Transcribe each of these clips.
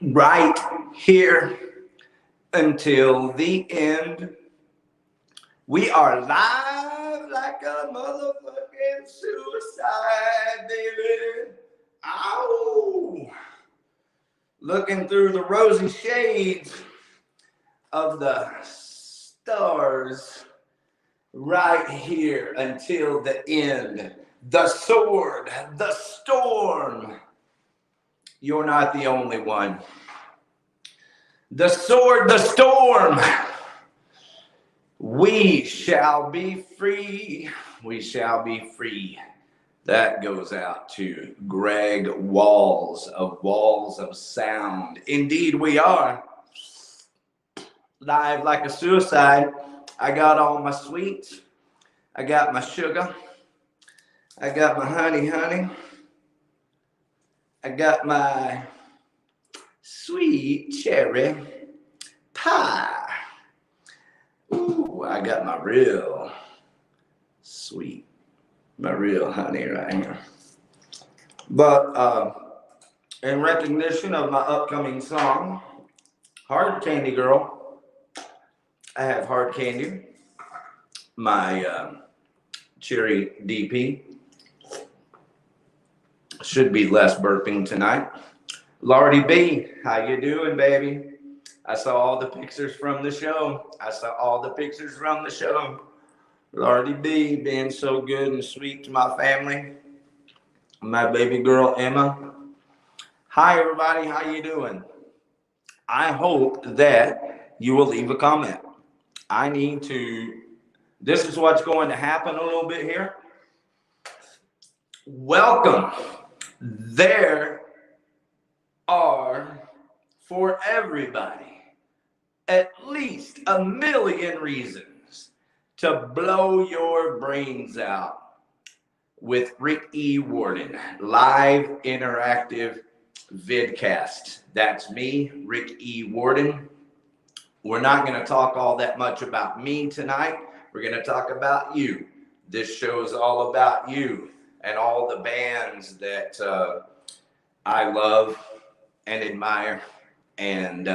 right here until the end. We are live like a motherfucking suicide, baby. Ow! Looking through the rosy shades of the stars right here until the end. The sword, the storm. You're not the only one. The sword, the storm. We shall be free. We shall be free. That goes out to Greg Walls of Sound. Indeed, we are live like a suicide. I got all my sweets. I got my sugar. I got my honey. I got my sweet cherry pie. Ooh, I got my real sweet, my real honey right here. But in recognition of my upcoming song, Hard Candy Girl, I have hard candy, my cherry DP. Should be less burping tonight. Lordy B, how you doing, baby? I saw all the pictures from the show. Lordy B being so good and sweet to my family. My baby girl, Emma. Hi, everybody. How you doing? I hope that you will leave a comment. This is what's going to happen a little bit here. Welcome. There are, for everybody, at least a million reasons to blow your brains out with Rick E. Warden, live interactive VidCast. That's me, Rick E. Warden. We're not going to talk all that much about me tonight. We're going to talk about you. This show is all about you and all the bands that I love and admire. And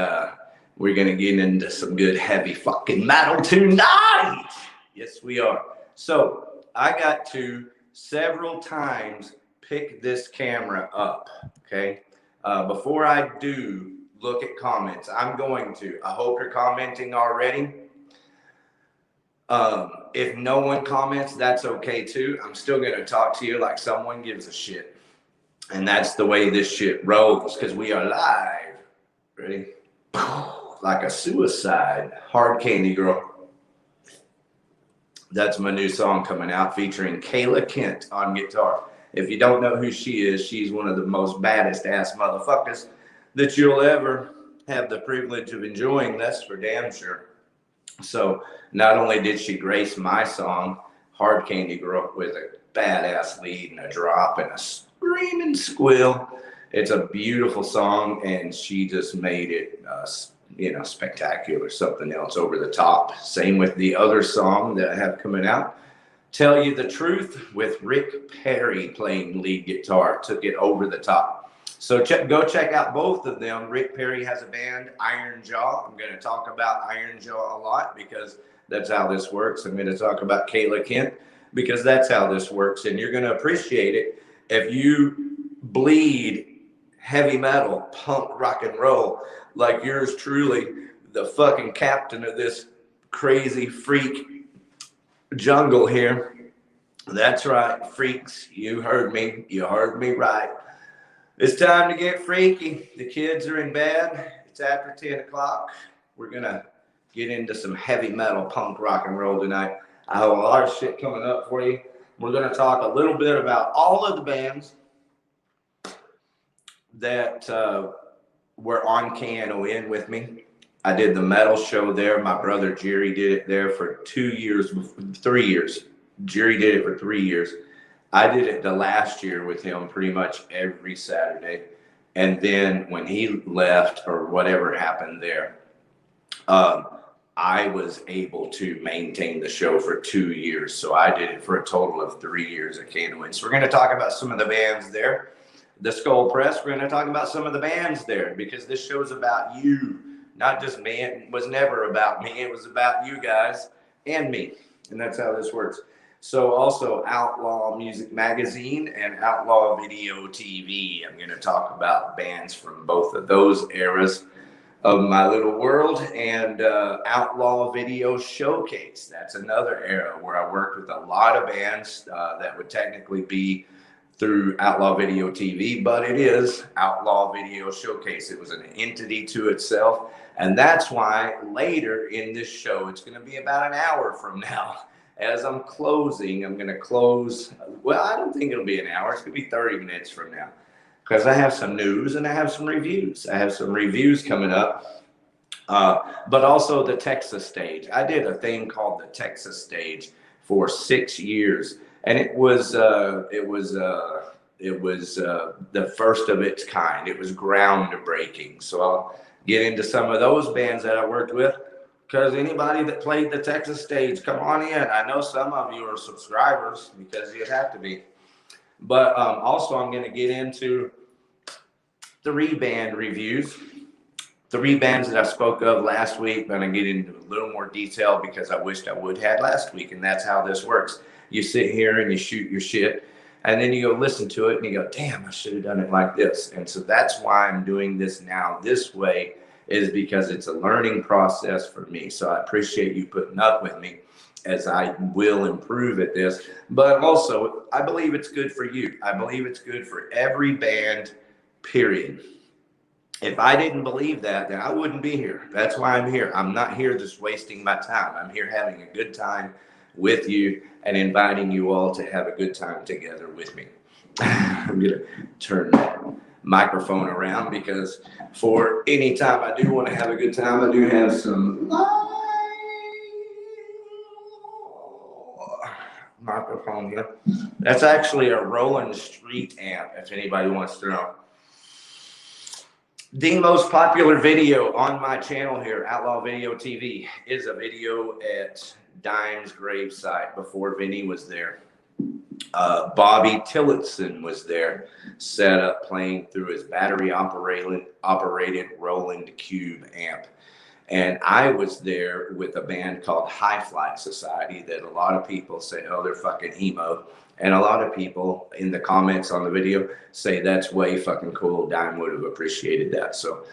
we're going to get into some good heavy fucking metal tonight. Yes, we are. So I got to several times pick this camera up, okay? Before I do look at comments, I hope you're commenting already. If no one comments, that's okay too. I'm still going to talk to you like someone gives a shit. And that's the way this shit rolls because we are live. Ready? Like a suicide. Hard Candy Girl. That's my new song coming out featuring Kayla Kent on guitar. If you don't know who she is, she's one of the most baddest ass motherfuckers that you'll ever have the privilege of enjoying. That's for damn sure. So not only did she grace my song, Hard Candy Girl, with a badass lead and a drop and a screaming squeal. It's a beautiful song, and she just made it, spectacular, something else over the top. Same with the other song that I have coming out, Tell You the Truth, with Rick Perry playing lead guitar. Took it over the top. So go check out both of them. Rick Perry has a band, Iron Jaw. I'm going to talk about Iron Jaw a lot because that's how this works. I'm going to talk about Kayla Kent because that's how this works. And you're going to appreciate it if you bleed heavy metal, punk, rock and roll like yours truly, the fucking captain of this crazy freak jungle here. That's right, freaks. You heard me. You heard me right. It's time to get freaky. The kids are in bed. It's after 10 o'clock. We're going to get into some heavy metal, punk, rock and roll tonight. I have a lot of shit coming up for you. We're going to talk a little bit about all of the bands that were on KNON with me. I did the metal show there. My brother Jerry did it there for 3 years. Jerry did it for 3 years. I did it the last year with him pretty much every Saturday. And then when he left or whatever happened there, I was able to maintain the show for 2 years. So I did it for a total of 3 years at KNON. So we're going to talk about some of the bands there. the Skull Press, we're going to talk about some of the bands there, because this show is about you, not just me. It was never about me. It was about you guys and me. And that's how this works. So also Outlaw Music Magazine and Outlaw Video TV. I'm going to talk about bands from both of those eras of my little world, and Outlaw Video Showcase. That's another era where I worked with a lot of bands that would technically be through Outlaw Video TV, but it is Outlaw Video Showcase. It was an entity to itself, and that's why later in this show, it's going to be about an hour from now. As I'm closing, I'm going to close. Well, I don't think it'll be an hour. It's going to be 30 minutes from now, because I have some news and I have some reviews. I have some reviews coming up, but also the Texas stage. I did a thing called the Texas stage for 6 years, and it was the first of its kind. It was groundbreaking. So I'll get into some of those bands that I worked with, because anybody that played the Texas stage, come on in. I know some of you are subscribers, because you'd have to be. But also, I'm going to get into 3 band reviews. 3 bands that I spoke of last week. I'm going to get into a little more detail, because I wished I would have last week. And that's how this works. You sit here and you shoot your shit, and then you go listen to it and you go, damn, I should have done it like this. And so that's why I'm doing this now this way, is because it's a learning process for me. So I appreciate you putting up with me as I will improve at this. But also, I believe it's good for you. I believe it's good for every band, period. If I didn't believe that, then I wouldn't be here. That's why I'm here. I'm not here just wasting my time. I'm here having a good time with you and inviting you all to have a good time together with me. I'm going to turn that microphone around, because for any time I do want to have a good time, I do have some microphone here. That's actually a Roland Street amp, if anybody wants to know. The most popular video on my channel here, Outlaw Video TV, is a video at Dime's gravesite before Vinny was there. Bobby Tillotson was there, set up playing through his battery operated Roland Cube amp. And I was there with a band called High Flight Society that a lot of people say, oh, they're fucking emo. And a lot of people in the comments on the video say that's way fucking cool. Dime would have appreciated that. So,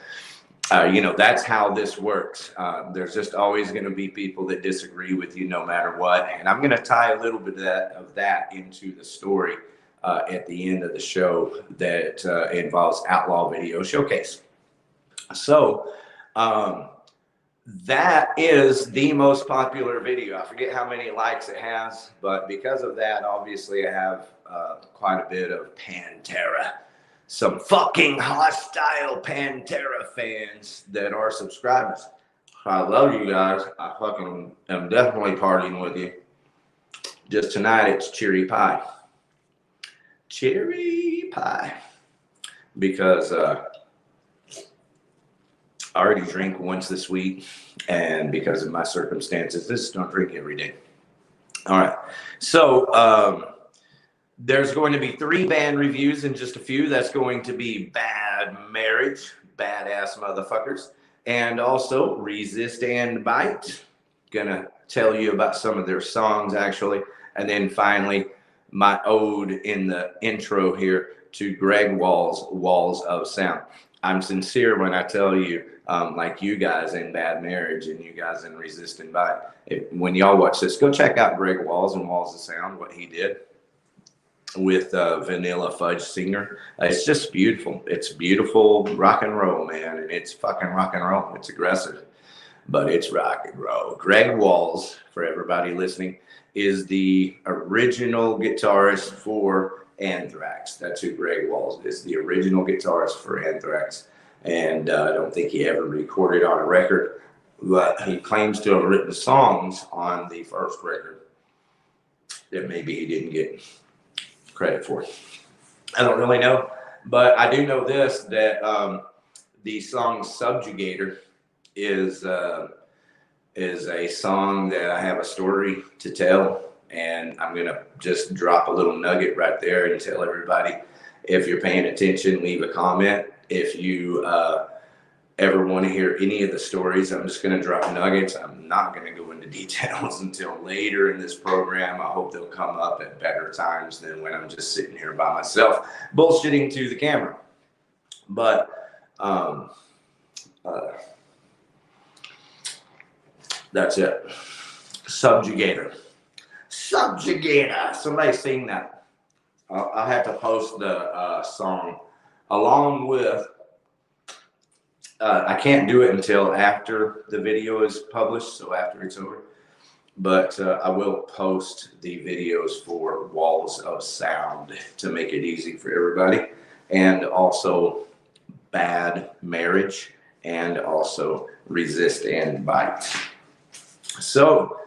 that's how this works. There's just always going to be people that disagree with you no matter what. And I'm going to tie a little bit of that into the story at the end of the show that involves Outlaw Video Showcase. So that is the most popular video. I forget how many likes it has, but because of that, obviously I have quite a bit of PANTERA. Some fucking hostile PANTERA fans that are subscribers. I love you guys. I fucking am definitely partying with you. Just tonight it's cherry pie. Cherry pie. Because I already drank once this week, and because of my circumstances, this don't drink every day. All right. So there's going to be 3 band reviews in just a few. That's going to be Bad Marriage, badass motherfuckers, and also Resist and Bite. Gonna tell you about some of their songs, actually. And then finally, my ode in the intro here to Greg Walls of Sound. I'm sincere when I tell you, like you guys in Bad Marriage and you guys in Resist and Bite, when y'all watch this, go check out Greg Walls and Walls of Sound, what he did with Vanilla Fudge Singer. It's just beautiful. It's beautiful rock and roll, man. And it's fucking rock and roll. It's aggressive, but it's rock and roll. Greg Walls, for everybody listening, is the original guitarist for Anthrax. That's who Greg Walls is, the original guitarist for Anthrax. And I don't think he ever recorded on a record, but he claims to have written songs on the first record that maybe he didn't get credit for. I don't really know, but I do know this, that the song Subjugator is a song that I have a story to tell, and I'm gonna just drop a little nugget right there and tell everybody If you're paying attention, leave a comment. If you ever want to hear any of the stories, I'm just going to drop nuggets. I'm not going to go into details until later in this program. I hope they'll come up at better times than when I'm just sitting here by myself bullshitting to the camera. But that's it. Subjugator. Somebody sing that. I'll have to post the song along with. I can't do it until after the video is published, so after it's over. But I will post the videos for Walls of Sound to make it easy for everybody, and also Bad Marriage, and also Resist and Bite. So,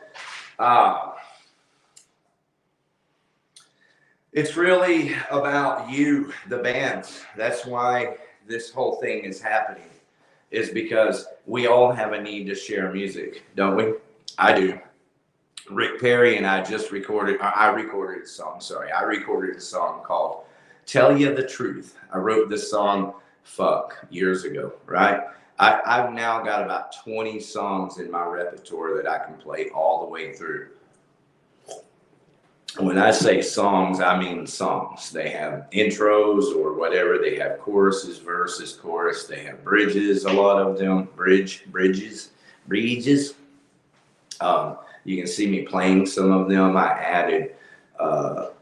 it's really about you, the bands. That's why this whole thing is happening, is because we all have a need to share music, don't we? I do. Rick Perry and I just recorded, I recorded a song called Tell You the Truth. I wrote this song, years ago, right? I've now got about 20 songs in my repertoire that I can play all the way through. When I say songs, I mean songs. They have intros or whatever. They have choruses, verses, chorus. They have bridges, a lot of them. Bridges. You can see me playing some of them. I added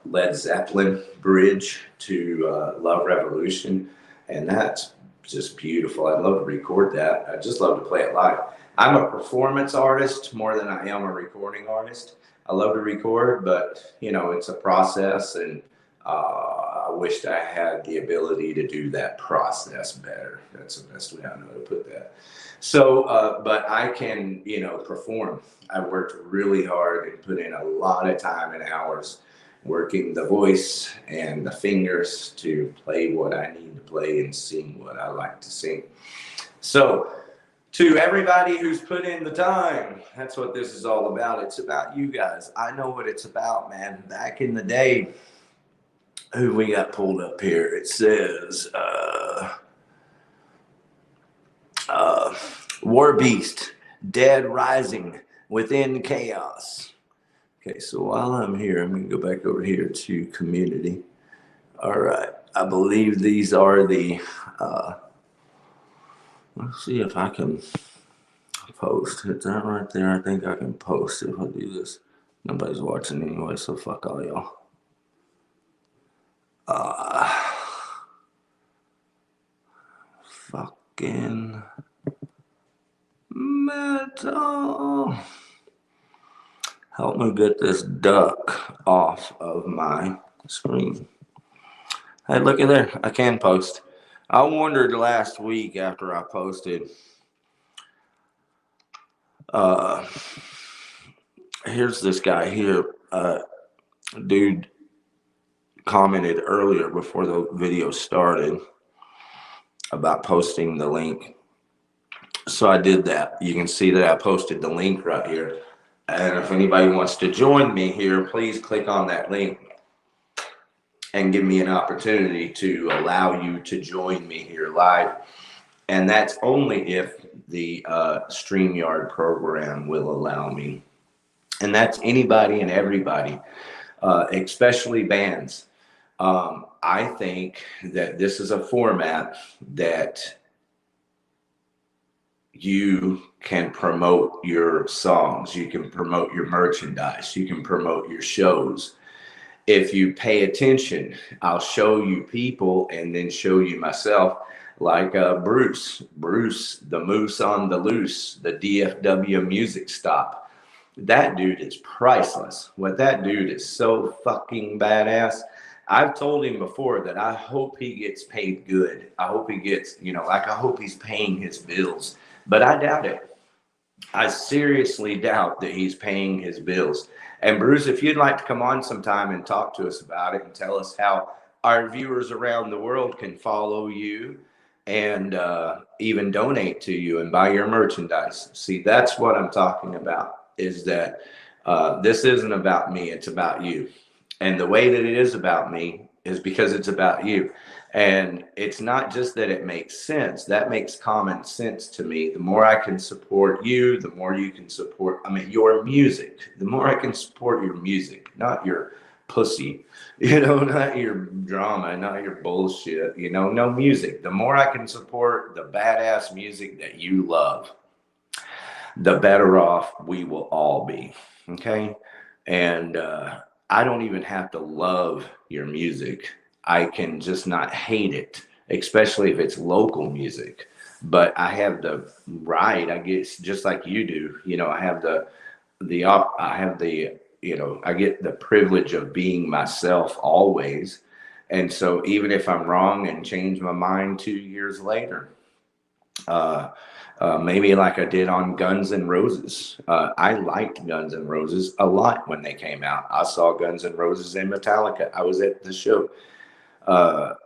Led Zeppelin bridge to Love Revolution, and that's just beautiful. I'd love to record that. I just love to play it live. I'm a performance artist more than I am a recording artist. I love to record, but you know, it's a process, and I wished I had the ability to do that process better. That's the best way I know to put that. So, but I can, you know, perform. I worked really hard and put in a lot of time and hours working the voice and the fingers to play what I need to play and sing what I like to sing. So, to everybody who's put in the time, that's what this is all about. It's about you guys. I know what it's about, man. Back in the day, who we got pulled up here? It says, War Beast, Dead Rising, Within Chaos. Okay, so while I'm here, I'm going to go back over here to community. All right, I believe these are the... let's see if I can post. It's that right there. I think I can post if I do this. Nobody's watching anyway, so fuck all y'all. Fucking metal. Help me get this duck off of my screen. Hey, look at there. I can post. I wondered last week after I posted, here's this guy here, dude commented earlier before the video started about posting the link. So I did that. You can see that I posted the link right here. And if anybody wants to join me here, please click on that link and give me an opportunity to allow you to join me here live. And that's only if the StreamYard program will allow me. And that's anybody and everybody, especially bands. I think that this is a format that you can promote your songs, you can promote your merchandise, you can promote your shows. If you pay attention, I'll show you people and then show you myself, like Bruce, the Moose on the Loose, the DFW music stop. That dude is priceless. What that dude is so fucking badass. I've told him before that I hope he gets paid good. I hope he gets, you know, like I hope he's paying his bills, but I doubt it. I seriously doubt that he's paying his bills. And Bruce, if you'd like to come on sometime and talk to us about it and tell us how our viewers around the world can follow you and even donate to you and buy your merchandise. See, that's what I'm talking about, is that this isn't about me, it's about you. And the way that it is about me is because it's about you. And it's not just that it makes sense. That makes common sense to me. The more I can support you, the more you can support, your music. The more I can support your music, not your pussy, not your drama, not your bullshit, no music. The more I can support the badass music that you love, the better off we will all be. Okay. And I don't even have to love your music. I can just not hate it, especially if it's local music. But I have the right, I guess, just like you do. I have I get the privilege of being myself always. And so even if I'm wrong and change my mind 2 years later, maybe like I did on Guns N' Roses. I liked Guns N' Roses a lot when they came out. I saw Guns N' Roses and Metallica. I was at the show. So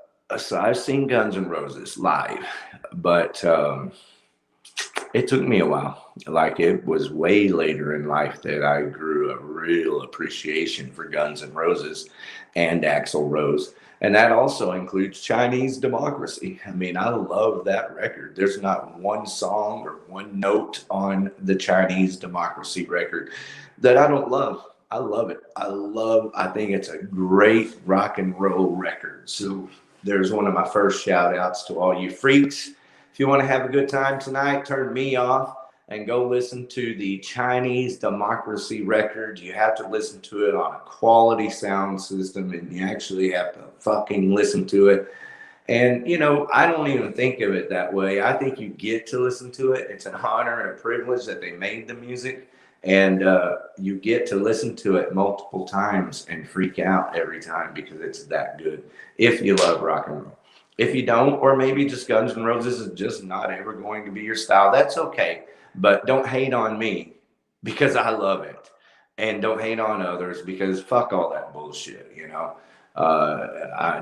I've seen Guns N' Roses live, but it took me a while. Like, it was way later in life that I grew a real appreciation for Guns N' Roses and Axl Rose. And that also includes Chinese Democracy. I love that record. There's not one song or one note on the Chinese Democracy record that I don't love. I love it. I think it's a great rock and roll record. So there's one of my first shout outs to all you freaks. If you want to have a good time tonight, turn me off and go listen to the Chinese Democracy record. You have to listen to it on a quality sound system, and you actually have to fucking listen to it. And, I don't even think of it that way. I think you get to listen to it. It's an honor and a privilege that they made the music. And you get to listen to it multiple times and freak out every time because it's that good. If you love rock and roll. If you don't, or maybe just Guns N' Roses is just not ever going to be your style, that's okay. But don't hate on me because I love it. And don't hate on others because fuck all that bullshit,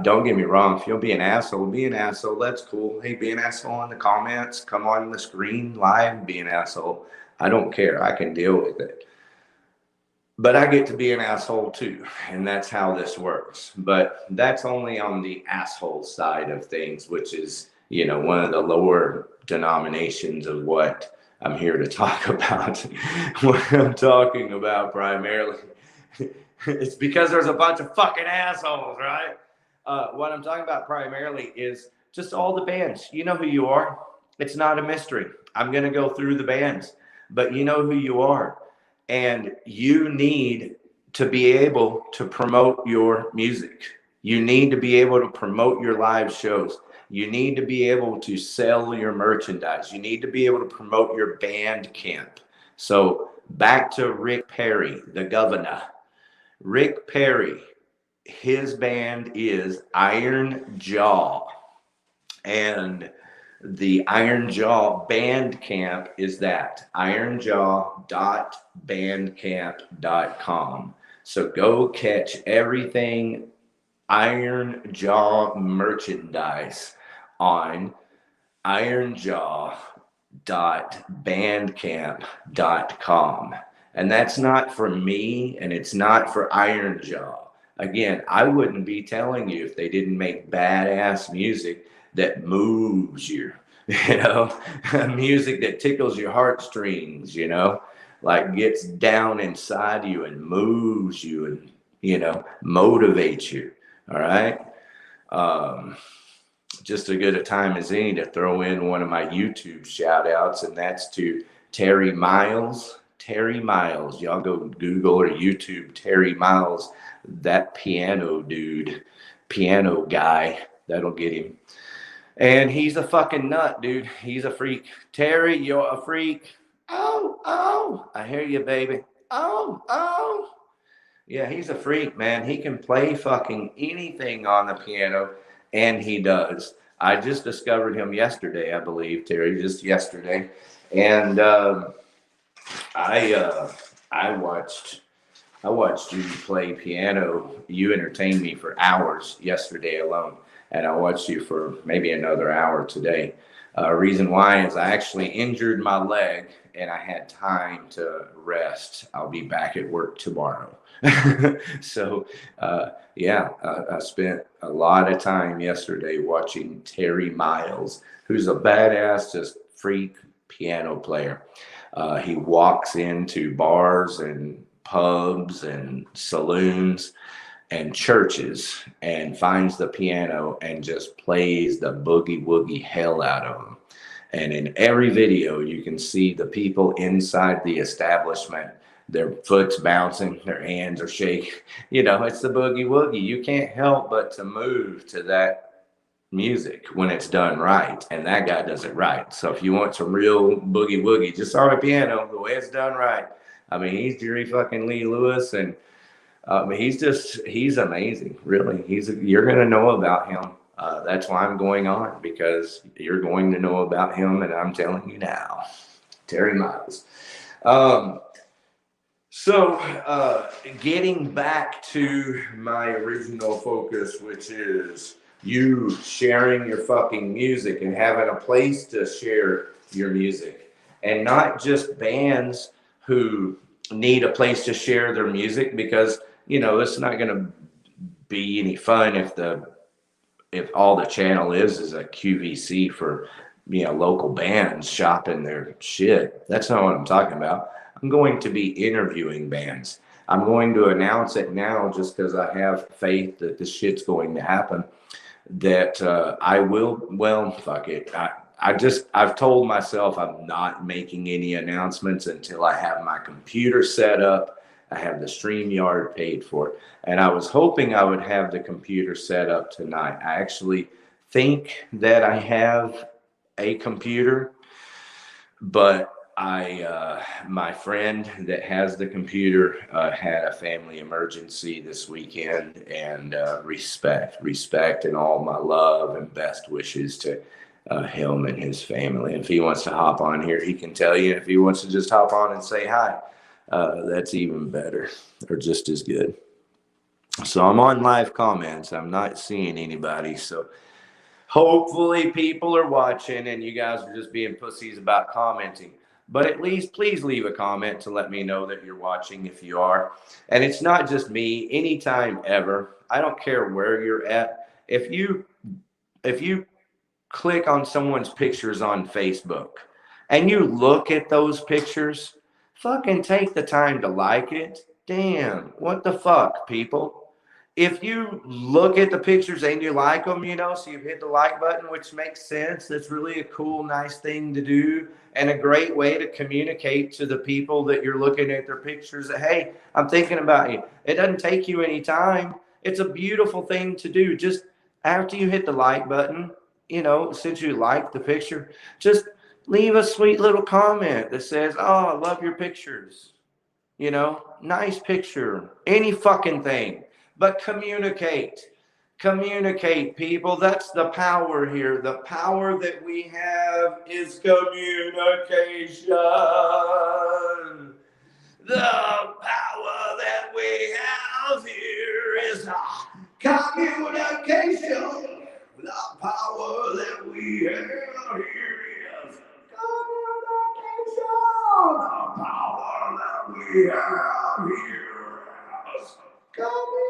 don't get me wrong. If you'll be an asshole, be an asshole. That's cool. Hey, be an asshole in the comments. Come on the screen live, be an asshole. I don't care. I can deal with it. But I get to be an asshole too. And that's how this works. But that's only on the asshole side of things, which is, one of the lower denominations of what I'm here to talk about. What I'm talking about primarily, it's because there's a bunch of fucking assholes, right? What I'm talking about primarily is just all the bands. You know who you are. It's not a mystery. I'm going to go through the bands, but you know who you are. And you need to be able to promote your music. You need to be able to promote your live shows. You need to be able to sell your merchandise. You need to be able to promote your band camp. So back to Rick Perry, the governor. Rick Perry, his band is Iron Jaw. And the Iron Jaw band camp is that ironjaw.bandcamp.com. So go catch everything Iron Jaw merchandise on ironjaw.bandcamp.com. And that's not for me, and it's not for Iron Jaw. Again, I wouldn't be telling you if they didn't make badass music that moves you, music that tickles your heartstrings, like gets down inside you and moves you and, motivates you. All right. Just as good a time as any to throw in one of my YouTube shout outs, and that's to Terry Miles. Terry Miles. Y'all go Google or YouTube Terry Miles, that piano dude, piano guy. That'll get him. And he's a fucking nut, dude. He's a freak. Terry, you're a freak. Oh, I hear you, baby. Oh. Yeah, he's a freak, man. He can play fucking anything on the piano, and he does. I just discovered him yesterday, I believe, Terry, just yesterday. And I watched I watched you play piano. You entertained me for hours yesterday alone, and I watched you for maybe another hour today. Reason why is I actually injured my leg and I had time to rest. I'll be back at work tomorrow. So, I spent a lot of time yesterday watching Terry Miles, who's a badass, just freak piano player. He walks into bars and pubs and saloons and churches and finds the piano and just plays the boogie woogie hell out of them. And in every video, you can see the people inside the establishment, their foot's bouncing, their hands are shaking. You know, it's the boogie woogie. You can't help but to move to that music when it's done right. And that guy does it right. So if you want some real boogie woogie, just start with piano, the way it's done right. I mean, he's Jerry fucking Lee Lewis, and he's amazing, really. You're going to know about him. That's why I'm going on, because you're going to know about him, and I'm telling you now. Terry Miles. Getting back to my original focus, which is you sharing your fucking music and having a place to share your music, and not just bands who need a place to share their music, because it's not going to be any fun if all the channel is a QVC for local bands shopping their shit. That's not what I'm talking about. I'm going to be interviewing bands. I'm going to announce it now just because I have faith that this shit's going to happen, that I will. Well, fuck it. I've told myself I'm not making any announcements until I have my computer set up. I have the StreamYard paid for, and I was hoping I would have the computer set up tonight. I actually think that I have a computer, but my friend that has the computer had a family emergency this weekend, and respect and all my love and best wishes to him and his family. If he wants to hop on here, he can tell you. If he wants to just hop on and say hi, that's even better, or just as good. So I'm on live comments. I'm not seeing anybody. So hopefully people are watching and you guys are just being pussies about commenting. But at least please leave a comment to let me know that you're watching if you are. And it's not just me, anytime ever. I don't care where you're at. If you click on someone's pictures on Facebook and you look at those pictures, fucking take the time to like it. Damn, what the fuck, people? If you look at the pictures and you like them, so you've hit the like button, which makes sense. That's really a cool, nice thing to do, and a great way to communicate to the people that you're looking at their pictures that, hey, I'm thinking about you. It doesn't take you any time. It's a beautiful thing to do. Just after you hit the like button, since you like the picture, just leave a sweet little comment that says, oh, I love your pictures. Nice picture, any fucking thing. But communicate, people. That's the power here. The power that we have is communication. The power that we have here is communication. The power that we have here is communication. The power that we have here is communication.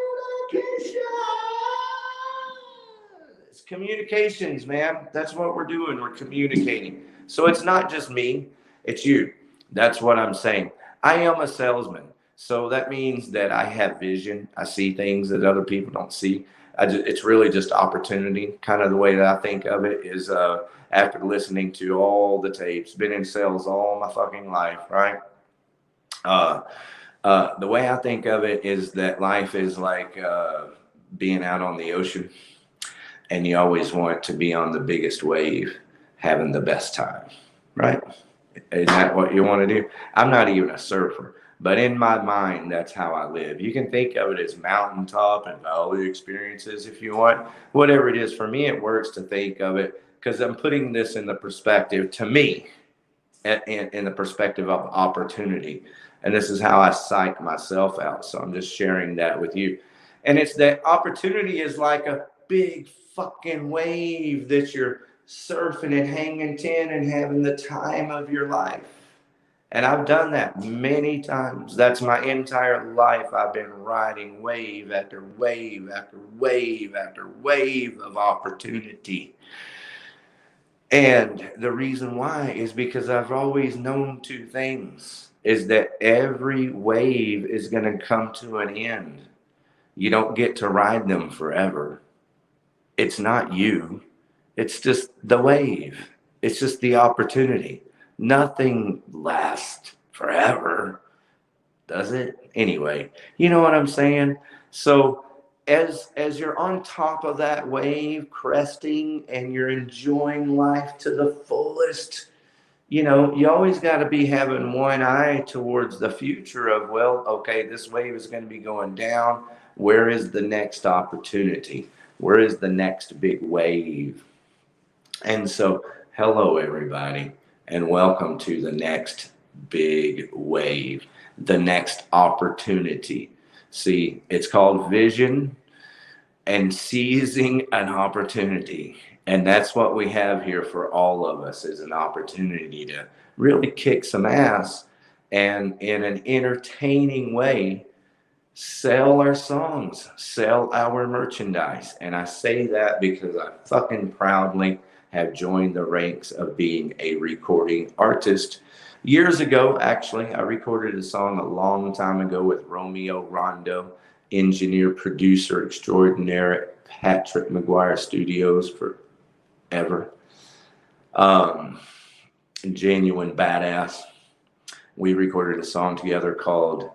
It's communications, man. That's what we're doing. We're communicating. So it's not just me, it's you. That's what I'm saying. I am a salesman. So that means that I have vision. I see things that other people don't see. It's really just opportunity. Kind of the way that I think of it is after listening to all the tapes, been in sales all my fucking life, right? The way I think of it is that life is like being out on the ocean, and you always want to be on the biggest wave, having the best time, right? Is that what you want to do? I'm not even a surfer, but in my mind, that's how I live. You can think of it as mountaintop and valley experiences if you want, whatever it is. For me, it works to think of it because I'm putting this in the perspective, to me, in the perspective of opportunity. And this is how I psych myself out. So I'm just sharing that with you. And it's that opportunity is like a big fucking wave that you're surfing and hanging 10 and having the time of your life. And I've done that many times. That's my entire life. I've been riding wave after wave after wave after wave of opportunity. And the reason why is because I've always known two things, is that every wave is going to come to an end. You don't get to ride them forever. It's not you. It's just the wave. It's just the opportunity. Nothing lasts forever, does it? Anyway, you know what I'm saying? So as you're on top of that wave, cresting, and you're enjoying life to the fullest, you know, you always got to be having one eye towards the future of, well, okay, this wave is going to be going down. Where is the next opportunity? Where is the next big wave? And so, hello, everybody, and welcome to the next big wave, the next opportunity. See, it's called vision and seizing an opportunity. And that's what we have here for all of us, is an opportunity to really kick some ass and in an entertaining way, sell our songs, sell our merchandise. And I say that because I fucking proudly have joined the ranks of being a recording artist. Years ago, actually, I recorded a song a long time ago with Romeo Rondo, engineer, producer extraordinaire at Patrick McGuire Studios forever. Genuine badass. We recorded a song together called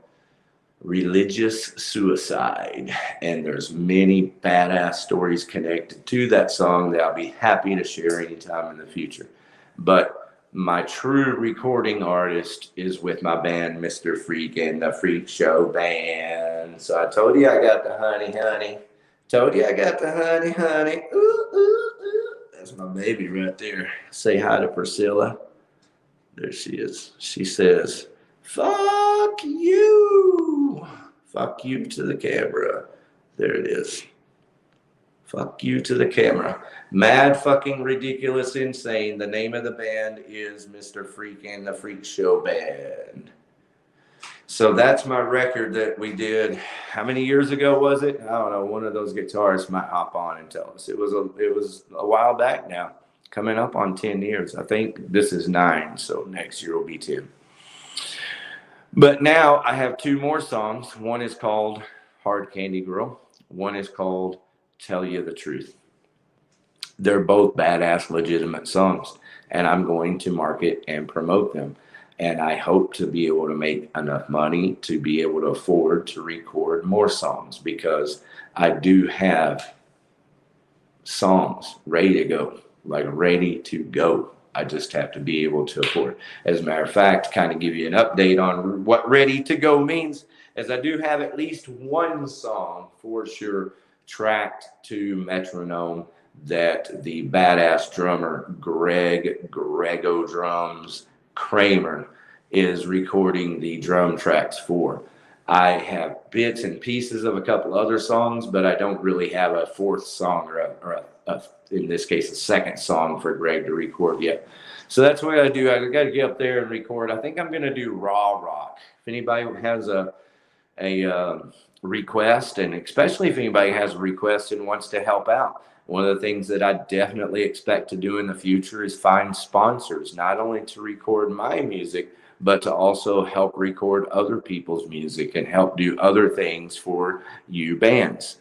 Religious Suicide, and there's many badass stories connected to that song that I'll be happy to share anytime in the future. But my true recording artist is with my band, Mr. Freak and the Freak Show Band. So I told you I got the honey. Told you I got the honey. Ooh, ooh, ooh. That's my baby right there. Say hi to Priscilla. There she is. She says, fuck you. Fuck you to the camera. There it is. Fuck you to the camera. Mad fucking ridiculous insane. The name of the band is Mr. Freak and the Freak Show Band. So that's my record that we did. How many years ago was it? I don't know. One of those guitarists might hop on and tell us. It was a while back now. Coming up on 10 years. I think this is 9, so next year will be 10. But now I have 2 more songs. One is called Hard Candy Girl. One is called Tell You the Truth. They're both badass, legitimate songs, and I'm going to market and promote them. And I hope to be able to make enough money to be able to afford to record more songs, because I do have songs ready to go, like ready to go. I just have to be able to afford. As a matter of fact, kind of give you an update on what ready to go means, as I do have at least one song for sure tracked to metronome that the badass drummer Grego Drums Kramer is recording the drum tracks for. I have bits and pieces of a couple other songs, but I don't really have a fourth song or in this case, a second song for Greg to record yet. So that's what I do. I got to get up there and record. I think I'm going to do raw rock. If anybody has a request, and especially if anybody has a request and wants to help out, one of the things that I definitely expect to do in the future is find sponsors, not only to record my music, but to also help record other people's music and help do other things for you bands.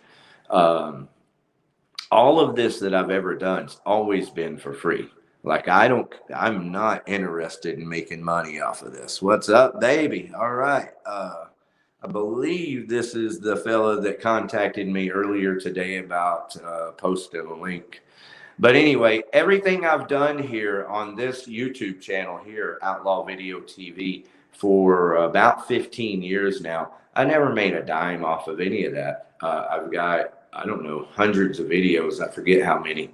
All of this that I've ever done has always been for free. Like I'm not interested in making money off of this. What's up, baby? All right. I believe this is the fella that contacted me earlier today about posting a link. But anyway, everything I've done here on this YouTube channel here, Outlaw Video TV, for about 15 years now, I never made a dime off of any of that. I've got, I don't know, hundreds of videos. I forget how many.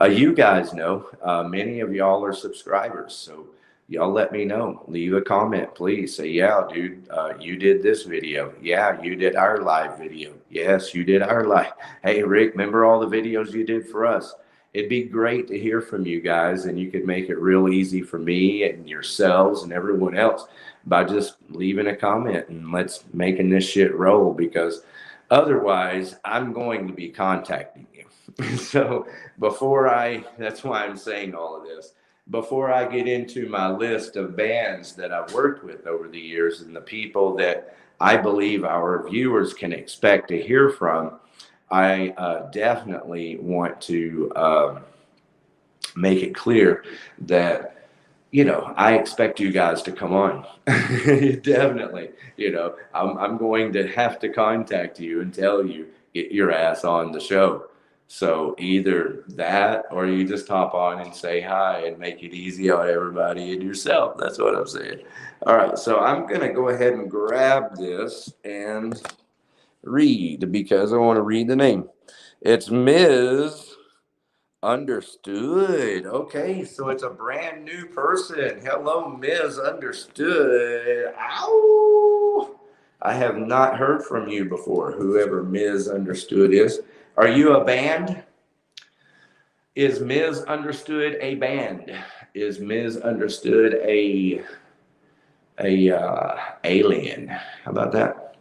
You guys know, many of y'all are subscribers. So y'all let me know. Leave a comment, please. Say, yeah, dude, you did this video. Yeah, you did our live video. Yes, you did our live. Hey, Rick, remember all the videos you did for us? It'd be great to hear from you guys, and you could make it real easy for me and yourselves and everyone else by just leaving a comment, and let's making this shit roll, because otherwise I'm going to be contacting you. So that's why I'm saying all of this. Before I get into my list of bands that I've worked with over the years and the people that I believe our viewers can expect to hear from, I definitely want to make it clear that, I expect you guys to come on. Definitely. I'm going to have to contact you and tell you, get your ass on the show. So either that, or you just hop on and say hi and make it easy on everybody and yourself. That's what I'm saying. All right. So I'm going to go ahead and grab this and read, because I want to read the name. It's Ms. Understood. Okay, so it's a brand new person. Hello, Ms. Understood. Ow! I have not heard from you before, whoever Ms. Understood is. Are you a band? Is Ms. Understood a band? Is Ms. Understood a alien? How about that?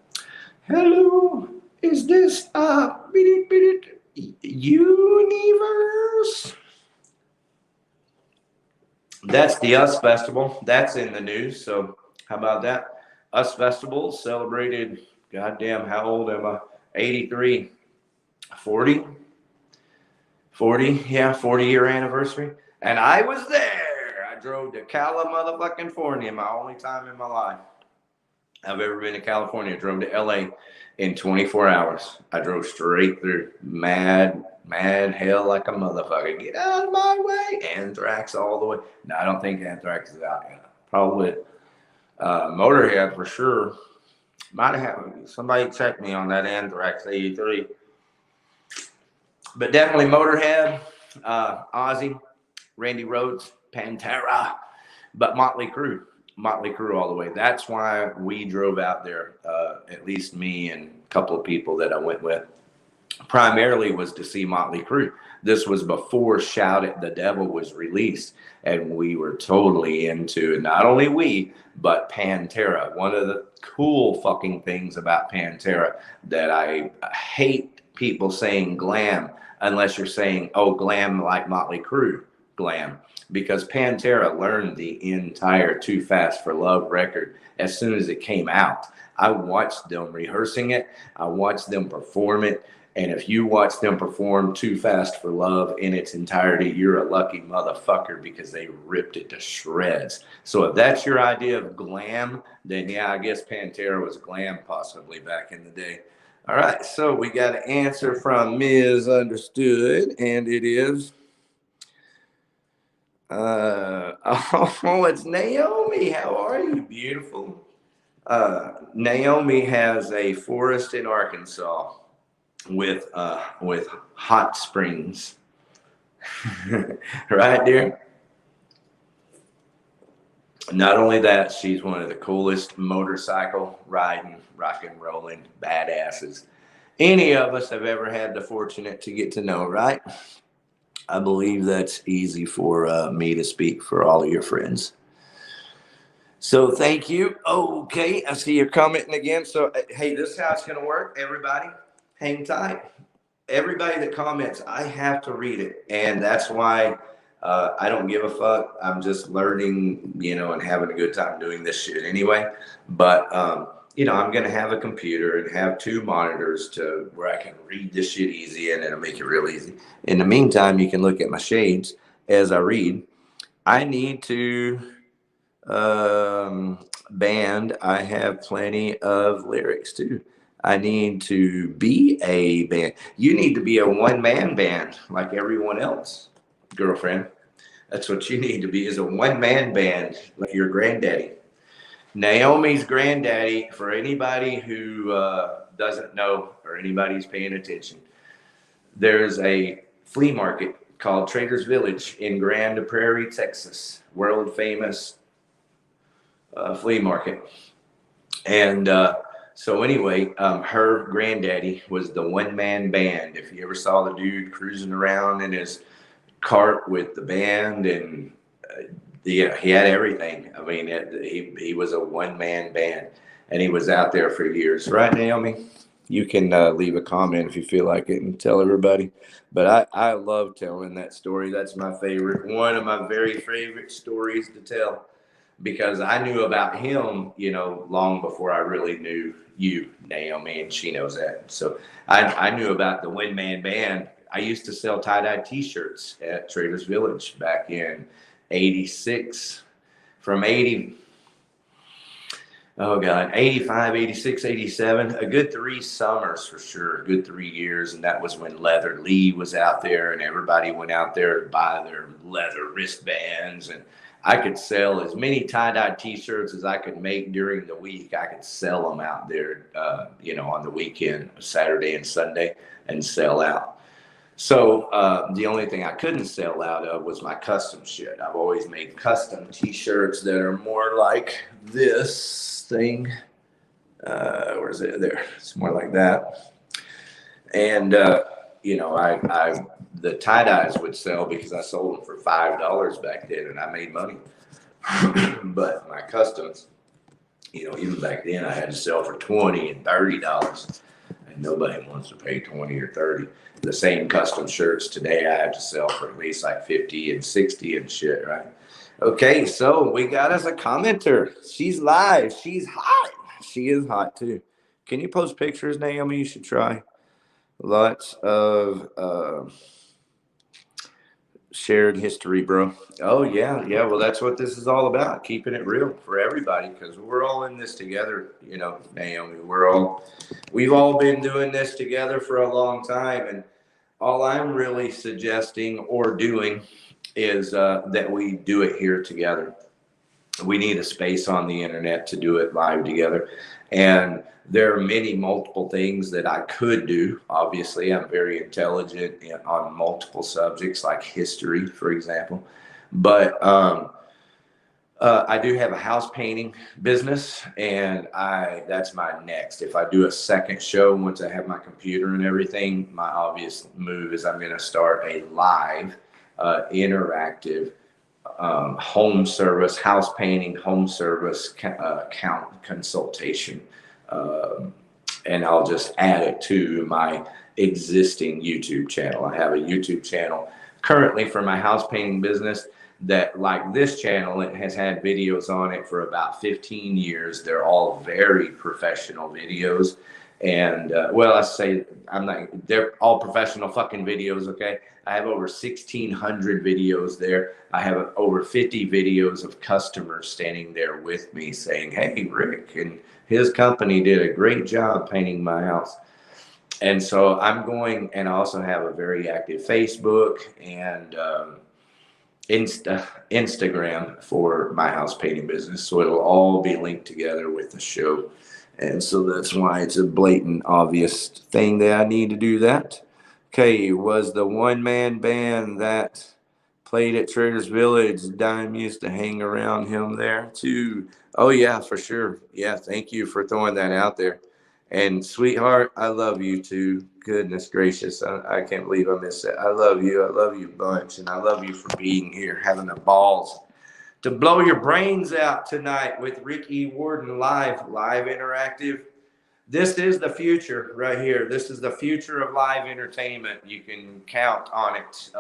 Hello, is this universe? That's the US Festival. That's in the news. So how about that? US Festival celebrated, goddamn, how old am I? 83. 40? 40, yeah, 40-year anniversary. And I was there. I drove to California, my only time in my life I've ever been to California. I drove to LA in 24 hours. I drove straight through. Mad hell like a motherfucker. Get out of my way. Anthrax all the way. No, I don't think Anthrax is out yet. Probably Motorhead for sure. Might have somebody check me on that Anthrax 83. But definitely Motorhead, Ozzy, Randy Rhoads, Pantera, but Motley Crue all the way. That's why we drove out there, at least me and a couple of people that I went with, primarily was to see Motley Crue. This was before Shout at the Devil was released, and we were totally into, not only we, but Pantera. One of the cool fucking things about Pantera that I hate people saying glam, unless you're saying, oh, glam like Motley Crue glam, because Pantera learned the entire Too Fast for Love record as soon as it came out. I watched them rehearsing it. I watched them perform it. And if you watch them perform Too Fast for Love in its entirety, you're a lucky motherfucker, because they ripped it to shreds. So if that's your idea of glam, then yeah, I guess Pantera was glam possibly back in the day. All right, so we got an answer from Ms. Understood, and it is, it's Naomi. How are you, beautiful? Naomi has a forest in Arkansas with hot springs. Right, dear? Not only that, she's one of the coolest motorcycle riding, rock and rolling badasses any of us have ever had the fortunate to get to know, right? I believe that's easy for me to speak for all of your friends. So thank you. Okay, I see you're commenting again. So, hey, this is how it's going to work. Everybody, hang tight. Everybody that comments, I have to read it. And that's why I don't give a fuck. I'm just learning, and having a good time doing this shit anyway. But, I'm going to have a computer and have 2 monitors to where I can read this shit easy, and it'll make it real easy. In the meantime, you can look at my shades as I read. I need to band. I have plenty of lyrics too. I need to be a band. You need to be a one-man band like everyone else, girlfriend. That's what you need to be, is a one-man band like your granddaddy. Naomi's granddaddy, for anybody who doesn't know or anybody's paying attention, there's a flea market called Trader's Village in Grand Prairie, Texas. World famous flea market. And so anyway, her granddaddy was the one-man band. If you ever saw the dude cruising around in his cart with the band, and yeah, he had everything. I mean, he was a one-man band, and he was out there for years. Right, Naomi? You can leave a comment if you feel like it and tell everybody. But I love telling that story. That's my favorite, one of my very favorite stories to tell, because I knew about him, you know, long before I really knew you, Naomi, and she knows that. So I knew about the One Man Band. I used to sell tie-dye t-shirts at Traders Village back in 86, from 80, oh God, 85, 86, 87, a good 3 summers for sure, a good 3 years. And that was when Leather Lee was out there, and everybody went out there to buy their leather wristbands. And I could sell as many tie-dye t-shirts as I could make during the week. I could sell them out there, you know, on the weekend, Saturday and Sunday, and sell out. So the only thing I couldn't sell out of was my custom shit. I've always made custom t-shirts that are more like this thing. Where is it? There. It's more like that. And, you know, the tie-dyes would sell because I sold them for $5 back then, and I made money. But my customs, you know, even back then I had to sell for $20 and $30, and nobody wants to pay 20 or 30. The same custom shirts today I have to sell for at least like 50 and 60 and shit, right? Okay, so we got us a commenter. She's live. She's hot. She is hot too. Can you post pictures, Naomi? You should try. Lots of shared history, bro. Oh yeah. Well, that's what this is all about, keeping it real for everybody, because we're all in this together. You know, Naomi, we've all been doing this together for a long time, and all I'm really suggesting or doing is that we do it here together. We need a space on the internet to do it live together, and there are multiple things that I could do. Obviously, I'm very intelligent on multiple subjects like history, for example. But I do have a house painting business, and that's my next. If I do a second show, once I have my computer and everything, my obvious move is I'm going to start a live, interactive home service, house painting, home service consultation. And I'll just add it to my existing YouTube channel. I have a YouTube channel currently for my house painting business that, like this channel, it has had videos on it for about 15 years. They're all very professional videos. And, well, I say they're all professional fucking videos, okay? I have over 1,600 videos there. I have over 50 videos of customers standing there with me saying, hey, Rick and his company did a great job painting my house. And so I'm going, and I also have a very active Facebook and Instagram for my house painting business. So it'll all be linked together with the show. And so that's why it's a blatant, obvious thing that I need to do that. Okay, was the one-man band that played at Traders Village, Dime used to hang around him there too. Oh yeah, for sure. Yeah, thank you for throwing that out there. And sweetheart, I love you too. Goodness gracious, I can't believe I missed that. I love you a bunch, and I love you for being here, having the balls to blow your brains out tonight with Rick E. Warden live interactive. This is the future right here. This is the future of live entertainment. You can count on it.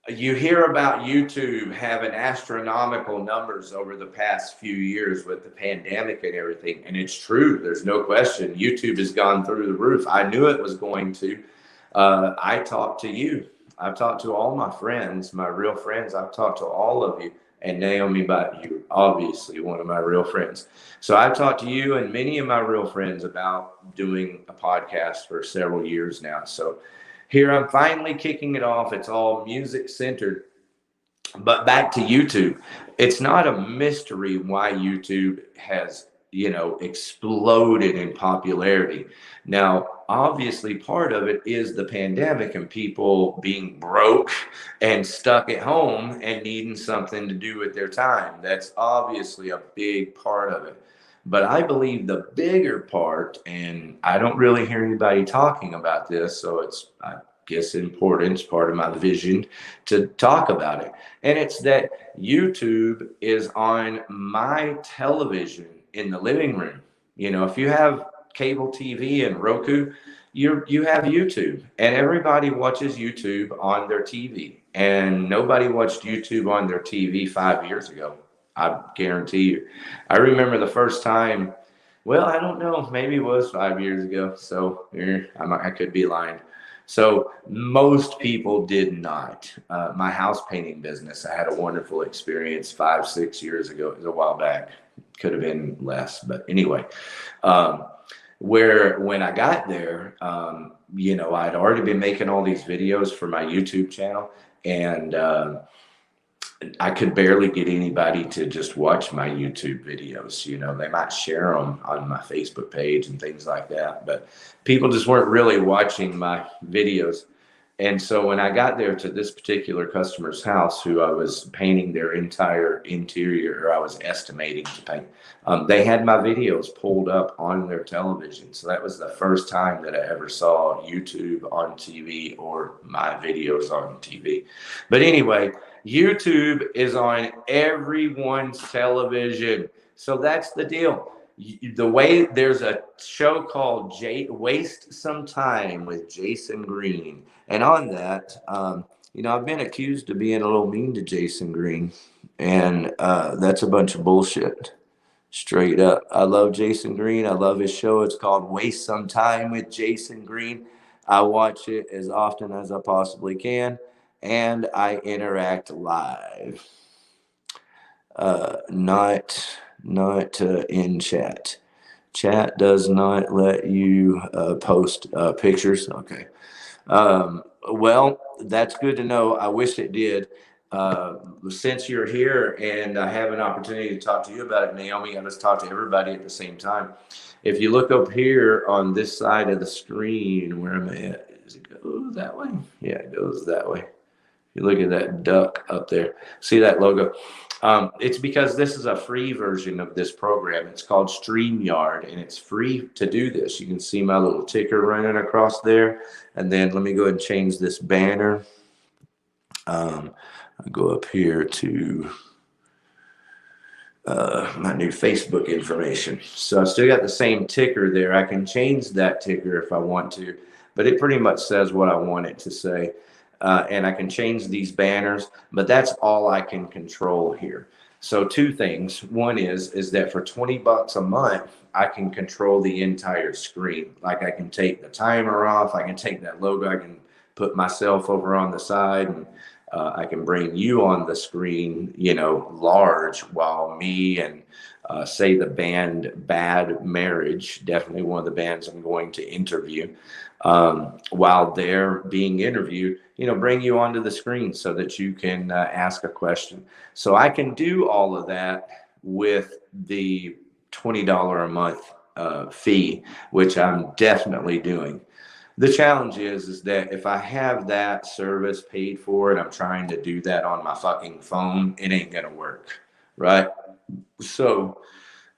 You hear about YouTube having astronomical numbers over the past few years with the pandemic and everything, and it's true. There's no question. YouTube has gone through the roof. I knew it was going to. I talked to you. I've talked to all my friends, my real friends. I've talked to all of you, and Naomi, but you obviously one of my real friends. So I've talked to you and many of my real friends about doing a podcast for several years now. So here I'm finally kicking it off. It's all music centered. But back to YouTube. It's not a mystery why YouTube has, exploded in popularity. Now, obviously, part of it is the pandemic and people being broke and stuck at home and needing something to do with their time. That's obviously a big part of it. But I believe the bigger part, and I don't really hear anybody talking about this, so it's, I guess, important. It's part of my vision to talk about it. And it's that YouTube is on my television in the living room. If you have cable TV and Roku, you have YouTube, and everybody watches YouTube on their TV. And nobody watched YouTube on their TV 5 years ago. I guarantee you. I remember the first time, well, I don't know, maybe it was 5 years ago. So I could be lying. So most people did not. My house painting business, I had a wonderful experience 5-6 years ago. It was a while back. Could have been less, but anyway. Where when I got there, I'd already been making all these videos for my YouTube channel, and I could barely get anybody to just watch my YouTube videos. They might share them on my Facebook page and things like that, but people just weren't really watching my videos. And so when I got there to this particular customer's house, who I was painting their entire interior, or I was estimating to paint, they had my videos pulled up on their television. So that was the first time that I ever saw YouTube on TV or my videos on TV. But anyway, YouTube is on everyone's television. So that's the deal. The way there's a show called Waste Some Time with Jason Green. And on that, I've been accused of being a little mean to Jason Green. And that's a bunch of bullshit. Straight up. I love Jason Green. I love his show. It's called Waste Some Time with Jason Green. I watch it as often as I possibly can. And I interact live. Not in chat. Chat does not let you post pictures. Okay. Well, that's good to know. I wish it did. Since you're here and I have an opportunity to talk to you about it, Naomi, I just talk to everybody at the same time. If you look up here on this side of the screen, where am I at? Does it go that way? Yeah, it goes that way. You look at that duck up there. See that logo? It's because this is a free version of this program. It's called StreamYard, and it's free to do this. You can see my little ticker running across there. And then let me go ahead and change this banner. I'll go up here to my new Facebook information. So I still got the same ticker there. I can change that ticker if I want to, but it pretty much says what I want it to say. And I can change these banners, but that's all I can control here. So two things. One is that for $20 a month, I can control the entire screen. Like I can take the timer off. I can take that logo. I can put myself over on the side, and I can bring you on the screen, large, while me and say the band Bad Marriage, definitely one of the bands I'm going to interview, while they're being interviewed, bring you onto the screen so that you can ask a question. So I can do all of that with the $20 a month fee, which I'm definitely doing. The challenge is that if I have that service paid for and I'm trying to do that on my fucking phone, it ain't gonna work, right? So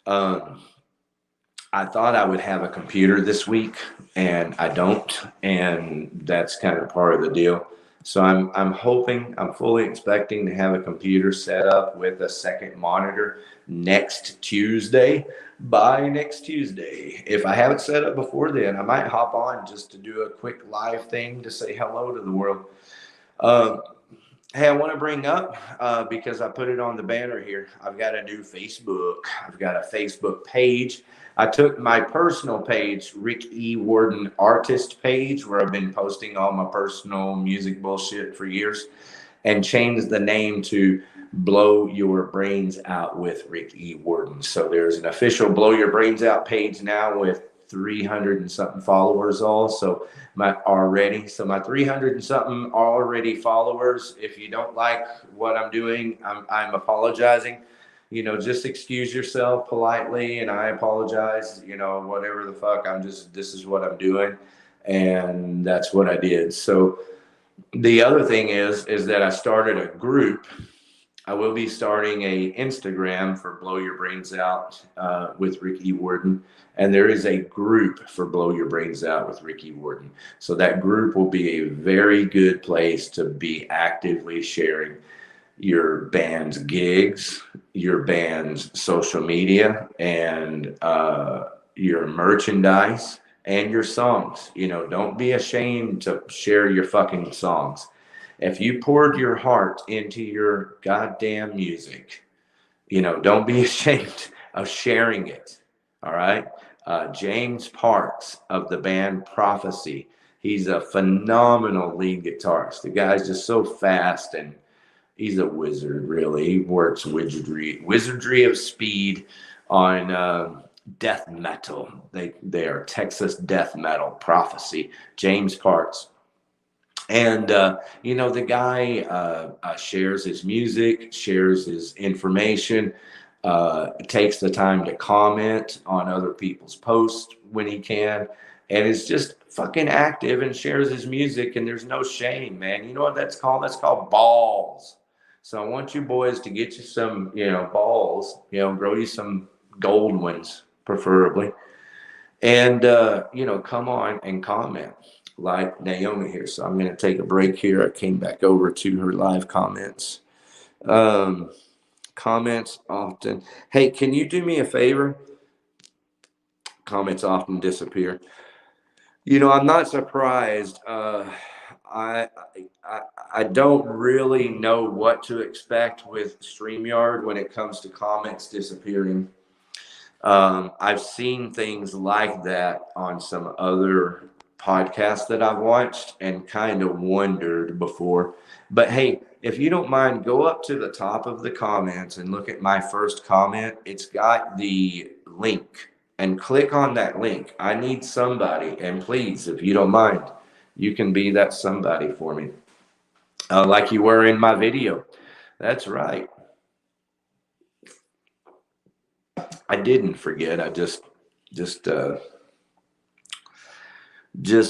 I thought I would have a computer this week, and I don't, and that's kind of part of the deal. So I'm hoping, I'm fully expecting to have a computer set up with a second monitor next Tuesday. By next Tuesday. If I have it set up before then, I might hop on just to do a quick live thing to say hello to the world. Hey, I want to bring up, because I put it on the banner here, I've got a new Facebook. I've got a Facebook page. I took my personal page, Rick E. Warden Artist page, where I've been posting all my personal music bullshit for years, and changed the name to Blow Your Brains Out with Rick E. Warden. So there's an official Blow Your Brains Out page now with 300 and something followers also. My 300 and something already followers. If you don't like what I'm doing, I'm apologizing. you know, just excuse yourself politely, and I apologize, you know, whatever the fuck. This is what I'm doing. And that's what I did. So the other thing is that I started a group. I will be starting a Instagram for Blow Your Brains Out with Ricky Warden. And there is a group for Blow Your Brains Out with Ricky Warden. So that group will be a very good place to be actively sharing your band's gigs, your band's social media, and your merchandise and your songs. You know, don't be ashamed to share your fucking songs. If you poured your heart into your goddamn music, you know, don't be ashamed of sharing it. All right. James Parks of the band Prophecy. He's a phenomenal lead guitarist. The guy's just so fast, and he's a wizard, really. He works wizardry of speed on death metal. They are Texas death metal. Prophecy. James Parks. And, you know, the guy shares his music, shares his information, takes the time to comment on other people's posts when he can, and is just fucking active and shares his music, and there's no shame, man. You know what that's called? That's called balls. So I want you boys to get you some, you know, balls, you know, grow you some gold ones, preferably. And, you know, come on and comment like Naomi here. So I'm going to take a break here. I came back over to her live comments. Comments often. Hey, can you do me a favor? Comments often disappear. You know, I'm not surprised. I don't really know what to expect with StreamYard when it comes to comments disappearing. I've seen things like that on some other podcasts that I've watched and kind of wondered before. But hey, if you don't mind, go up to the top of the comments and look at my first comment. It's got the link, and click on that link. I need somebody, and please, if you don't mind, you can be that somebody for me, like you were in my video. That's right. I didn't forget. I just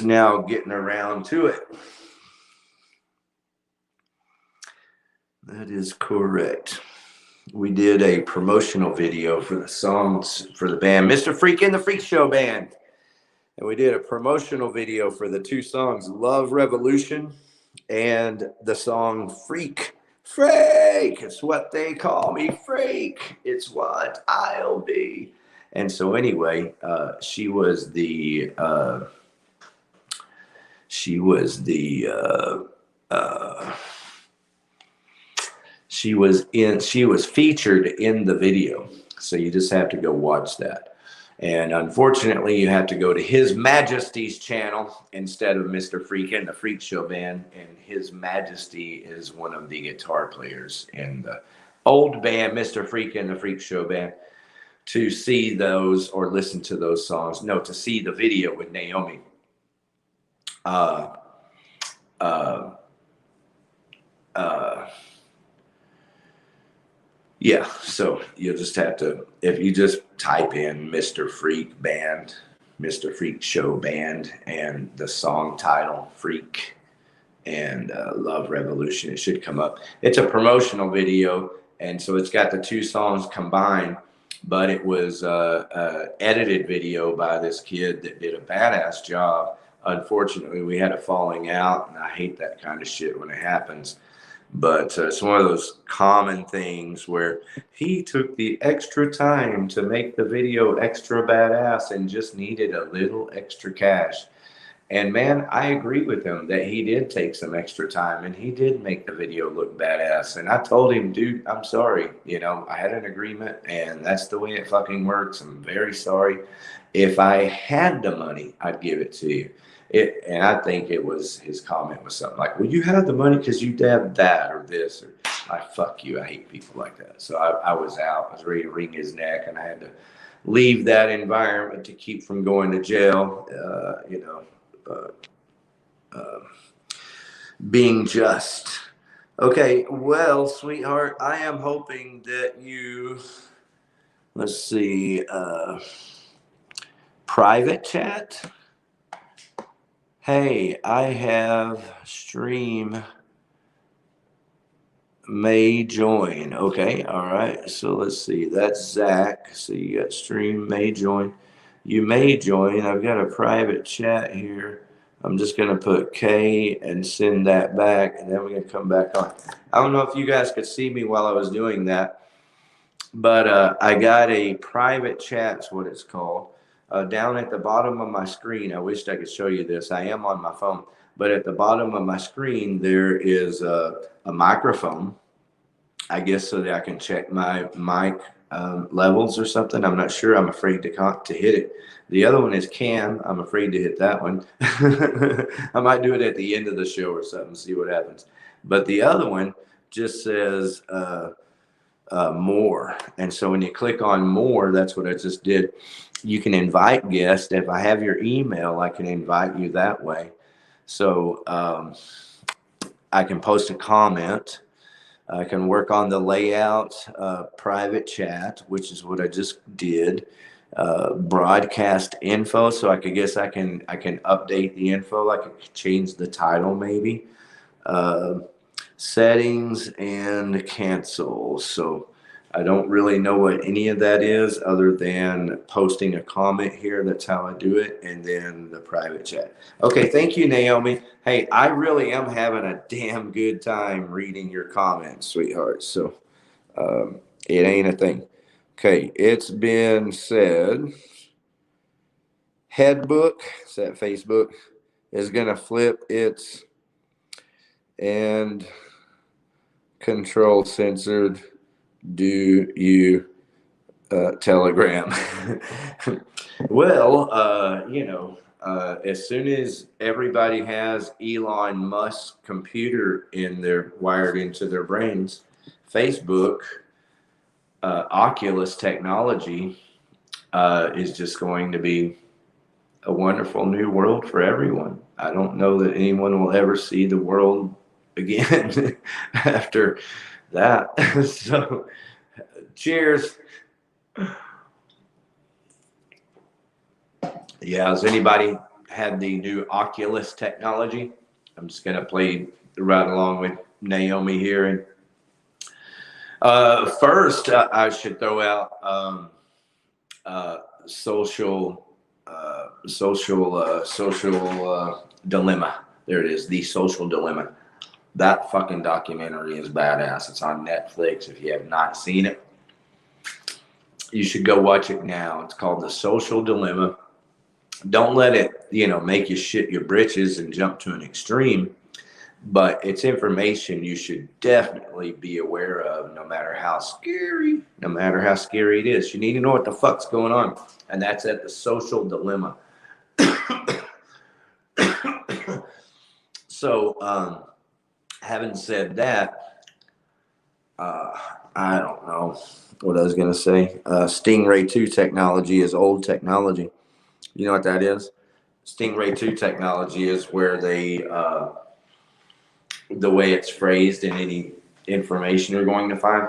now getting around to it. That is correct. We did a promotional video for the songs for the band, Mr. Freak and the Freak Show Band. And we did a promotional video for the two songs, Love Revolution and the song Freak. Freak, it's what they call me, freak. It's what I'll be. And so anyway, she was featured in the video. So you just have to go watch that. And unfortunately, you have to go to His Majesty's channel instead of Mr. Freak and the Freak Show Band. And His Majesty is one of the guitar players in the old band, Mr. Freak and the Freak Show Band, to see those or listen to those songs. No, to see the video with Naomi. Yeah, so you'll just have to, if you just type in Mr. Freak Band, Mr. Freak Show Band, and the song title, Freak, and Love Revolution, it should come up. It's a promotional video, and so it's got the two songs combined, but it was an edited video by this kid that did a badass job. Unfortunately, we had a falling out, and I hate that kind of shit when it happens. But it's one of those common things where he took the extra time to make the video extra badass and just needed a little extra cash. And man, I agree with him that he did take some extra time and he did make the video look badass. And I told him, dude, I'm sorry. You know, I had an agreement and that's the way it fucking works. I'm very sorry. If I had the money, I'd give it to you. And I think it was, his comment was something like, well, you had the money because you dabbed that or this, or fuck you. I hate people like that. So I was out. I was ready to wring his neck, and I had to leave that environment to keep from going to jail. Being just. Okay, well, sweetheart, I am hoping that you, let's see, private chat. Hey, I have stream may join. Okay, all right. So let's see. That's Zach. So you got stream may join. You may join. I've got a private chat here. I'm just going to put K and send that back, and then we're going to come back on. I don't know if you guys could see me while I was doing that, but I got a private chat, is what it's called, down at the bottom of my screen. I wished I could show you this. I am on my phone, but at the bottom of my screen, there is a microphone, I guess, so that I can check my mic levels or something. I'm not sure. I'm afraid to hit it. The other one is cam. I'm afraid to hit that one. I might do it at the end of the show or something, see what happens. But the other one just says more. And so when you click on more, that's what I just did. You can invite guests. If I have your email, I can invite you that way. So I can post a comment. I can work on the layout, private chat, which is what I just did. Broadcast info, so I guess I can update the info. I could change the title maybe. Settings and cancel. So I don't really know what any of that is other than posting a comment here. That's how I do it. And then the private chat. Okay. Thank you, Naomi. Hey, I really am having a damn good time reading your comments, sweetheart. So it ain't a thing. Okay. It's been said. Headbook, is that Facebook, is going to flip its and control censored. Do you Telegram? Well, as soon as everybody has Elon Musk's computer wired into their brains, Facebook, Oculus technology is just going to be a wonderful new world for everyone. I don't know that anyone will ever see the world again after that. So, cheers. Yeah, has anybody had the new Oculus technology? I'm just going to play right along with Naomi here. And first, I should throw out social dilemma. There it is, The Social Dilemma. That fucking documentary is badass. It's on Netflix. If you have not seen it, you should go watch it now. It's called The Social Dilemma. Don't let it, make you shit your britches and jump to an extreme. But it's information you should definitely be aware of, no matter how scary it is. You need to know what the fuck's going on. And that's at The Social Dilemma. So, having said that, I don't know what I was going to say. Stingray 2 technology is old technology. You know what that is? Stingray 2 technology is where they, the way it's phrased in any information you're going to find,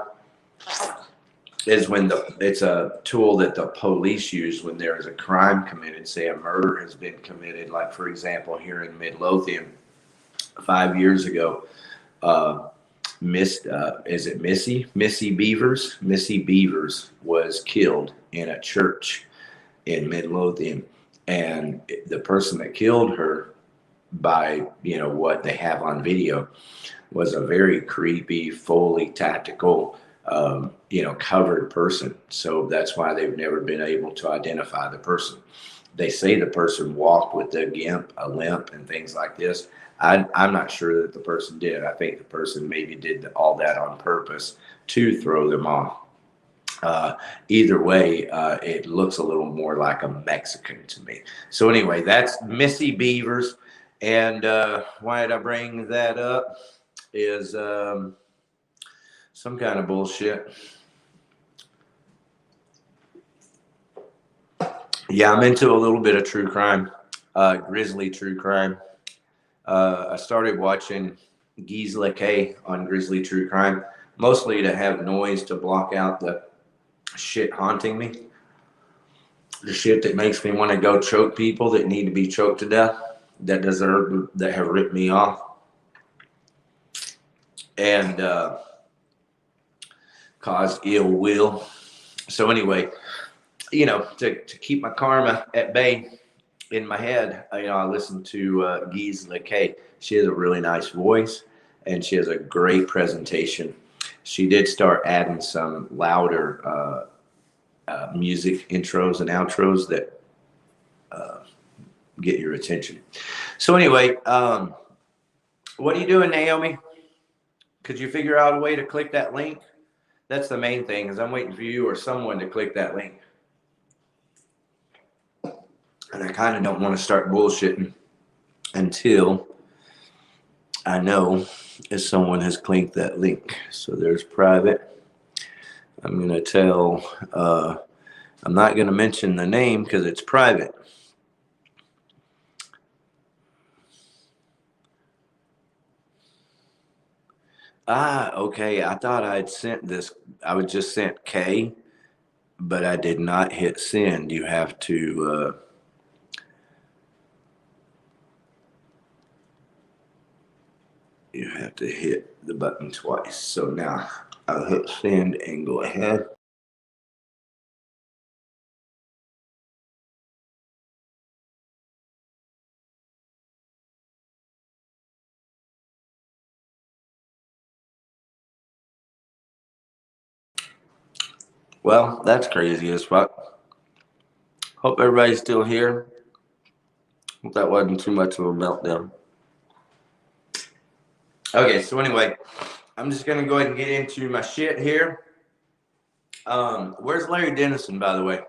is when it's a tool that the police use when there is a crime committed, say a murder has been committed. Like, for example, here in Midlothian, 5 years ago, is it Missy Beavers? Missy Beavers was killed in a church in Midlothian, and the person that killed her, by what they have on video, was a very creepy, fully tactical, covered person. So that's why they've never been able to identify the person. They say the person walked with a limp and things like this. I'm not sure that the person did. I think the person maybe did all that on purpose to throw them off. Either way, it looks a little more like a Mexican to me. So anyway, that's Missy Beavers. And why did I bring that up? Is some kind of bullshit. Yeah, I'm into a little bit of true crime, grisly true crime. I started watching Gisela K on Grizzly True Crime, mostly to have noise to block out the shit haunting me. The shit that makes me want to go choke people that need to be choked to death, that deserve, that have ripped me off. And caused ill will. So anyway, you know, to keep my karma at bay in my head, you know, I listen to Gisela K. She has a really nice voice and she has a great presentation. She did start adding some louder music intros and outros that get your attention. So anyway, what are you doing, Naomi? Could you figure out a way to click that link? That's the main thing, is I'm waiting for you or someone to click that link. And I kind of don't want to start bullshitting until I know if someone has clicked that link. So there's private. I'm going to tell, I'm not going to mention the name because it's private. Okay. I thought I'd sent this. I was just sent K, but I did not hit send. You have to, hit the button twice. So now I'll hit send and go ahead. Well, that's crazy as fuck. Hope everybody's still here. Hope that wasn't too much of a meltdown. Okay, so anyway, I'm just going to go ahead and get into my shit here. Where's Larry Dennison, by the way?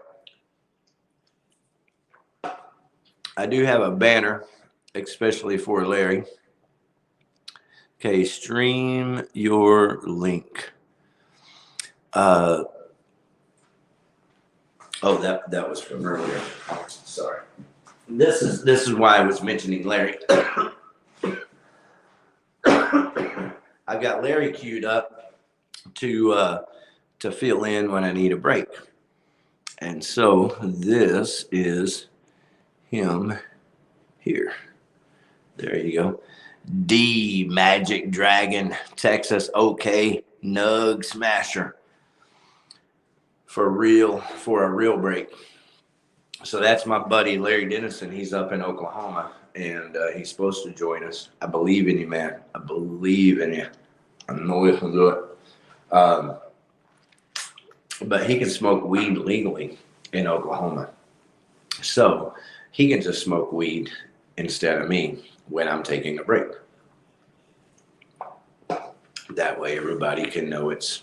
I do have a banner, especially for Larry. Okay, stream your link. Oh, that was from earlier. Sorry. This is why I was mentioning Larry. I've got Larry queued up to fill in when I need a break. And so this is him here. There you go. D Magic Dragon, Texas, okay, Nug Smasher. For a real break. So that's my buddy Larry Dennison. He's up in Oklahoma and he's supposed to join us. I believe in you, man. I believe in you. I know he can do it. But he can smoke weed legally in Oklahoma. So he can just smoke weed instead of me when I'm taking a break. That way everybody can know it's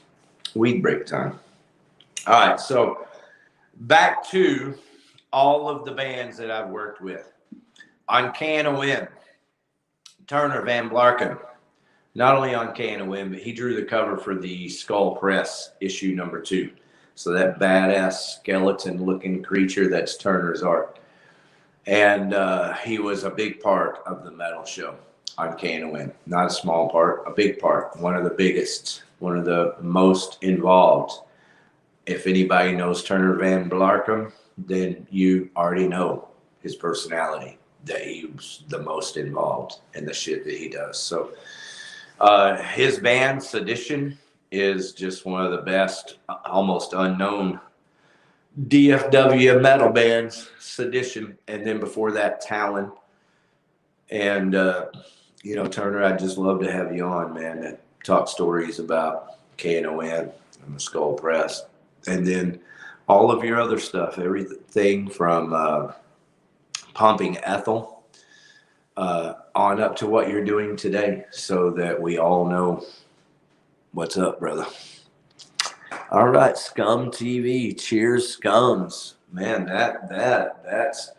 weed break time. All right, so back to all of the bands that I've worked with. On KNON, Turner Van Blarken, not only on KNON, but he drew the cover for the Skull Press issue #2. So that badass skeleton-looking creature, that's Turner's art. And he was a big part of the metal show on KNON. Not a small part, a big part, one of the biggest, one of the most involved. If anybody knows Turner Van Blarken, then you already know his personality, that he was the most involved in the shit that he does. So his band, Sedition, is just one of the best, almost unknown DFW metal bands, Sedition. And then before that, Talon. And, you know, Turner, I'd just love to have you on, man, to talk stories about KNON and the Skull Press. And then all of your other stuff, everything from pumping Ethel on up to what you're doing today, so that we all know what's up, brother. All right, Scum TV. Cheers, Scums. Man, that's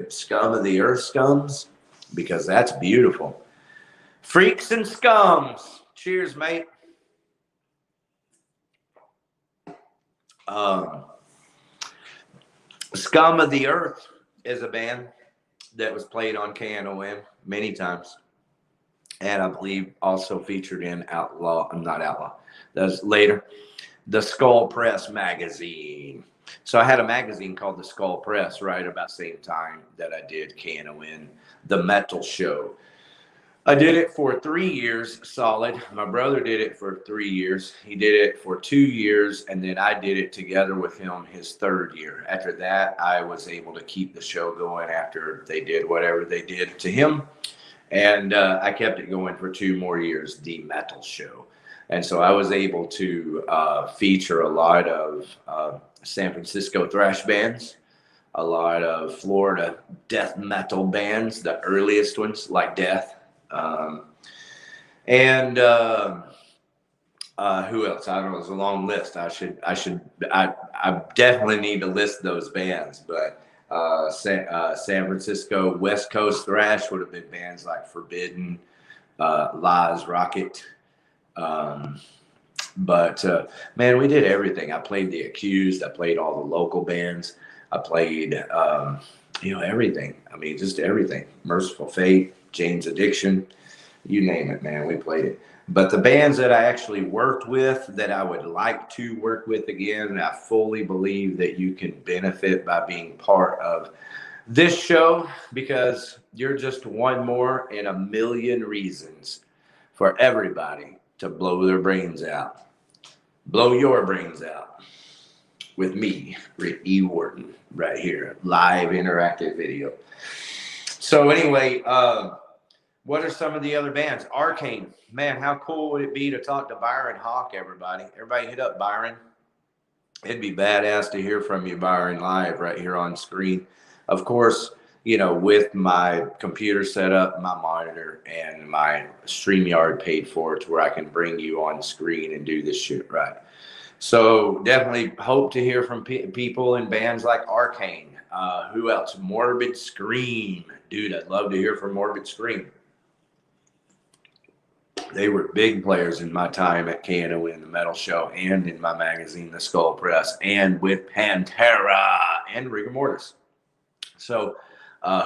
Scum of the Earth Scums, because that's beautiful. Freaks and Scums. Cheers, mate. Scum of the Earth is a band that was played on KNON many times. and I believe also featured in Outlaw. I'm not Outlaw. That's later. The Skull Press magazine. So I had a magazine called The Skull Press right about the same time that I did KNON, the metal show. I did it for 3 years solid. My brother did it for 3 years. He did it for 2 years, and then I did it together with him his 3rd year. After that, I was able to keep the show going after they did whatever they did to him. And I kept it going for 2 more years, the metal show. And so I was able to feature a lot of San Francisco thrash bands, a lot of Florida death metal bands, the earliest ones like Death. And who else? I don't know. It's a long list. I definitely need to list those bands, but San Francisco West Coast thrash would have been bands like Forbidden, Lies, Rocket. But man, we did everything. I played The Accused. I played all the local bands. I played, everything. I mean, just everything. Merciful Fate, Jane's Addiction, you name it, man. We played it. But the bands that I actually worked with that I would like to work with again, I fully believe that you can benefit by being part of this show, because you're just one more in a million reasons for everybody to blow their brains out. Blow your brains out with me, Rick E. Warden, right here, live interactive video. So anyway, what are some of the other bands? Arcane. Man, how cool would it be to talk to Byron Hawk, everybody? Everybody hit up Byron. It'd be badass to hear from you, Byron, live right here on screen. Of course, with my computer set up, my monitor, and my StreamYard paid for to where I can bring you on screen and do this shit right. So definitely hope to hear from people in bands like Arcane. Who else? Morbid Scream. Dude, I'd love to hear from Morbid Scream. They were big players in my time at KNON, the metal show, and in my magazine, The Skull Press, and with PANTERA and Rigor Mortis. So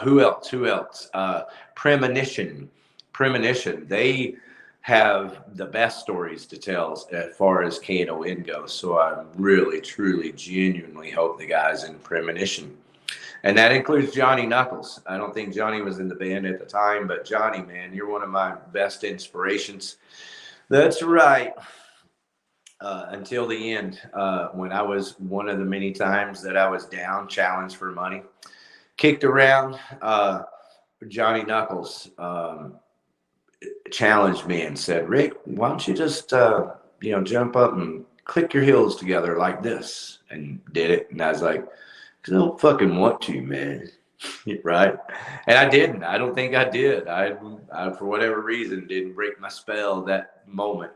who else? Premonition. They have the best stories to tell as far as KNON goes. So I really, truly, genuinely hope the guys in Premonition. And that includes Johnny Knuckles. I don't think Johnny was in the band at the time, but Johnny, man, you're one of my best inspirations. That's right. Until the end, when I was one of the many times that I was down, challenged for money, kicked around, Johnny Knuckles challenged me and said, Rick, why don't you just, jump up and click your heels together like this? And did it. And I was like, I don't fucking want to, man. Right? And I didn't. I don't think I did. I, for whatever reason, didn't break my spell that moment.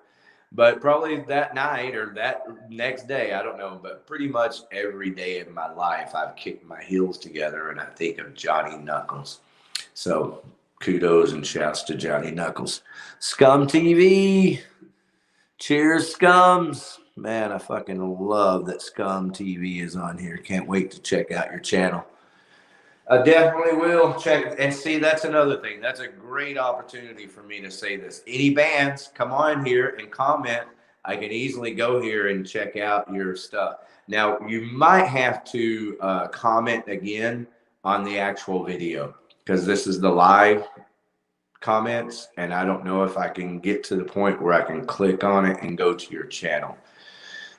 But probably that night or that next day, I don't know. But pretty much every day of my life, I've kicked my heels together and I think of Johnny Knuckles. So kudos and shouts to Johnny Knuckles. Scum TV. Cheers, Scums. Man, I fucking love that Scum TV is on here. Can't wait to check out your channel. I definitely will check. And see, that's another thing. That's a great opportunity for me to say this. Any bands, come on here and comment. I can easily go here and check out your stuff. Now, you might have to comment again on the actual video, because this is the live comments, and I don't know if I can get to the point where I can click on it and go to your channel.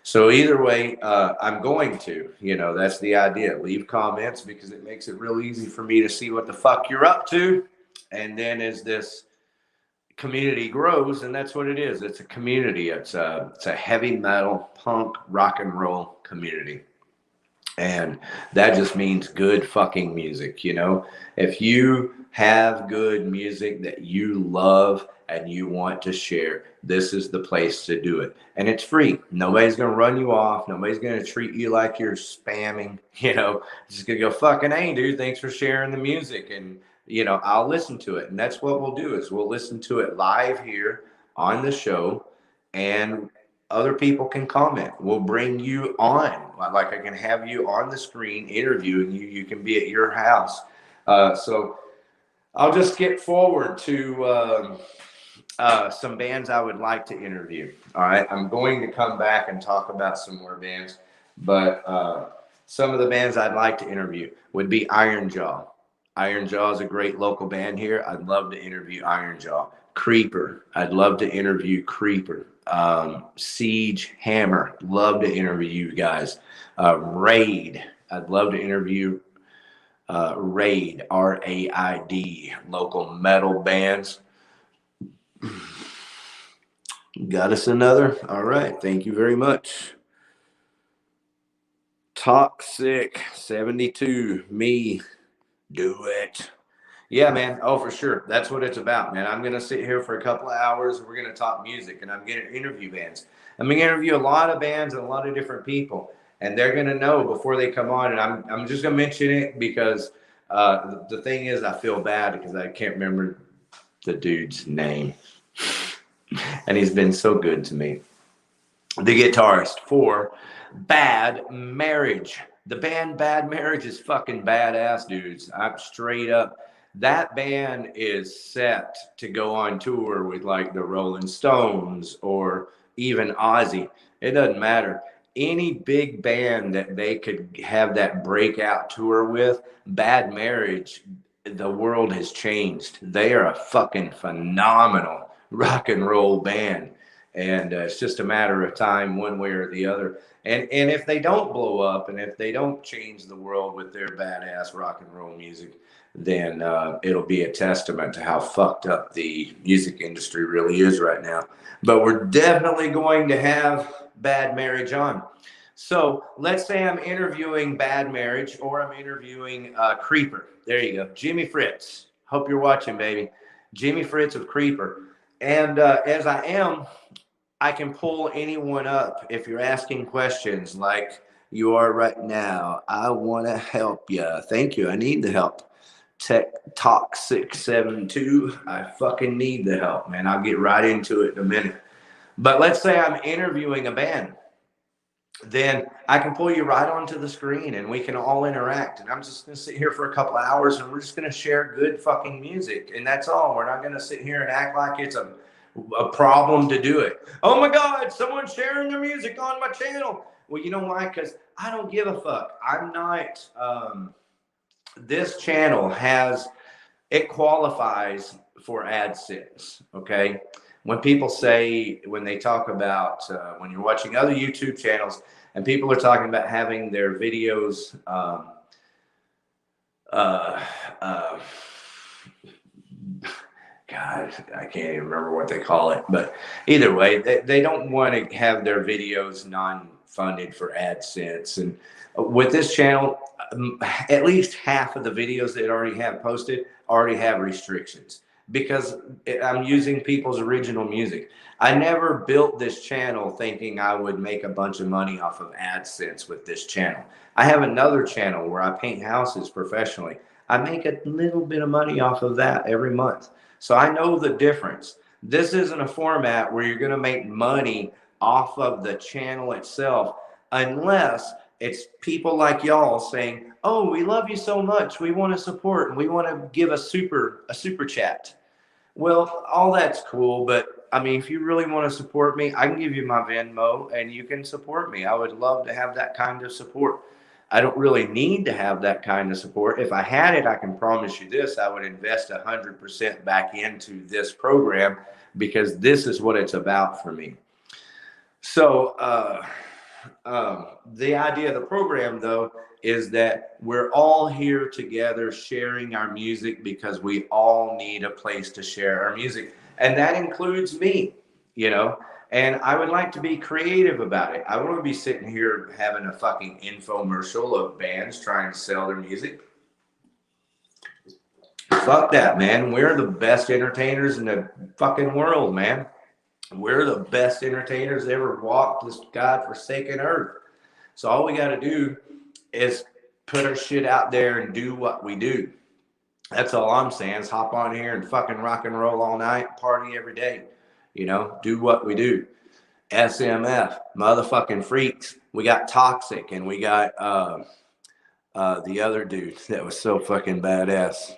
So either way, I'm going to, that's the idea. Leave comments, because it makes it real easy for me to see what the fuck you're up to. And then as this community grows, and that's what it is. It's a community. It's a heavy metal, punk, rock and roll community. And that just means good fucking music, If you have good music that you love and you want to share, this is the place to do it. And it's free. Nobody's going to run you off. Nobody's going to treat you like you're spamming, Just going to go, fucking, hey, dude, thanks for sharing the music. And, I'll listen to it. And that's what we'll do, is we'll listen to it live here on the show, and other people can comment. We'll bring you on. Like I can have you on the screen interviewing you. You can be at your house. So I'll just skip forward to some bands I would like to interview. All right, I'm going to come back and talk about some more bands, but some of the bands I'd like to interview would be Ironjaw. Ironjaw is a great local band here. I'd love to interview Ironjaw. Creeper, I'd love to interview Creeper. Siege Hammer, love to interview you guys. Raid, I'd love to interview Raid, R-A-I-D, local metal bands. Got us another? All right, thank you very much. Toxic 72, me, do it. Yeah, man. Oh, for sure. That's what it's about, man. I'm going to sit here for a couple of hours. We're going to talk music, and I'm going to interview bands. I'm going to interview a lot of bands and a lot of different people, and they're going to know before they come on. And I'm just going to mention it because the thing is, I feel bad because I can't remember the dude's name, and he's been so good to me. The guitarist for Bad Marriage. The band Bad Marriage is fucking badass, dudes. I'm straight up. That band is set to go on tour with like the Rolling Stones or even Ozzy. It doesn't matter. Any big band that they could have that breakout tour with, Bad Marriage, the world has changed. They are a fucking phenomenal rock and roll band. And it's just a matter of time, one way or the other. And if they don't blow up and if they don't change the world with their badass rock and roll music, then it'll be a testament to how fucked up the music industry really is right now. But we're definitely going to have Bad Marriage on. So let's say I'm interviewing Bad Marriage or I'm interviewing Creeper. There you go. Jimmy Fritz. Hope you're watching, baby. Jimmy Fritz of Creeper. And as I am, I can pull anyone up if you're asking questions like you are right now. I want to help you. Thank you. I need the help. Talk 672. I fucking need the help, man. I'll get right into it in a minute. But let's say I'm interviewing a band. Then I can pull you right onto the screen and we can all interact. And I'm just going to sit here for a couple of hours and we're just going to share good fucking music. And that's all. We're not going to sit here and act like it's a problem to do it. Oh my God, someone's sharing their music on my channel. Well, you know why? Because I don't give a fuck. I'm not, this channel it qualifies for AdSense, okay? When people say, when they talk about, when you're watching other YouTube channels and people are talking about having their videos, God, I can't even remember what they call it. But either way, they don't want to have their videos non-funded for AdSense. And with this channel, at least half of the videos that already have posted already have restrictions because I'm using people's original music. I never built this channel thinking I would make a bunch of money off of AdSense with this channel. I have another channel where I paint houses professionally. I make a little bit of money off of that every month. So I know the difference. This isn't a format where you're going to make money off of the channel itself unless it's people like y'all saying, oh, we love you so much. We want to support and we want to give a super chat. Well, all that's cool. But I mean, if you really want to support me, I can give you my Venmo and you can support me. I would love to have that kind of support. I don't really need to have that kind of support. If I had it, I can promise you this, I would invest 100% back into this program because this is what it's about for me. So the idea of the program, though, is that we're all here together sharing our music because we all need a place to share our music. And that includes me, you know. And I would like to be creative about it. I want to be sitting here having a fucking infomercial of bands trying to sell their music. Fuck that, man. We're the best entertainers in the fucking world, man. We're the best entertainers that ever walked this godforsaken earth. So all we got to do is put our shit out there and do what we do. That's all I'm saying is hop on here and fucking rock and roll all night, party every day. You know, do what we do. SMF, motherfucking freaks. We got Toxic and we got the other dude that was so fucking badass.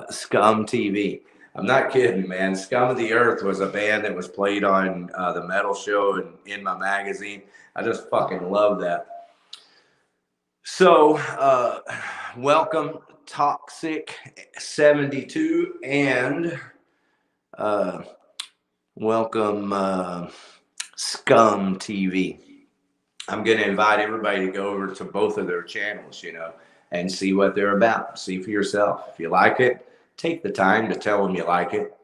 Scum TV. I'm not kidding, man. Scum of the Earth was a band that was played on the metal show and in my magazine. I just fucking love that. So, welcome Toxic 72 and welcome Scum TV. I'm going to invite everybody to go over to both of their channels, you know, and see what they're about. See for yourself. If you like it, take the time to tell them you like it.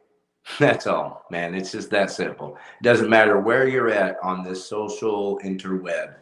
That's all, man. It's just that simple. It doesn't matter where you're at on this social interweb.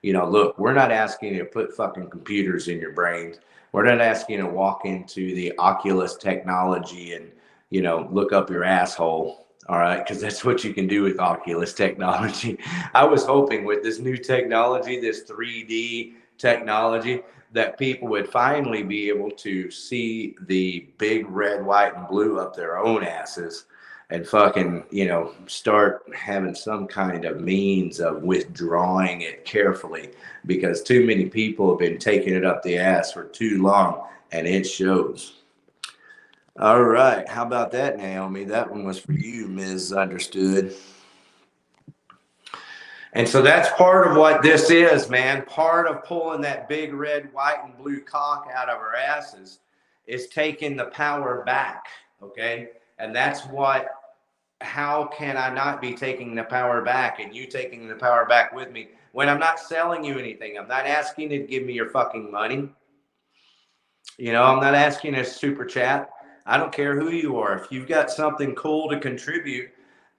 You know, look, we're not asking you to put fucking computers in your brain. We're not asking you to walk into the Oculus technology and, you know, look up your asshole. All right, because that's what you can do with Oculus technology. I was hoping with this new technology, this 3D technology, that people would finally be able to see the big red, white, and blue up their own asses and fucking, you know, start having some kind of means of withdrawing it carefully, because too many people have been taking it up the ass for too long, and it shows. All right. How about that, Naomi? That one was for you, Ms. Understood. And so that's part of what this is, man. Part of pulling that big red, white, and blue cock out of our asses is taking the power back, okay? And that's what, how can I not be taking the power back and you taking the power back with me when I'm not selling you anything? I'm not asking you to give me your fucking money. You know, I'm not asking you to super chat. I don't care who you are. If you've got something cool to contribute,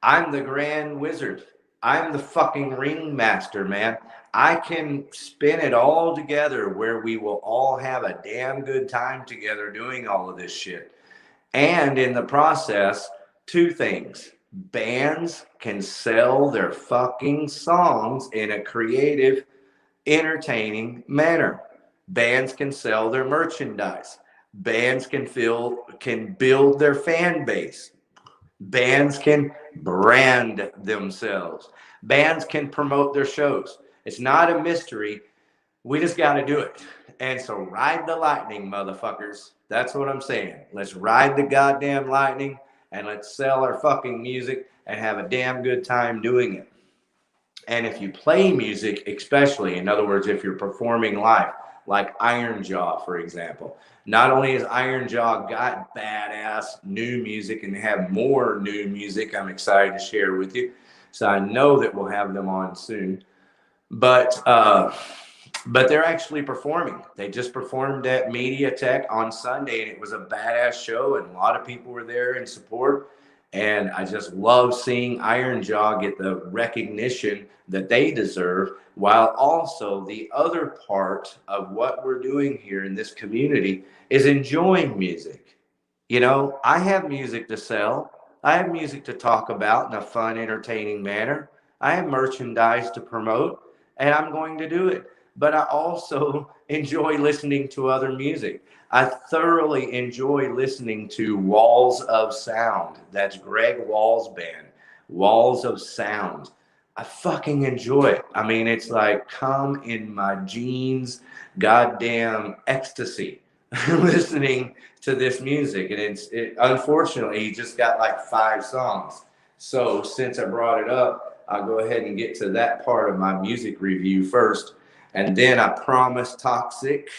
I'm the grand wizard. I'm the fucking ringmaster, man. I can spin it all together where we will all have a damn good time together doing all of this shit. And in the process, two things. Bands can sell their fucking songs in a creative, entertaining manner. Bands can sell their merchandise. Bands can build their fan base. Bands can brand themselves. Bands can promote their shows. It's not a mystery. We just got to do it. And so ride the lightning, motherfuckers. That's what I'm saying. Let's ride the goddamn lightning and let's sell our fucking music and have a damn good time doing it. And if you play music, especially, in other words, if you're performing live, like Iron Jaw, for example. Not only has Iron Jaw got badass new music and they have more new music I'm excited to share with you. So I know that we'll have them on soon. But they're actually performing. They just performed at MediaTek on Sunday, and it was a badass show, and a lot of people were there in support. And I just love seeing Iron Jaw get the recognition that they deserve, while also the other part of what we're doing here in this community is enjoying music. You know, I have music to sell. I have music to talk about in a fun, entertaining manner. I have merchandise to promote, and I'm going to do it. But I also enjoy listening to other music. I thoroughly enjoy listening to Walls of Sound. That's Greg Wall's band, Walls of Sound. I fucking enjoy it. I mean, it's like come in my jeans, goddamn ecstasy, listening to this music. And unfortunately, he just got like 5 songs. So since I brought it up, I'll go ahead and get to that part of my music review first. And then I promise Toxic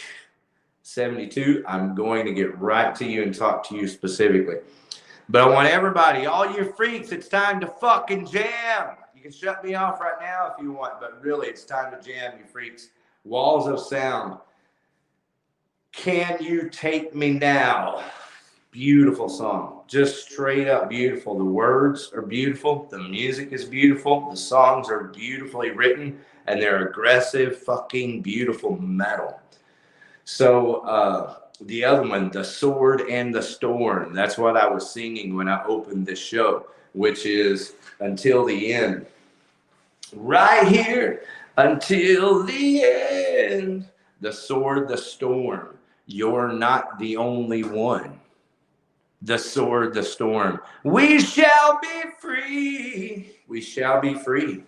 72, I'm going to get right to you and talk to you specifically. But I want everybody, all you freaks, it's time to fucking jam. You can shut me off right now if you want, but really it's time to jam, you freaks. Walls of Sound. Can You Take Me Now? Beautiful song. Just straight up beautiful. The words are beautiful. The music is beautiful. The songs are beautifully written. And they're aggressive, fucking beautiful metal. So the other one, The Sword and the Storm. That's what I was singing when I opened this show, which is Until the End. Right here, until the end. The Sword, the Storm. You're not the only one. The Sword, the Storm. We shall be free. We shall be free.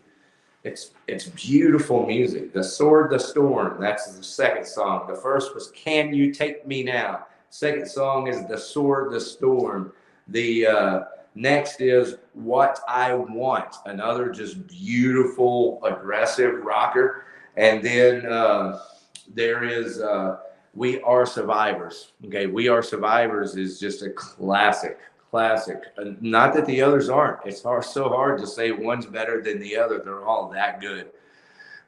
It's beautiful music. The Sword, the Storm. That's the second song. The first was Can You Take Me Now? Second song is The Sword, the Storm. The next is What I Want, another just beautiful, aggressive rocker. And then there is We Are Survivors. Okay, We Are Survivors is just a classic. Not that the others aren't. It's so hard to say one's better than the other. They're all that good.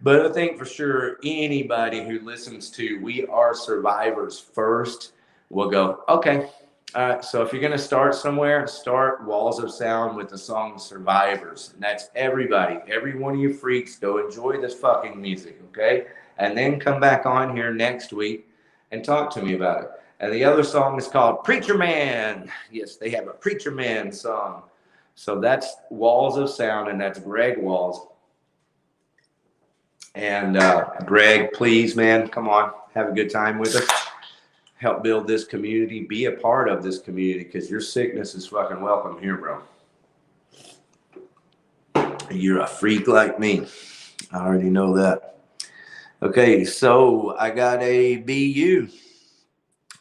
But I think for sure anybody who listens to We Are Survivors first will go, okay. All right, so if you're going to start somewhere, start Walls of Sound with the song Survivors. And that's everybody. Every one of you freaks, go enjoy this fucking music, okay? And then come back on here next week and talk to me about it. And the other song is called Preacher Man. Yes, they have a Preacher Man song. So that's Walls of Sound, and that's Greg Walls. And Greg, please, man, come on. Have a good time with us. Help build this community. Be a part of this community, because your sickness is fucking welcome here, bro. You're a freak like me. I already know that. Okay, so I got a BU.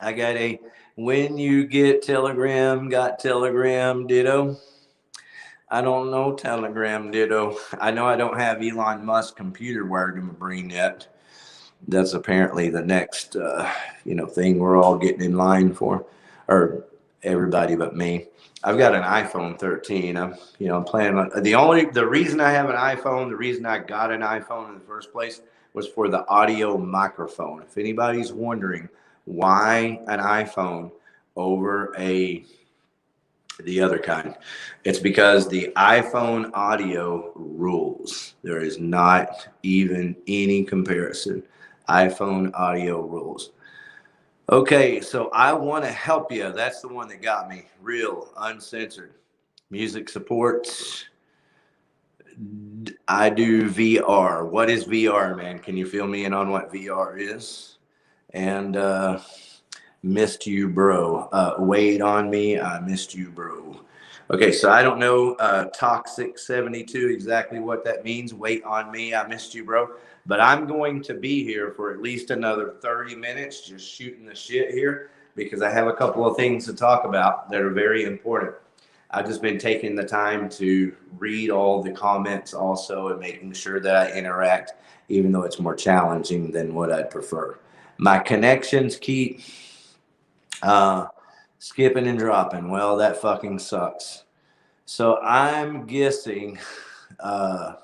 I got a When You Get Telegram, Got Telegram, ditto. I don't know Telegram, ditto. I know I don't have Elon Musk computer wired to my brain yet. That's apparently the next, thing we're all getting in line for, or everybody but me. I've got an iPhone 13. I'm planning on the reason I have an iPhone, the reason I got an iPhone in the first place was for the audio microphone. If anybody's wondering why an iPhone over the other kind, it's because the iPhone audio rules. There is not even any comparison. iPhone audio rules. Okay, so I Want to Help You. That's the one that got me. Real, uncensored. Music supports. I do VR. What is VR, man? Can you fill me in on what VR is? And Missed You, Bro. Wait on Me. I Missed You, Bro. Okay, so I don't know Toxic 72 exactly what that means. Wait on me. I missed you, bro. But I'm going to be here for at least another 30 minutes just shooting the shit here, because I have a couple of things to talk about that are very important. I've just been taking the time to read all the comments also and making sure that I interact, even though it's more challenging than what I'd prefer. My connections keep skipping and dropping. Well, that fucking sucks. So I'm guessing that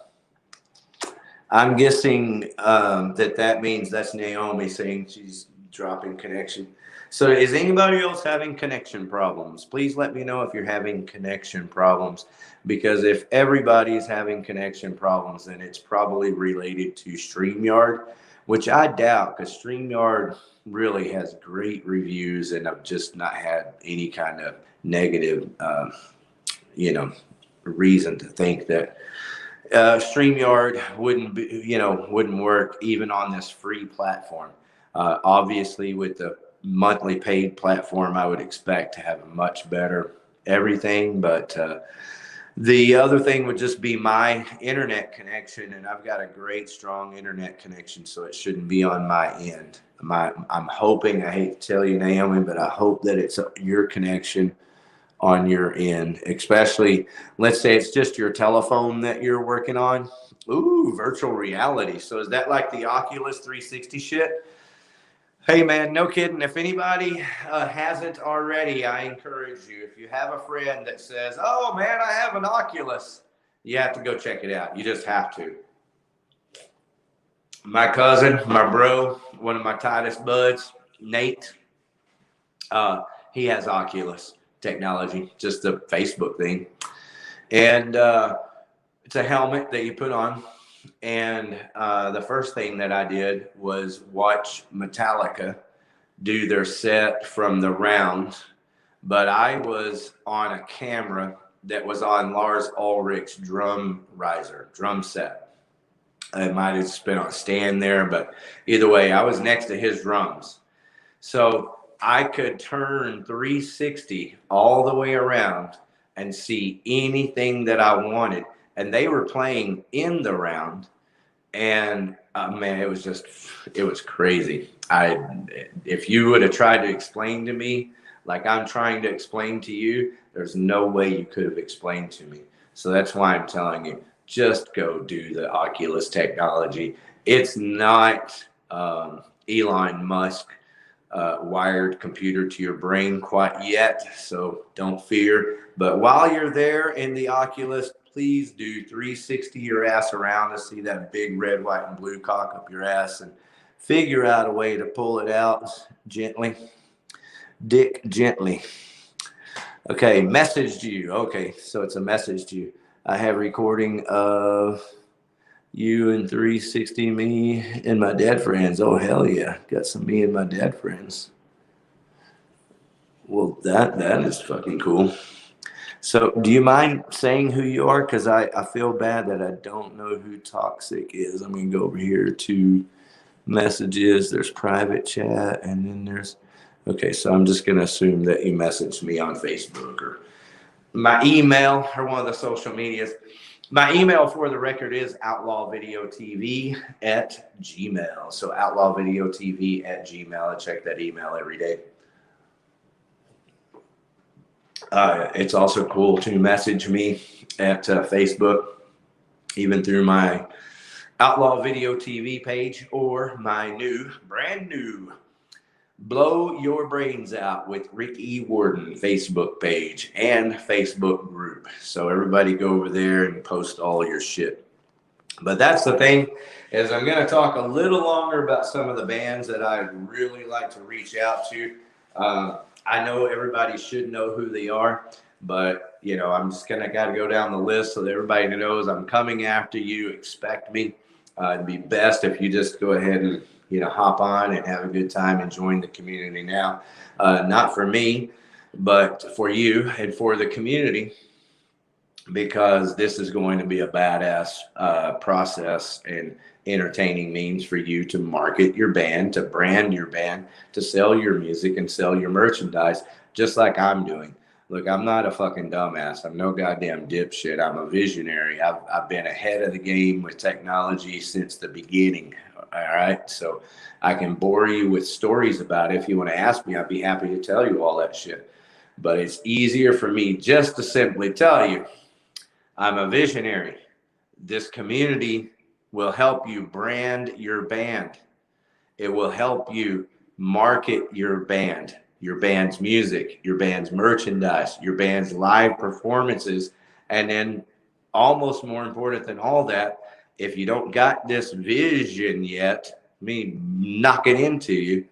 means that's Naomi saying she's dropping connection. So is anybody else having connection problems? Please let me know if you're having connection problems, because if everybody's having connection problems, then it's probably related to StreamYard, which I doubt, because StreamYard really has great reviews, and I've just not had any kind of negative, reason to think that StreamYard wouldn't work even on this free platform. Obviously, with the monthly paid platform, I would expect to have much better everything, but the other thing would just be my internet connection, and I've got a great strong internet connection, so it shouldn't be on my end. I'm hoping, I hate to tell you, Naomi, but I hope that it's your connection on your end, especially, let's say it's just your telephone that you're working on. Ooh, virtual reality. So is that like the Oculus 360 shit? Hey, man, no kidding. If anybody hasn't already, I encourage you. If you have a friend that says, oh, man, I have an Oculus, you have to go check it out. You just have to. My cousin, my bro, one of my tightest buds, Nate, he has Oculus technology, just the Facebook thing. And it's a helmet that you put on. And the first thing that I did was watch Metallica do their set from the Round. But I was on a camera that was on Lars Ulrich's drum set. It might have just been on a stand there, but either way, I was next to his drums. So I could turn 360 all the way around and see anything that I wanted. And they were playing in the Round. And man, it was crazy. If you would have tried to explain to me like I'm trying to explain to you, there's no way you could have explained to me. So that's why I'm telling you, just go do the Oculus technology. It's not Elon Musk wired computer to your brain quite yet, so don't fear. But while you're there in the Oculus, please do 360 your ass around to see that big red, white, and blue cock up your ass and figure out a way to pull it out gently. Dick gently. Okay, messaged you. Okay, so it's a message to you. I have recording of you and 360 me and my dead friends. Oh, hell yeah. Got some me and my dead friends. Well, that is fucking cool. So do you mind saying who you are? Because I feel bad that I don't know who Toxic is. I'm going to go over here to messages. There's private chat, and then there's... Okay, so I'm just going to assume that you messaged me on Facebook or my email or one of the social medias. My email, for the record, is outlawvideotv@gmail. So outlawvideotv@gmail. I check that email every day. It's also cool to message me at Facebook, even through my Outlaw Video TV page or my brand new Blow Your Brains Out with Rick E. Warden Facebook page and Facebook group. So everybody go over there and post all your shit. But that's the thing, is I'm going to talk a little longer about some of the bands that I'd really like to reach out to. I know everybody should know who they are, but you know, I'm just got to go down the list so that everybody knows I'm coming after you. Expect me. It'd be best if you just go ahead and hop on and have a good time and join the community now. Not for me, but for you and for the community, because this is going to be a badass process and entertaining means for you to market your band, to brand your band, to sell your music and sell your merchandise, just like I'm doing. Look, I'm not a fucking dumbass. I'm no goddamn dipshit. I'm a visionary. I've been ahead of the game with technology since the beginning. All right. So I can bore you with stories about it. If you want to ask me, I'd be happy to tell you all that shit. But it's easier for me just to simply tell you I'm a visionary. This community will help you brand your band. It will help you market your band, your band's music, your band's merchandise, your band's live performances. And then almost more important than all that, if you don't got this vision yet, me knock it into you,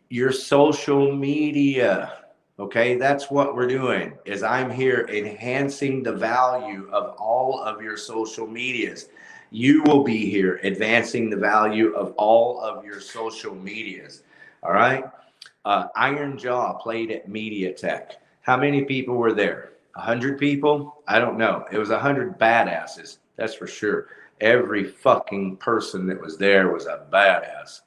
your social media. Okay, that's what we're doing, is I'm here enhancing the value of all of your social medias. You will be here advancing the value of all of your social medias. All right. Iron Jaw played at MediaTek. How many people were there? 100 people? I don't know. It was 100 badasses. That's for sure. Every fucking person that was there was a badass.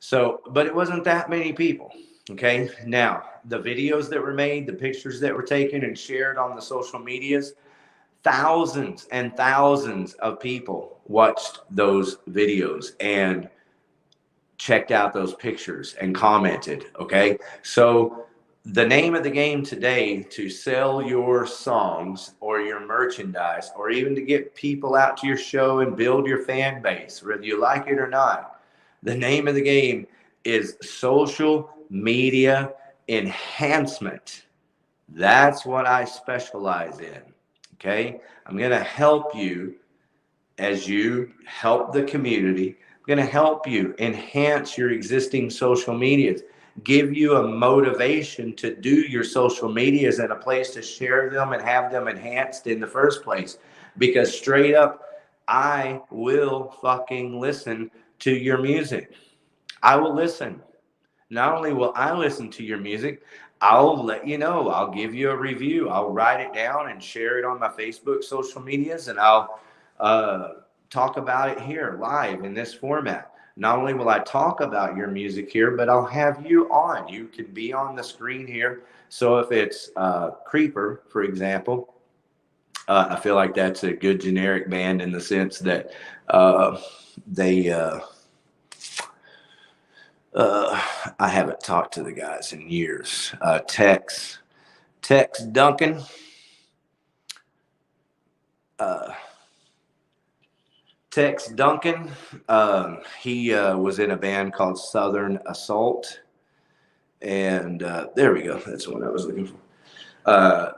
So, but it wasn't that many people. Okay. Now, the videos that were made, the pictures that were taken and shared on the social medias, thousands and thousands of people watched those videos and checked out those pictures and commented. Okay. So the name of the game today, to sell your songs or your merchandise, or even to get people out to your show and build your fan base, whether you like it or not, the name of the game is social media enhancement. That's what I specialize in. Okay. I'm going to help you as you help the community. I'm going to help you enhance your existing social medias, give you a motivation to do your social medias and a place to share them and have them enhanced in the first place. Because straight up, I will fucking listen to your music. I will listen. Not only will I listen to your music, I'll let you know. I'll give you a review. I'll write it down and share it on my Facebook social medias, and I'll talk about it here live in this format. Not only will I talk about your music here, but I'll have you on. You can be on the screen here. So if it's Creeper, for example, I feel like that's a good generic band in the sense that they I haven't talked to the guys in years. Tex Duncan. Tex Duncan. He was in a band called Southern Assault. And there we go. That's what I was looking for.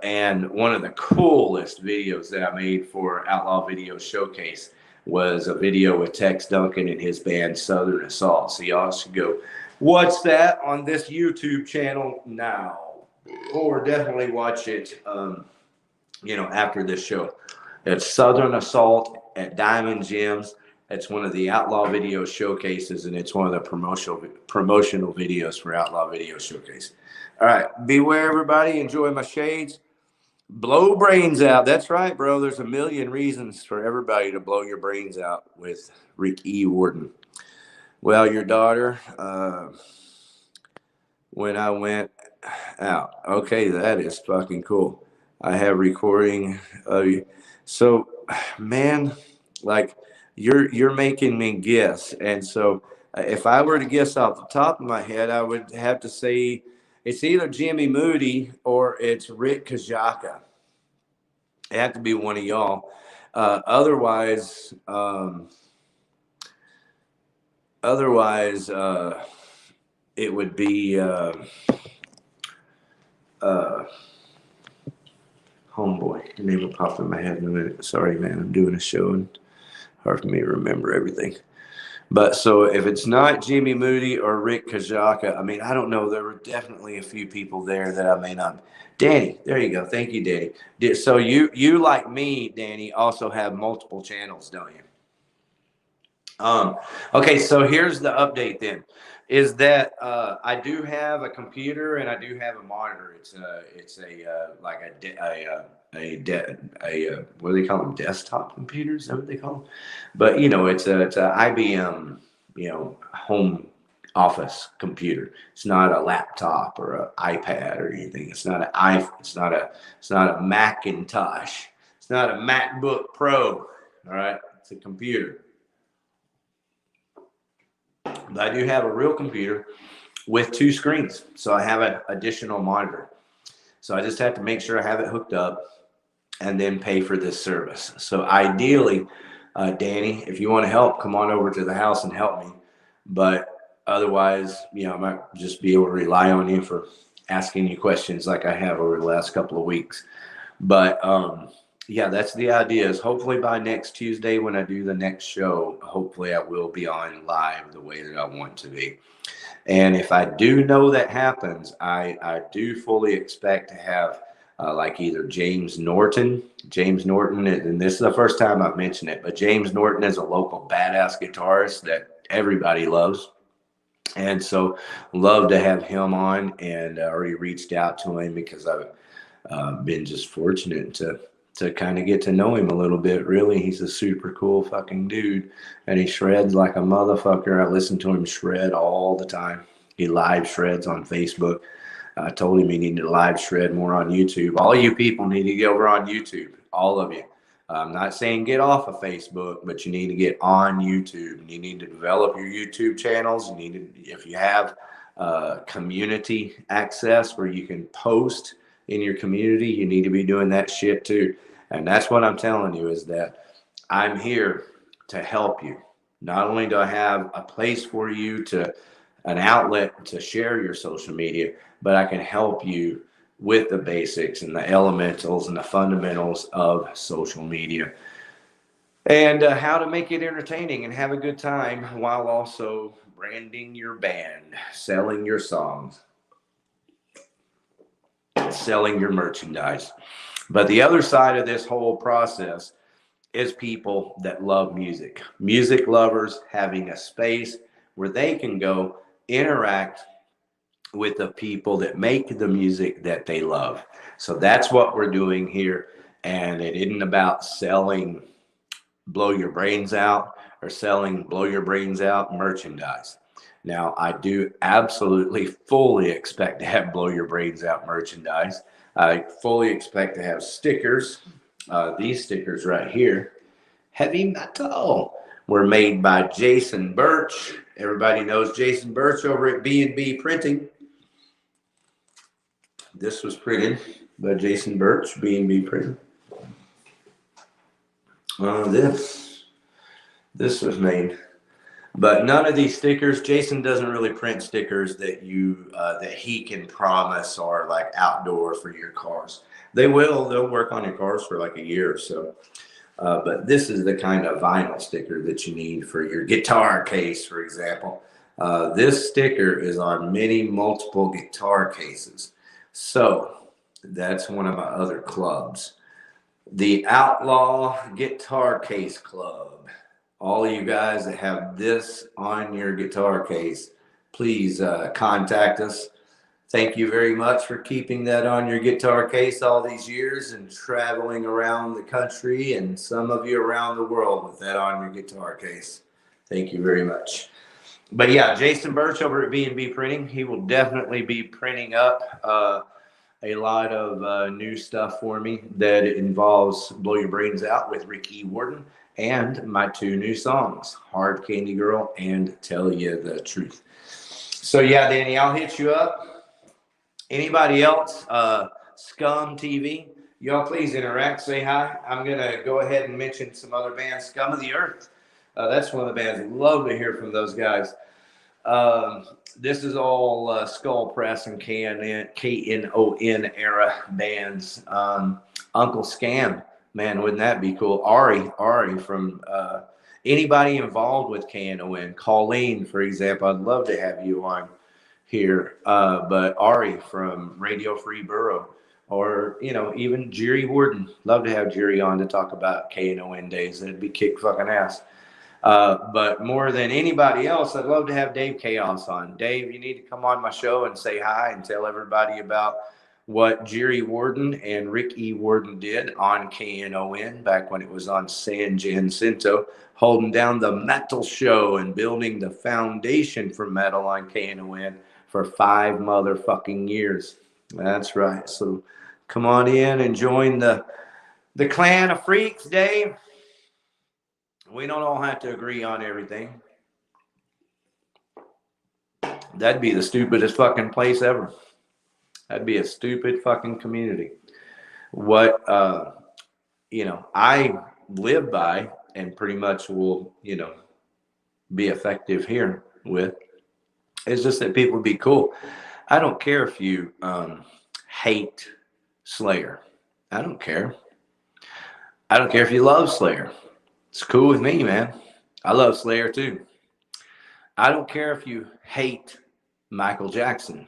And one of the coolest videos that I made for Outlaw Video Showcase was a video with Tex Duncan and his band Southern Assault. So y'all should go watch that on this YouTube channel now, or definitely watch it, after this show. It's Southern Assault at Diamond Gems. It's one of the Outlaw Video Showcases, and it's one of the promotional videos for Outlaw Video Showcase. All right, beware, everybody. Enjoy my shades. Blow brains out. That's right, bro. There's a million reasons for everybody to blow your brains out with Rick E. Warden. Well, your daughter, when I went out. Okay, that is fucking cool. I have recording of you. So, man, like, you're making me guess. And so if I were to guess off the top of my head, I would have to say it's either Jimmy Moody or it's Rick Kajaka. It had to be one of y'all. Otherwise, it would be homeboy. The name will pop in my head in a minute. Sorry, man. I'm doing a show and hard for me to remember everything. But so if it's not Jimmy Moody or Rick Kajaka, I mean, I don't know. There were definitely a few people there that I may not. Danny, there you go. Thank you, Danny. So you like me, Danny, also have multiple channels, don't you? Okay, so here's the update then. Is that I do have a computer and I do have a monitor. It's a what do they call them? Desktop computers? Is that what they call them? But it's a IBM home office computer. It's not a laptop or an iPad or anything. It's not It's not a Macintosh. It's not a MacBook Pro. All right, it's a computer. But I do have a real computer with 2 screens. So I have an additional monitor. So I just have to make sure I have it hooked up and then pay for this service. So ideally, Danny, if you want to help, come on over to the house and help me. But otherwise, I might just be able to rely on you for asking you questions like I have over the last couple of weeks. But yeah, that's the idea, is hopefully by next Tuesday when I do the next show, hopefully I will be on live the way that I want to be. And if I do know that happens, I do fully expect to have like either James Norton, and this is the first time I've mentioned it, but James Norton is a local badass guitarist that everybody loves. And so love to have him on, and already reached out to him because I've been just fortunate to kind of get to know him a little bit. Really, he's a super cool fucking dude, and he shreds like a motherfucker. I listen to him shred all the time. He live shreds on Facebook. I told him he needed to live shred more on YouTube. All you people need to get over on YouTube, all of you. I'm not saying get off of Facebook, but you need to get on YouTube. You need to develop your YouTube channels. You need to, if you have community access where you can post in your community, you need to be doing that shit too. And that's what I'm telling you, is that I'm here to help you. Not only do I have a place for you, an outlet to share your social media, but I can help you with the basics and the elementals and the fundamentals of social media, and how to make it entertaining and have a good time while also branding your band, selling your songs, selling your merchandise. But the other side of this whole process is people that love music. Music lovers having a space where they can go interact with the people that make the music that they love. So that's what we're doing here. And it isn't about selling blow your brains out or selling blow your brains out merchandise. Now, I do absolutely fully expect to have blow your brains out merchandise. I fully expect to have stickers. These stickers right here, heavy metal, were made by Jason Birch Everybody knows Jason Birch over at B&B Printing. This was printed by Jason Birch, B&B Printing. This was made. But none of these stickers, Jason doesn't really print stickers that that he can promise are like outdoor for your cars. They'll work on your cars for like a year or so. But this is the kind of vinyl sticker that you need for your guitar case, for example. This sticker is on multiple guitar cases. So that's one of my other clubs. The Outlaw Guitar Case Club. All of you guys that have this on your guitar case, please contact us. Thank you very much for keeping that on your guitar case all these years and traveling around the country, and some of you around the world with that on your guitar case. Thank you very much. But yeah, Jason Birch over at B&B Printing, he will definitely be printing up a lot of new stuff for me that involves Blow Your Brains Out with Rick E. Warden and my 2 new songs, Hard Candy Girl and Tell You the Truth. So yeah, Danny, I'll hit you up. Anybody else? Scum TV, y'all please interact, say hi. I'm going to go ahead and mention some other bands. Scum of the Earth. That's one of the bands. Love to hear from those guys. This is all Skull Press and KNON era bands. Uncle Scam, man, wouldn't that be cool? Ari from anybody involved with KNON. Colleen, for example, I'd love to have you on here. But Ari from Radio Free Borough, or even Jerry Warden. Love to have Jerry on to talk about KNON days. That'd be kick fucking ass. But more than anybody else, I'd love to have Dave Chaos on. Dave, you need to come on my show and say hi and tell everybody about what Jerry Warden and Rick E. Warden did on KNON back when it was on San Jacinto, holding down the metal show and building the foundation for metal on KNON for 5 motherfucking years. That's right. So come on in and join the clan of freaks, Dave. We don't all have to agree on everything. That'd be the stupidest fucking place ever. That'd be a stupid fucking community. What, I live by and pretty much will, be effective here with is just that people be cool. I don't care if you hate Slayer. I don't care. I don't care if you love Slayer. It's cool with me, man. I love Slayer too. I don't care if you hate Michael Jackson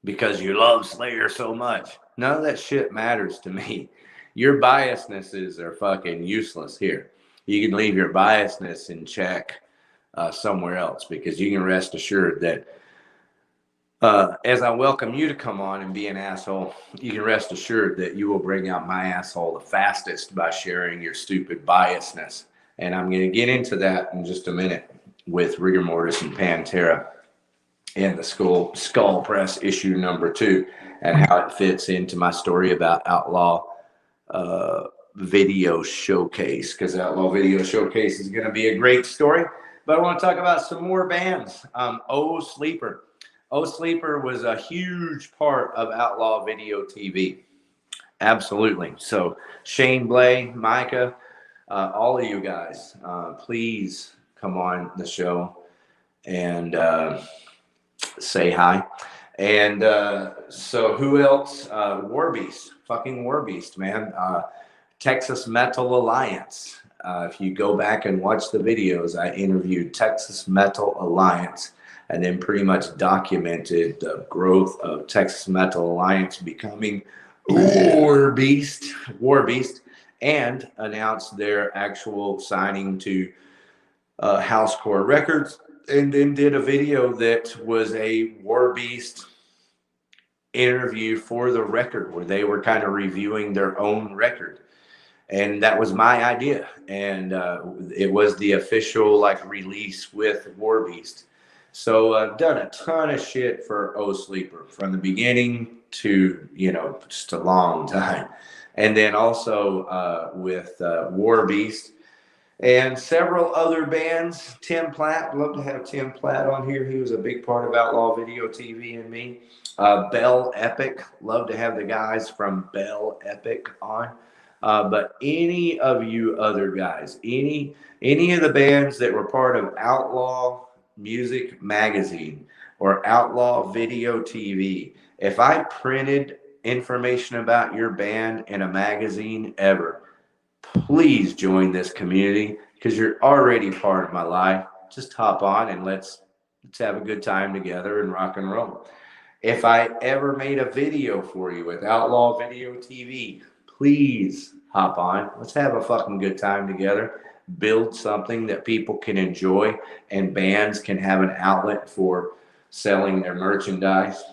because you love Slayer so much. None of that shit matters to me. Your biasnesses are fucking useless here. You can leave your biasness in check somewhere else, because you can rest assured that as I welcome you to come on and be an asshole, you can rest assured that you will bring out my asshole the fastest by sharing your stupid biasness. And I'm going to get into that in just a minute with Rigor Mortis and PANTERA and the Skull Press issue number 2 and how it fits into my story about Outlaw Video Showcase, because Outlaw Video Showcase is going to be a great story. But I want to talk about some more bands. Oh Sleeper. Oh Sleeper was a huge part of Outlaw Video TV. Absolutely. So Shane Blay, Micah, all of you guys, please come on the show and say hi. And so who else? Warbeast. Fucking Warbeast, man. Texas Metal Alliance. If you go back and watch the videos, I interviewed Texas Metal Alliance and then pretty much documented the growth of Texas Metal Alliance becoming Warbeast, and announced their actual signing to Housecore Records, and then did a video that was a Warbeast interview for the record where they were kind of reviewing their own record. And that was my idea. And it was the official release with Warbeast. So I've done a ton of shit for Oh Sleeper from the beginning to, just a long time. And then also with Warbeast. And several other bands. Tim Platt, love to have Tim Platt on here. He was a big part of Outlaw Video TV and me. Bell Epic, love to have the guys from Bell Epic on. But any of you other guys, any of the bands that were part of Outlaw Music Magazine or Outlaw Video TV, if I printed information about your band in a magazine ever, please join this community because you're already part of my life. Just hop on and let's have a good time together and rock and roll. If I ever made a video for you with Outlaw Video TV, please hop on. Let's have a fucking good time together. Build something that people can enjoy and bands can have an outlet for selling their merchandise.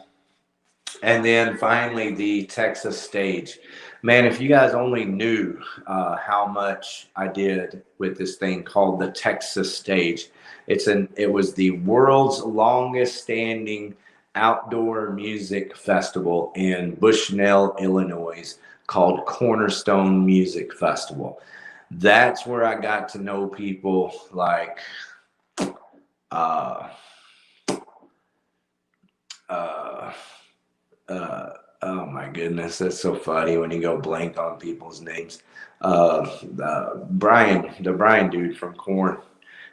And then finally, the Texas stage. Man, if you guys only knew how much I did with this thing called the Texas stage. It was the world's longest standing outdoor music festival in Bushnell, Illinois, called Cornerstone Music Festival. That's where I got to know people like oh my goodness, that's so funny when you go blank on people's names. Brian, the Brian dude from Korn.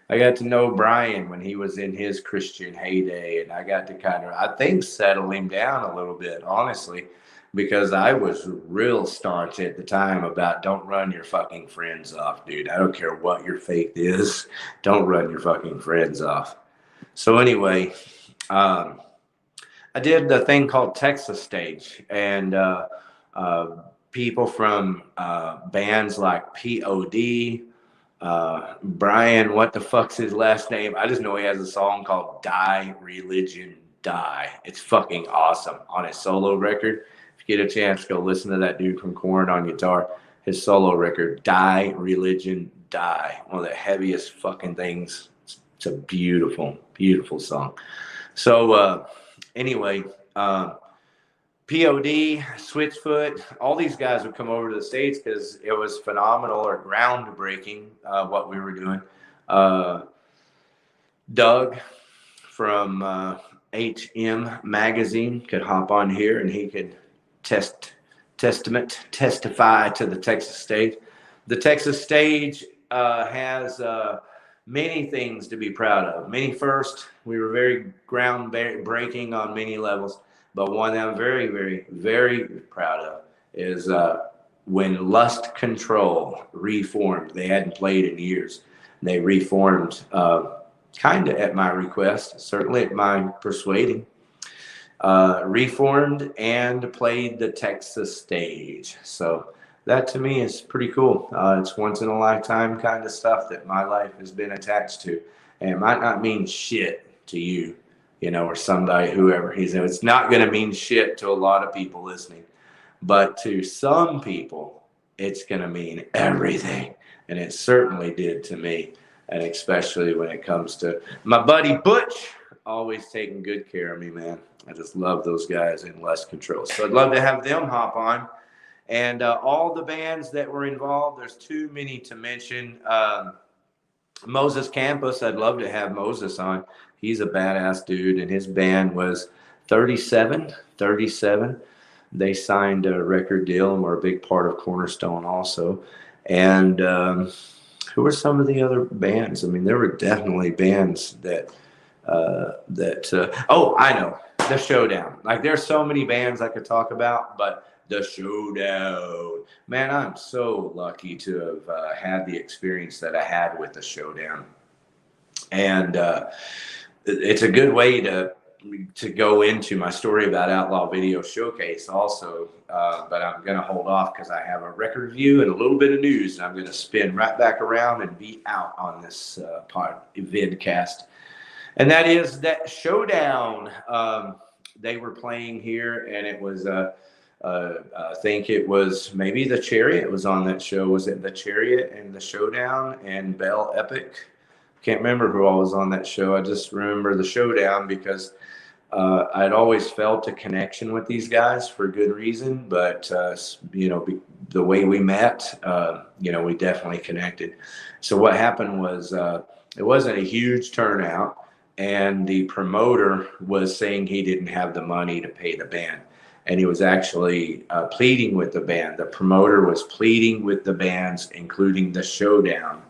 I got to know Brian when he was in his Christian heyday, and I got to kind of, I think, settle him down a little bit, honestly, because I was real staunch at the time about don't run your fucking friends off, dude. I don't care what your faith is. Don't run your fucking friends off. So anyway, I did the thing called Texas Stage, and people from bands like POD, Brian, what the fuck's his last name? I just know he has a song called Die Religion Die. It's fucking awesome on his solo record. If you get a chance, go listen to that dude from Korn on guitar. His solo record, Die Religion Die. One of the heaviest fucking things. It's a beautiful, beautiful song. So anyway, POD, Switchfoot, all these guys would come over to the States because it was phenomenal or groundbreaking what we were doing. Doug from HM Magazine could hop on here and he could testify to the Texas stage. The Texas stage has many things to be proud of. Many first, we were very groundbreaking on many levels. But one that I'm very, very, very proud of is when Lust Control reformed. They hadn't played in years. They reformed kind of at my request, certainly at my persuading. Reformed and played the Texas stage. So that to me is pretty cool. It's once in a lifetime kind of stuff that my life has been attached to. And it might not mean shit to you, you know, or somebody, whoever he's in. It's not going to mean shit to a lot of people listening, but to some people, it's going to mean everything. And it certainly did to me. And especially when it comes to my buddy Butch, always taking good care of me, man. I just love those guys in Lust Control. So I'd love to have them hop on. And all the bands that were involved, there's too many to mention. Moses Campus, I'd love to have Moses on. He's a badass dude, and his band was 37. They signed a record deal and were a big part of Cornerstone also. And who were some of the other bands? I mean, there were definitely bands that oh, I know, The Showdown. Like, there's so many bands I could talk about, but The Showdown. Man, I'm so lucky to have had the experience that I had with The Showdown. And it's a good way to go into my story about Outlaw Video Showcase also. But I'm going to hold off because I have a record review and a little bit of news. And I'm going to spin right back around and be out on this VidCast. And that is that Showdown. They were playing here, and it was I think it was maybe the Chariot was on that show. Was it the Chariot and the Showdown and Bell Epic? Can't remember who all was on that show. I just remember the Showdown because I'd always felt a connection with these guys for good reason, but the way we met, we definitely connected. So what happened was it wasn't a huge turnout, and the promoter was saying he didn't have the money to pay the band, and he was actually pleading with the band. The promoter was pleading with the bands, including the Showdown,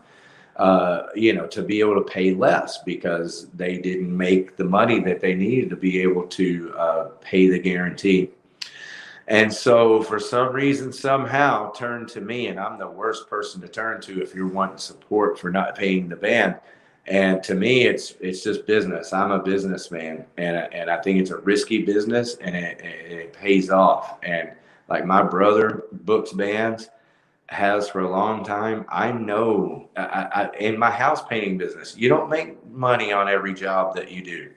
to be able to pay less because they didn't make the money that they needed to be able to pay the guarantee. And so for some reason, somehow turned to me, and I'm the worst person to turn to if you're wanting support for not paying the band. And to me, it's just business. I'm a businessman, and I think it's a risky business, and it pays off. And like my brother books bands, has for a long time. I know in my house painting business, you don't make money on every job that you do.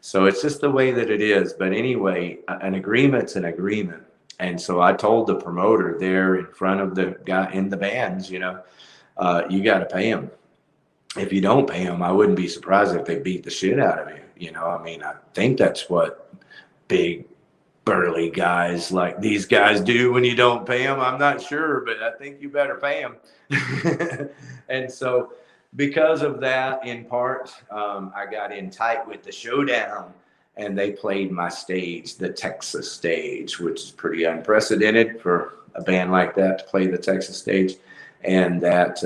So it's just the way that it is. But anyway, an agreement's an agreement. And so I told the promoter there in front of the guy in the bands, you got to pay him. If you don't pay them, I wouldn't be surprised if they beat the shit out of you. I think that's what big burly guys like these guys do when you don't pay them. I'm not sure, but I think you better pay them. And so because of that, in part, I got in tight with the Showdown, and they played my stage, the Texas stage, which is pretty unprecedented for a band like that to play the Texas stage. And that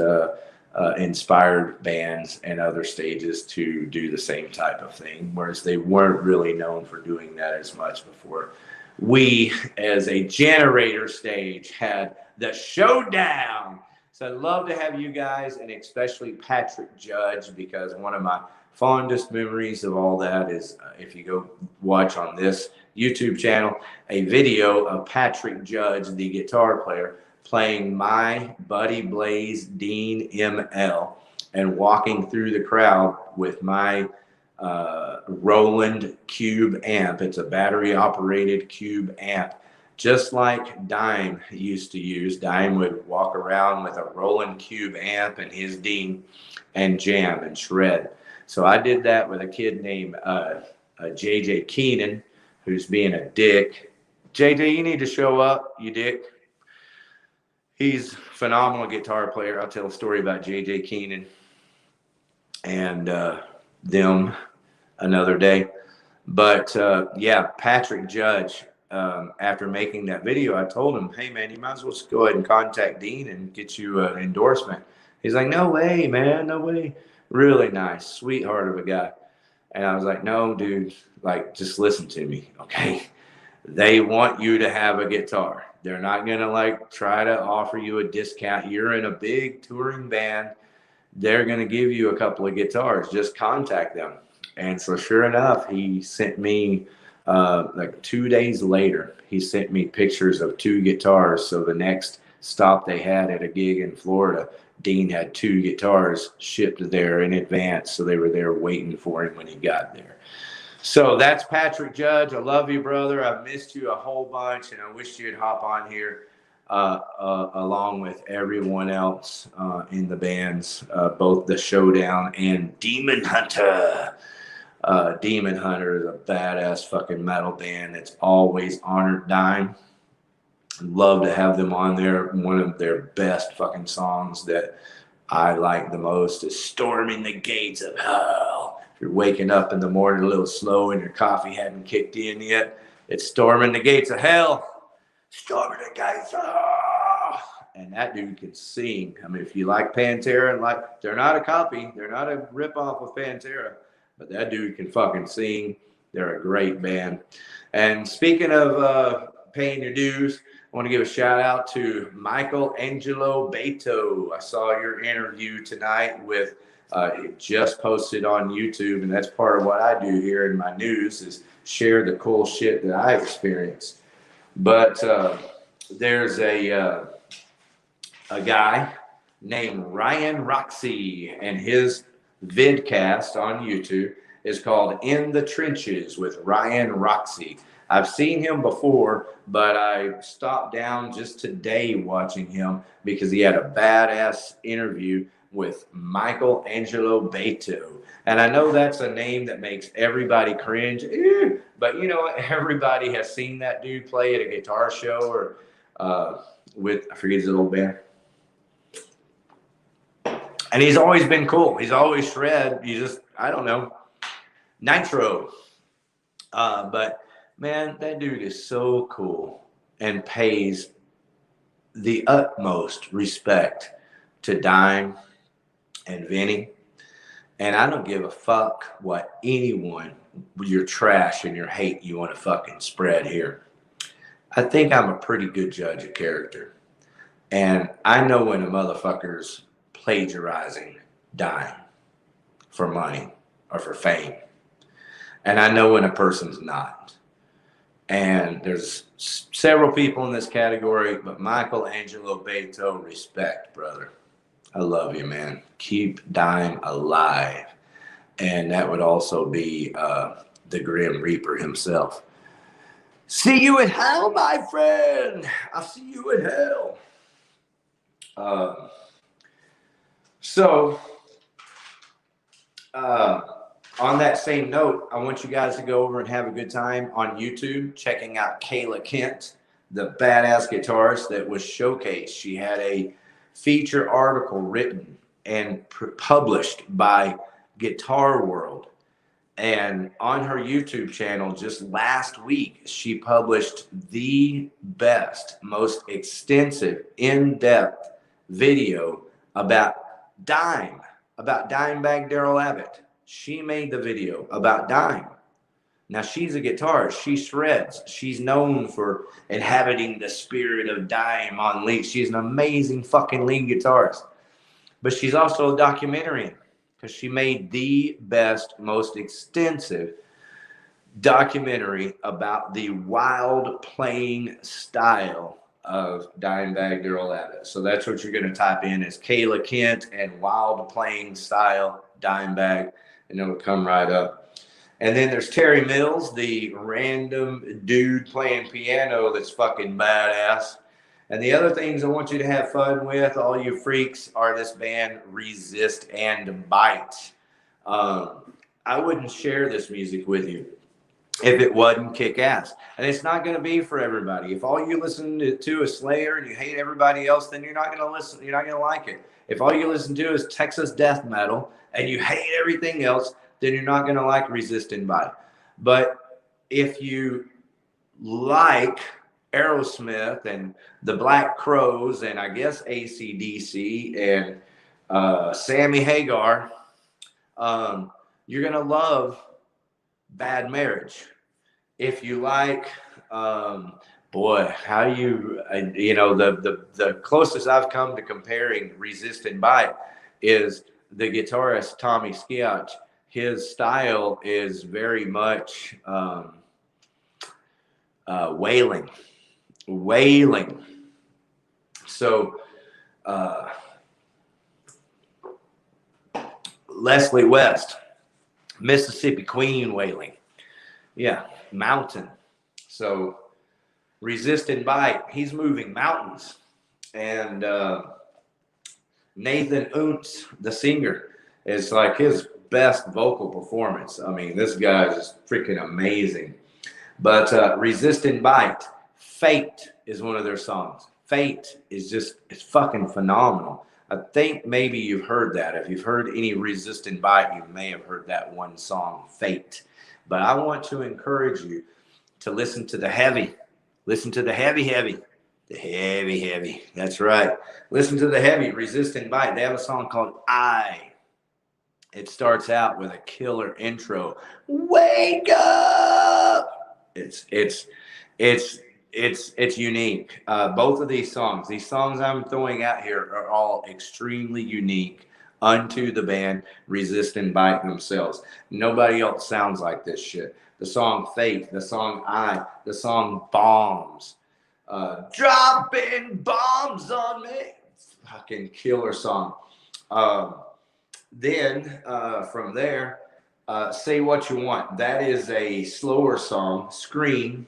inspired bands and other stages to do the same type of thing, whereas they weren't really known for doing that as much before. We, as a generator stage, had the Showdown. So I'd love to have you guys, and especially Patrick Judge, because one of my fondest memories of all that is if you go watch on this YouTube channel, a video of Patrick Judge, the guitar player, playing My Buddy Blaze Dean ML and walking through the crowd with my Roland Cube amp. It's a battery operated Cube amp, just like Dime used to use. Dime would walk around with a Roland Cube amp and his Dean and jam and shred. So I did that with a kid named JJ Keenan, who's being a dick. JJ, you need to show up, you dick. He's a phenomenal guitar player. I'll tell a story about JJ Keenan and them another day. But Patrick Judge, after making that video, I told him, hey man, you might as well just go ahead and contact Dean and get you an endorsement. He's like, no way, man, no way. Really nice, sweetheart of a guy. And I was like, no, dude, like, just listen to me, okay? They want you to have a guitar. They're not going to try to offer you a discount. You're in a big touring band. They're going to give you a couple of guitars. Just contact them. And so sure enough, he sent me 2 days later, he sent me pictures of 2 guitars. So the next stop they had at a gig in Florida, Dean had 2 guitars shipped there in advance. So they were there waiting for him when he got there. So that's Patrick Judge. I love you, brother. I've missed you a whole bunch, and I wish you'd hop on here along with everyone else in the bands, both the Showdown and Demon Hunter. Demon Hunter is a badass fucking metal band that's always honored Dime. Love to have them on there. One of their best fucking songs that I like the most is Storming the Gates of Hell. If you're waking up in the morning a little slow and your coffee hadn't kicked in yet, it's Storming the Gates of Hell. Storming the Gates of Hell. And that dude can sing. I mean, if you like Pantera, and they're not a copy, they're not a ripoff of Pantera, but that dude can fucking sing. They're a great band. And speaking of paying your dues, I want to give a shout out to Michael Angelo Beto. I saw your interview tonight with it just posted on YouTube, and that's part of what I do here in my news is share the cool shit that I experience. But there's a guy named Ryan Roxy, and his VidCast on YouTube is called In the Trenches with Ryan Roxy. I've seen him before, but I stopped down just today watching him because he had a badass interview with Michael Angelo Beto. And I know that's a name that makes everybody cringe. But you know what? Everybody has seen that dude play at a guitar show or with, I forget his little band. And he's always been cool. He's always shred. You just, I don't know, nitro. But man, that dude is so cool and pays the utmost respect to Dime and Vinny. And I don't give a fuck what anyone, your trash and your hate you want to fucking spread here. I think I'm a pretty good judge of character. And I know when a motherfucker's plagiarizing Dime for money or for fame. And I know when a person's not. And there's several people in this category, but Michelangelo Beto, respect, brother. I love you, man. Keep Dime alive. And that would also be the Grim Reaper himself. See you in hell, my friend. I'll see you in hell. On that same note, I want you guys to go over and have a good time on YouTube, checking out Kayla Kent, the badass guitarist that was showcased. She had a feature article written and published by Guitar World. And on her YouTube channel just last week, she published the best, most extensive, in-depth video about Dimebag Darrell Abbott. She made the video about Dime. Now, she's a guitarist. She shreds. She's known for inhabiting the spirit of Dime on lead. She's an amazing fucking lead guitarist. But she's also a documentarian because she made the best, most extensive documentary about the wild playing style of Dimebag Darrell Abbott. So that's what you're going to type in is Kayla Kent and wild playing style Dimebag, and it'll come right up. And then there's Terry Mills, the random dude playing piano that's fucking badass. And the other things I want you to have fun with, all you freaks, are this band Resist and Bite. I wouldn't share this music with you if it wasn't kick-ass. And it's not going to be for everybody. If all you listen to is Slayer and you hate everybody else, then you're not going to listen. You're not going to like it. If all you listen to is Texas death metal and you hate everything else, then you're not going to like Resist and Bite. But if you like Aerosmith and the Black Crowes and I guess AC/DC and Sammy Hagar, you're going to love Bad Marriage. If you like, boy, how you know, the closest I've come to comparing Resist and Bite is the guitarist Tommy Skeoch. His style is very much wailing. So Leslie West, Mississippi Queen wailing. Yeah, mountain. So Resist and Bite, he's moving mountains. And Nathan Untz, the singer, is like his best vocal performance. I mean, this guy is freaking amazing. But Resist and Bite, Fate is one of their songs. Fate is just, it's fucking phenomenal. I think maybe you've heard that. If you've heard any Resist and Bite, you may have heard that one song, Fate. But I want to encourage you to listen to the heavy. Listen to the heavy. The heavy. That's right. Listen to the heavy, Resist and Bite. They have a song called I. It starts out with a killer intro. Wake up! It's unique. Both of these songs I'm throwing out here are all extremely unique unto the band Resist and Bite themselves. Nobody else sounds like this shit. The song Fate, the song I, the song Bombs. Dropping bombs on me. Fucking killer song. Then from there, Say What You Want. That is a slower song. Scream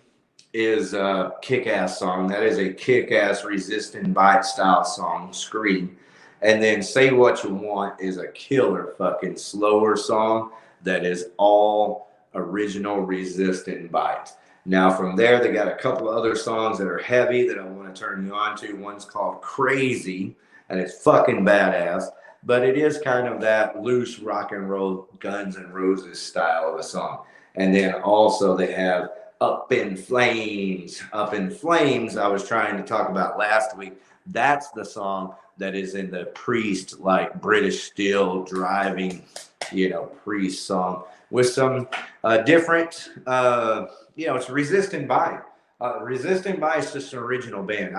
is a kick-ass song. That is a kick-ass Resist and Bite style song, Scream. And then Say What You Want is a killer fucking slower song that is all original Resist and Bite. Now from there, they got a couple of other songs that are heavy that I want to turn you on to. One's called Crazy, and it's fucking badass, but it is kind of that loose rock and roll Guns N' Roses style of a song. And then also they have Up in Flames. Up in Flames, I was trying to talk about last week. That's the song that is in the Priest, like British Steel driving, Priest song with some different, it's Resist and Bite. Resist and Bite is just an original band.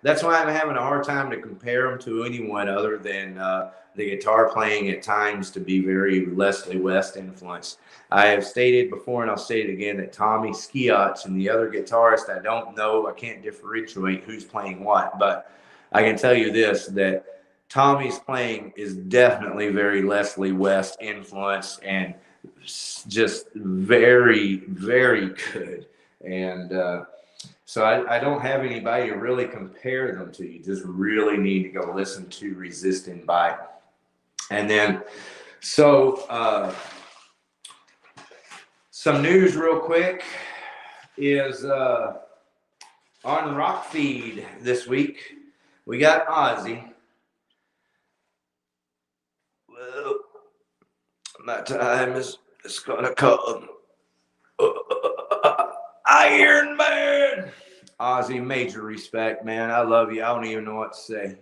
That's why I'm having a hard time to compare them to anyone other than the guitar playing at times to be very Leslie West influenced. I have stated before, and I'll say it again, that Tommy Skeoch and the other guitarist, I don't know, I can't differentiate who's playing what, but I can tell you this, that Tommy's playing is definitely very Leslie West influenced and just very, very good. And so I don't have anybody to really compare them to. You just really need to go listen to Resist and Bite. And then, so some news real quick is on Rock Feed this week. We got Ozzy. Well, my time is gonna come. Iron Man. Ozzy, major respect, man. I love you. I don't even know what to say.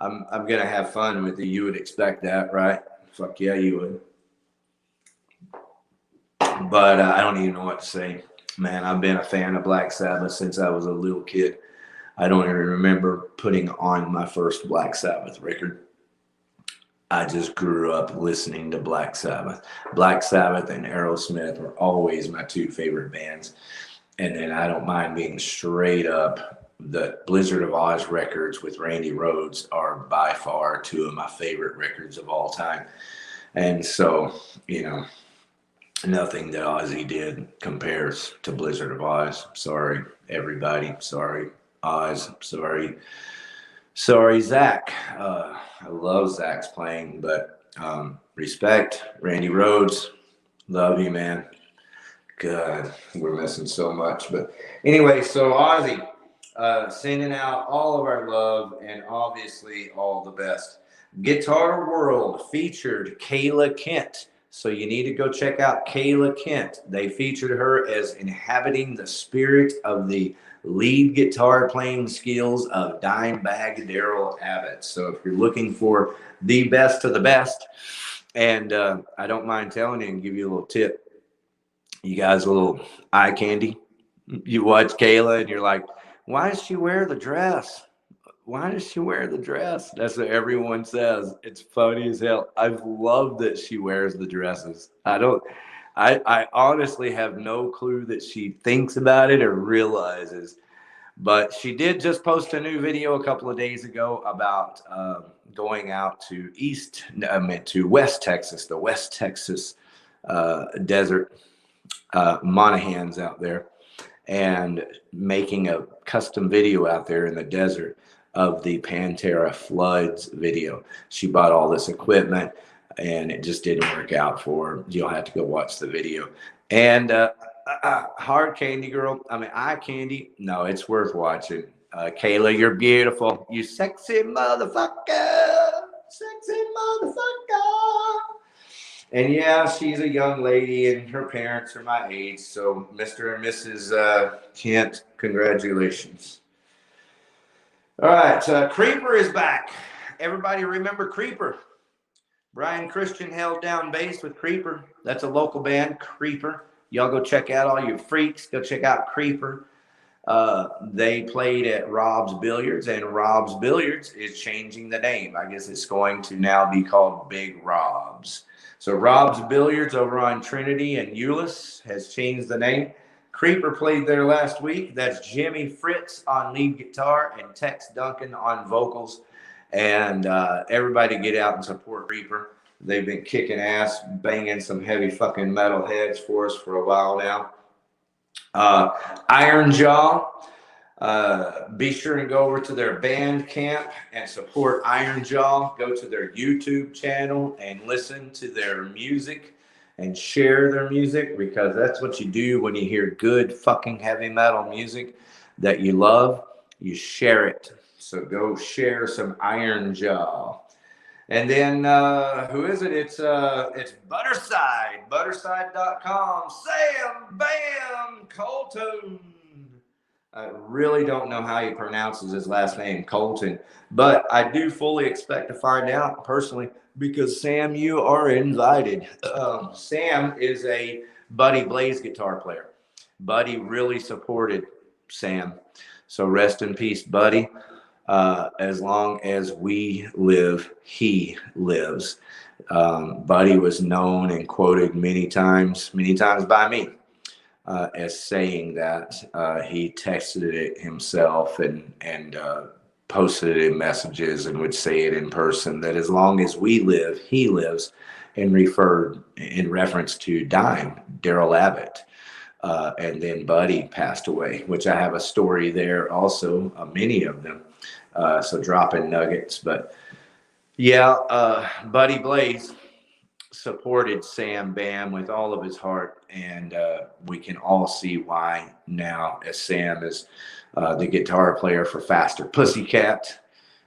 I'm gonna have fun with you. You would expect that, right? Fuck yeah, you would. But I don't even know what to say, man. I've been a fan of Black Sabbath since I was a little kid. I don't even remember putting on my first Black Sabbath record. I just grew up listening to Black Sabbath. Black Sabbath and Aerosmith were always my two favorite bands. And then I don't mind being straight up, the Blizzard of Oz records with Randy Rhoads are by far two of my favorite records of all time. And so, nothing that Ozzy did compares to Blizzard of Oz. Sorry, everybody. Sorry, Oz. Sorry, Zach. I love Zach's playing, but respect, Randy Rhoads. Love you, man. God, we're missing so much. But anyway, so Ozzy, sending out all of our love and obviously all the best. Guitar World featured Kayla Kent. So you need to go check out Kayla Kent. They featured her as inhabiting the spirit of the lead guitar playing skills of Dimebag Darrell Abbott. So if you're looking for the best of the best, and I don't mind telling you and give you a little tip. You guys, a little eye candy. You watch Kayla and you're like, why does she wear the dress? Why does she wear the dress? That's what everyone says. It's funny as hell. I've loved that she wears the dresses. I honestly have no clue that she thinks about it or realizes. But she did just post a new video a couple of days ago about going out to West Texas, the West Texas desert, Monahans out there, and making a custom video out there in the desert of the Pantera Floods video. She bought all this equipment and it just didn't work out for her. You'll have to go watch the video. And hard candy girl, eye candy, no, it's worth watching. Kayla, you're beautiful. You sexy motherfucker. Sexy motherfucker. And yeah, she's a young lady and her parents are my age. So Mr. and Mrs. Kent, congratulations. All right, Creeper is back. Everybody remember Creeper? Brian Christian held down bass with Creeper. That's a local band, Creeper. Y'all go check out, all you freaks. Go check out Creeper. They played at Rob's Billiards, and Rob's Billiards is changing the name. I guess it's going to now be called Big Rob's. So Rob's Billiards over on Trinity and Euless has changed the name. Creeper played there last week. That's Jimmy Fritz on lead guitar and Tex Duncan on vocals. And everybody get out and support Creeper. They've been kicking ass, banging some heavy fucking metal heads for us for a while now. Iron Jaw. Be sure and go over to their Bandcamp and support Iron Jaw. Go to their YouTube channel and listen to their music and share their music, because that's what you do when you hear good fucking heavy metal music that you love. You share it. So go share some Iron Jaw. And then who is it? It's Butterside, butterside.com. Sam Bam Colton. I really don't know how he pronounces his last name, Colton, but I do fully expect to find out personally, because Sam, you are invited. Sam is a Buddy Blaze guitar player. Buddy really supported Sam. So rest in peace, Buddy. As long as we live, he lives. Buddy was known and quoted many times by me. As saying that he texted it himself and posted it in messages and would say it in person, that as long as we live, he lives, and referred in reference to Daryl Abbott. And then Buddy passed away, which I have a story there also, many of them. So dropping nuggets. But yeah, Buddy Blaze supported Sam Bam with all of his heart, and we can all see why now, as Sam is the guitar player for Faster Pussycat,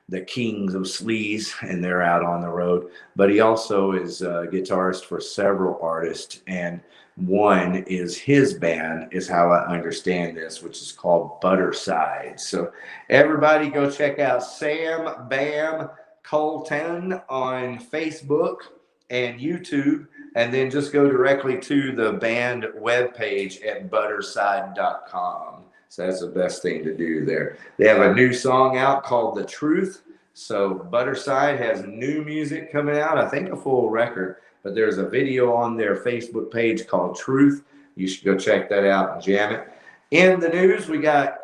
the Kings of Sleaze, and they're out on the road. But he also is a guitarist for several artists, and one is his band, is how I understand this, which is called Butterside. So everybody go check out Sam Bam Colton on Facebook and YouTube, and then just go directly to the band webpage at butterside.com. So that's the best thing to do there. They have a new song out called The Truth. So Butterside has new music coming out, I think a full record, but there's a video on their Facebook page called Truth. You should go check that out and jam it. In the news, we got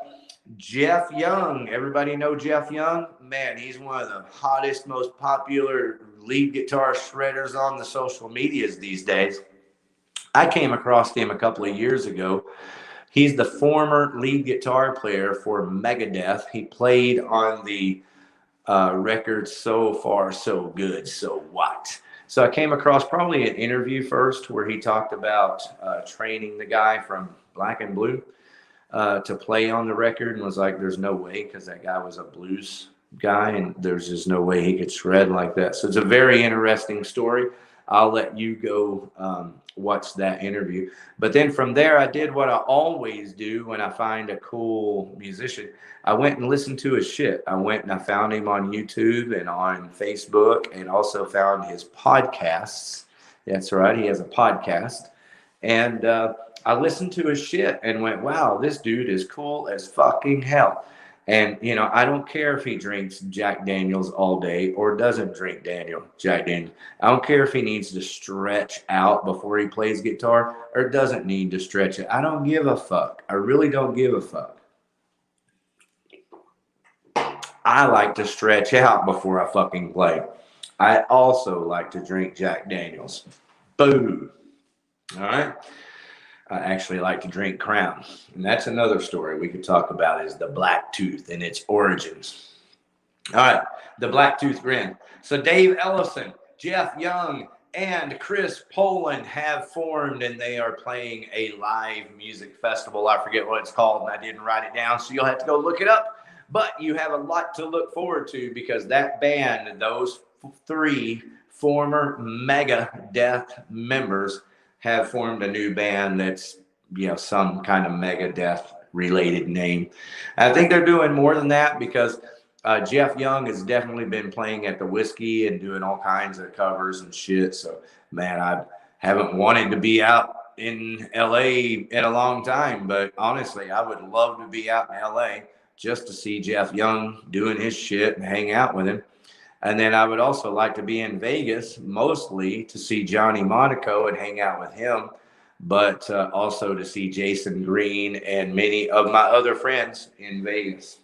Jeff Young. Everybody know Jeff Young? Man, he's one of the hottest, most popular lead guitar shredders on the social medias these days. I came across him a couple of years ago. He's the former lead guitar player for Megadeth. He played on the record So Far So Good, So What? So I came across probably an interview first where he talked about training the guy from Black and Blue to play on the record, and was like, there's no way, because that guy was a blues guy and there's just no way he could shred like that. So it's a very interesting story. I'll let you go watch that interview. But then from there, I did what I always do when I find a cool musician. I went and listened to his shit. I went and I found him on YouTube and on Facebook, and also found his podcasts. That's right, he has a podcast. And I listened to his shit and went, wow, this dude is cool as fucking hell. And, you know, I don't care if he drinks Jack Daniels all day or doesn't drink Jack Daniels. I don't care if he needs to stretch out before he plays guitar or doesn't need to stretch it. I don't give a fuck. I really don't give a fuck. I like to stretch out before I fucking play. I also like to drink Jack Daniels. Boo. All right. I actually like to drink Crown. And that's another story we could talk about, is the Black Tooth and its origins. All right, the Black Tooth Grin. So Dave Ellison, Jeff Young, and Chris Poland have formed, and they are playing a live music festival. I forget what it's called, and I didn't write it down, so you'll have to go look it up. But you have a lot to look forward to, because that band, those three former Megadeth members, have formed a new band that's, you know, some kind of Megadeth related name. I think they're doing more than that, because Jeff Young has definitely been playing at the Whiskey and doing all kinds of covers and shit. So, man, I haven't wanted to be out in LA in a long time, but honestly, I would love to be out in LA just to see Jeff Young doing his shit and hang out with him. And then I would also like to be in Vegas, mostly to see Johnny Monaco and hang out with him, but also to see Jason Green and many of my other friends in Vegas.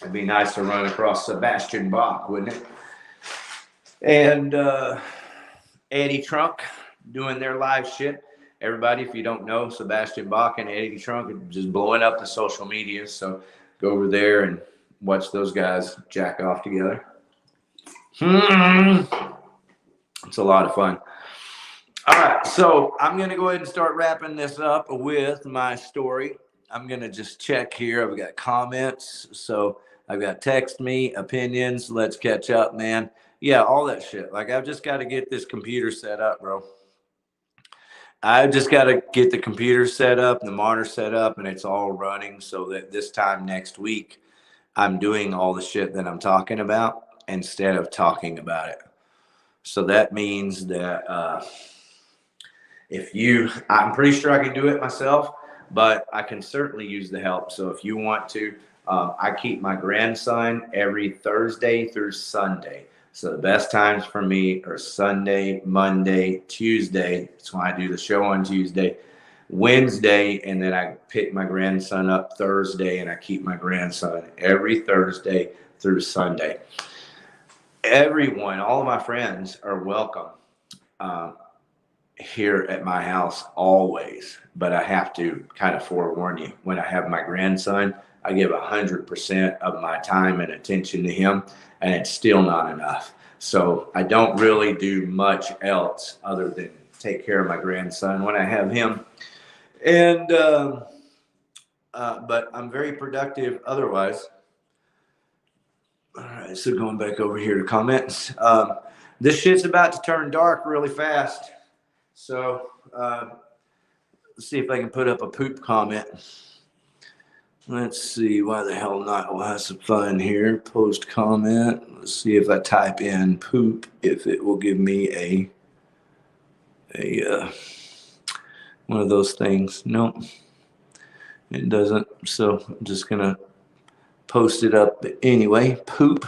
It'd be nice to run across Sebastian Bach, wouldn't it? And Eddie Trunk doing their live shit. Everybody, if you don't know, Sebastian Bach and Eddie Trunk are just blowing up the social media. So go over there and watch those guys jack off together. It's a lot of fun. All right, so I'm going to go ahead and start wrapping this up with my story. I'm going to just check here. I've got comments. So I've got text me, opinions. Let's catch up, man. Yeah, all that shit. Like, I've just got to get this computer set up, bro. I've just got to get the computer set up, the monitor set up, and it's all running so that this time next week, I'm doing all the shit that I'm talking about instead of talking about it. So that means that I'm pretty sure I can do it myself, but I can certainly use the help. So if you want to, I keep my grandson every Thursday through Sunday. So the best times for me are Sunday, Monday, Tuesday. That's why I do the show on Tuesday, Wednesday, and then I pick my grandson up Thursday, and I keep my grandson every Thursday through Sunday. Everyone, all of my friends are welcome here at my house always, but I have to kind of forewarn you. When I have my grandson, I give 100% of my time and attention to him, and it's still not enough. So I don't really do much else other than take care of my grandson when I have him. And but I'm very productive otherwise. All right, so going back over here to comments. This shit's about to turn dark really fast. So let's see if I can put up a poop comment. Let's see, why the hell not? We'll have some fun here. Post comment. Let's see if I type in poop, if it will give me a one of those things. Nope, it doesn't. So I'm just gonna post it up anyway. Poop.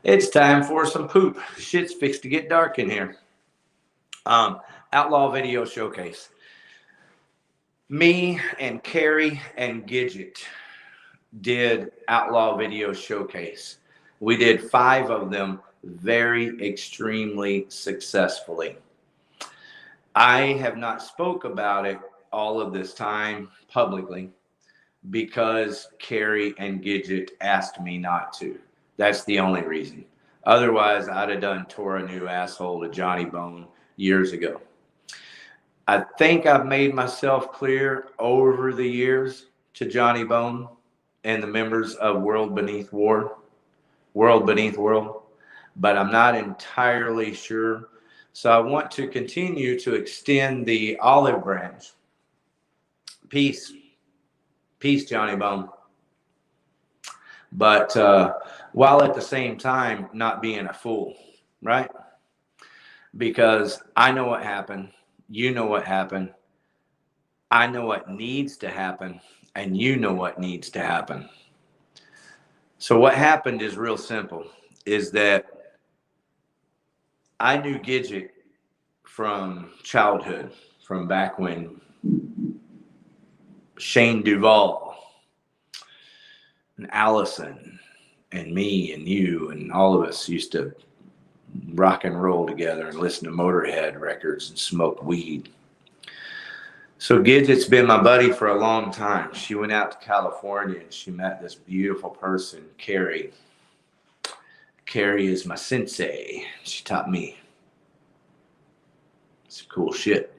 It's time for some poop. Shit's fixed to get dark in here. Outlaw video showcase. Me and Carrie and Gidget did Outlaw video showcase. We did 5 of them very extremely successfully. I have not spoke about it all of this time publicly because Carrie and Gidget asked me not to. That's the only reason. Otherwise, I'd have done tore a new asshole to Johnny Bone years ago. I think I've made myself clear over the years to Johnny Bone and the members of World Beneath World, but I'm not entirely sure. So I want to continue to extend the olive branch. Peace, Johnny Bone. But while at the same time not being a fool, right? Because I know what happened. You know what happened. I know what needs to happen, and you know what needs to happen. So what happened is real simple, is that I knew Gidget from childhood, from back when Shane Duvall and Allison and me and you and all of us used to rock and roll together and listen to Motorhead records and smoke weed. So Gidget's been my buddy for a long time. She went out to California and she met this beautiful person, Carrie. Carrie is my sensei. She taught me some cool shit.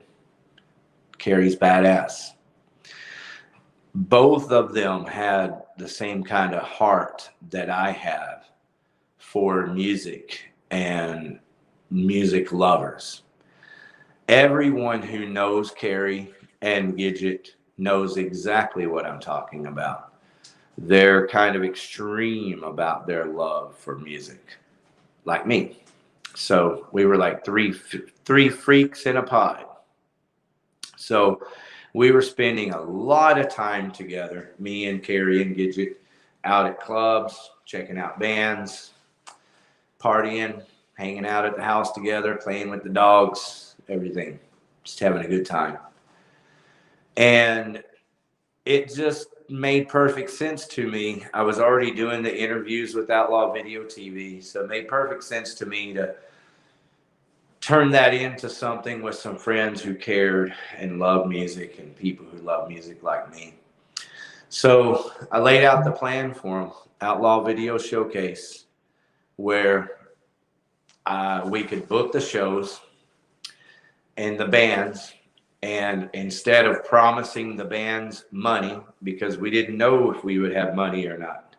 Carrie's badass. Both of them had the same kind of heart that I have for music and music lovers. Everyone who knows Carrie and Gidget knows exactly what I'm talking about. They're kind of extreme about their love for music, like me. So we were like three freaks in a pod. So we were spending a lot of time together, me and Carrie and Gidget, out at clubs, checking out bands, partying, hanging out at the house together, playing with the dogs, everything. Just having a good time. And it just made perfect sense to me. I was already doing the interviews with Outlaw Video TV, so it made perfect sense to me to turn that into something with some friends who cared and loved music and people who love music like me. So I laid out the plan for them, Outlaw Video Showcase, where we could book the shows and the bands. And instead of promising the bands money, because we didn't know if we would have money or not,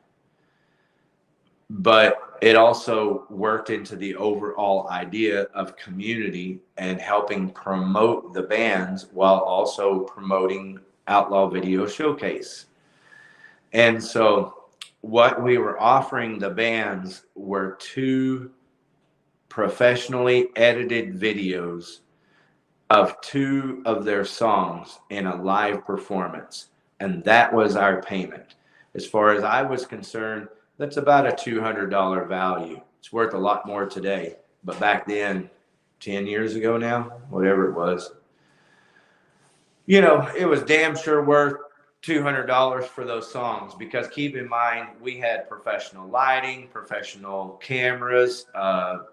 but it also worked into the overall idea of community and helping promote the bands while also promoting Outlaw Video Showcase. And so what we were offering the bands were 2 professionally edited videos of 2 of their songs in a live performance. And that was our payment. As far as I was concerned, that's about a $200 value. It's worth a lot more today. But back then, 10 years ago now, whatever it was, you know, it was damn sure worth $200 for those songs, because keep in mind, we had professional lighting, professional cameras,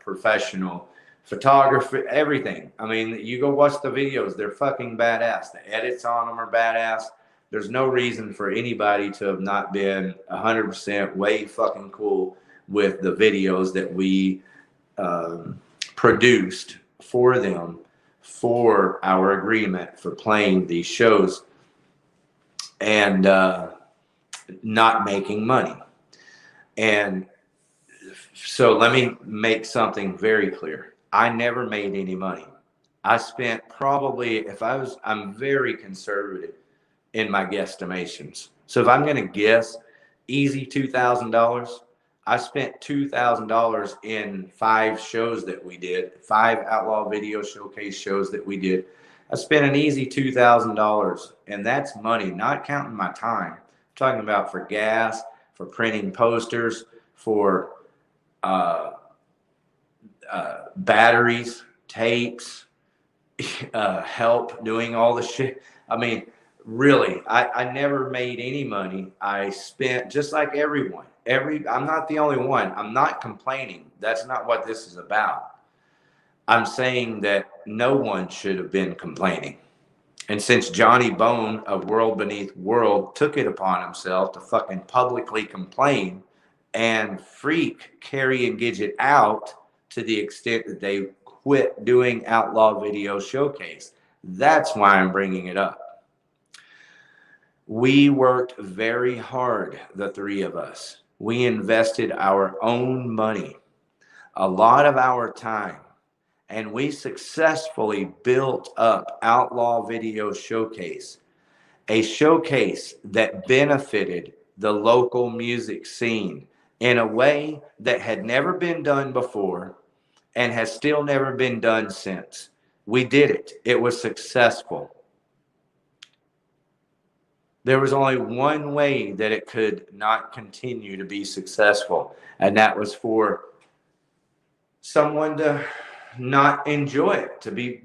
professional photography, everything. I mean, you go watch the videos, they're fucking badass. The edits on them are badass. There's no reason for anybody to have not been 100% way fucking cool with the videos that we produced for them for our agreement for playing these shows and not making money. And so let me make something very clear. I never made any money. I spent probably, I'm very conservative in my guesstimations. So if I'm going to guess, easy $2,000. I spent $2,000 in 5 shows that we did, 5 Outlaw Video Showcase shows that we did. I spent an easy $2,000, and that's money, not counting my time. I'm talking about for gas, for printing posters, for batteries, tapes, help doing all the shit. I mean, really, I never made any money. I spent just like everyone. I'm not the only one. I'm not complaining. That's not what this is about. I'm saying that no one should have been complaining. And since Johnny Bone of World Beneath World took it upon himself to fucking publicly complain and freak Carrie and Gidget out to the extent that they quit doing Outlaw Video Showcase, that's why I'm bringing it up. We worked very hard, the 3 of us. We invested our own money, a lot of our time, and we successfully built up Outlaw Video Showcase, a showcase that benefited the local music scene in a way that had never been done before and has still never been done since. We did it. It was successful. There was only one way that it could not continue to be successful, and that was for someone to not enjoy it, to be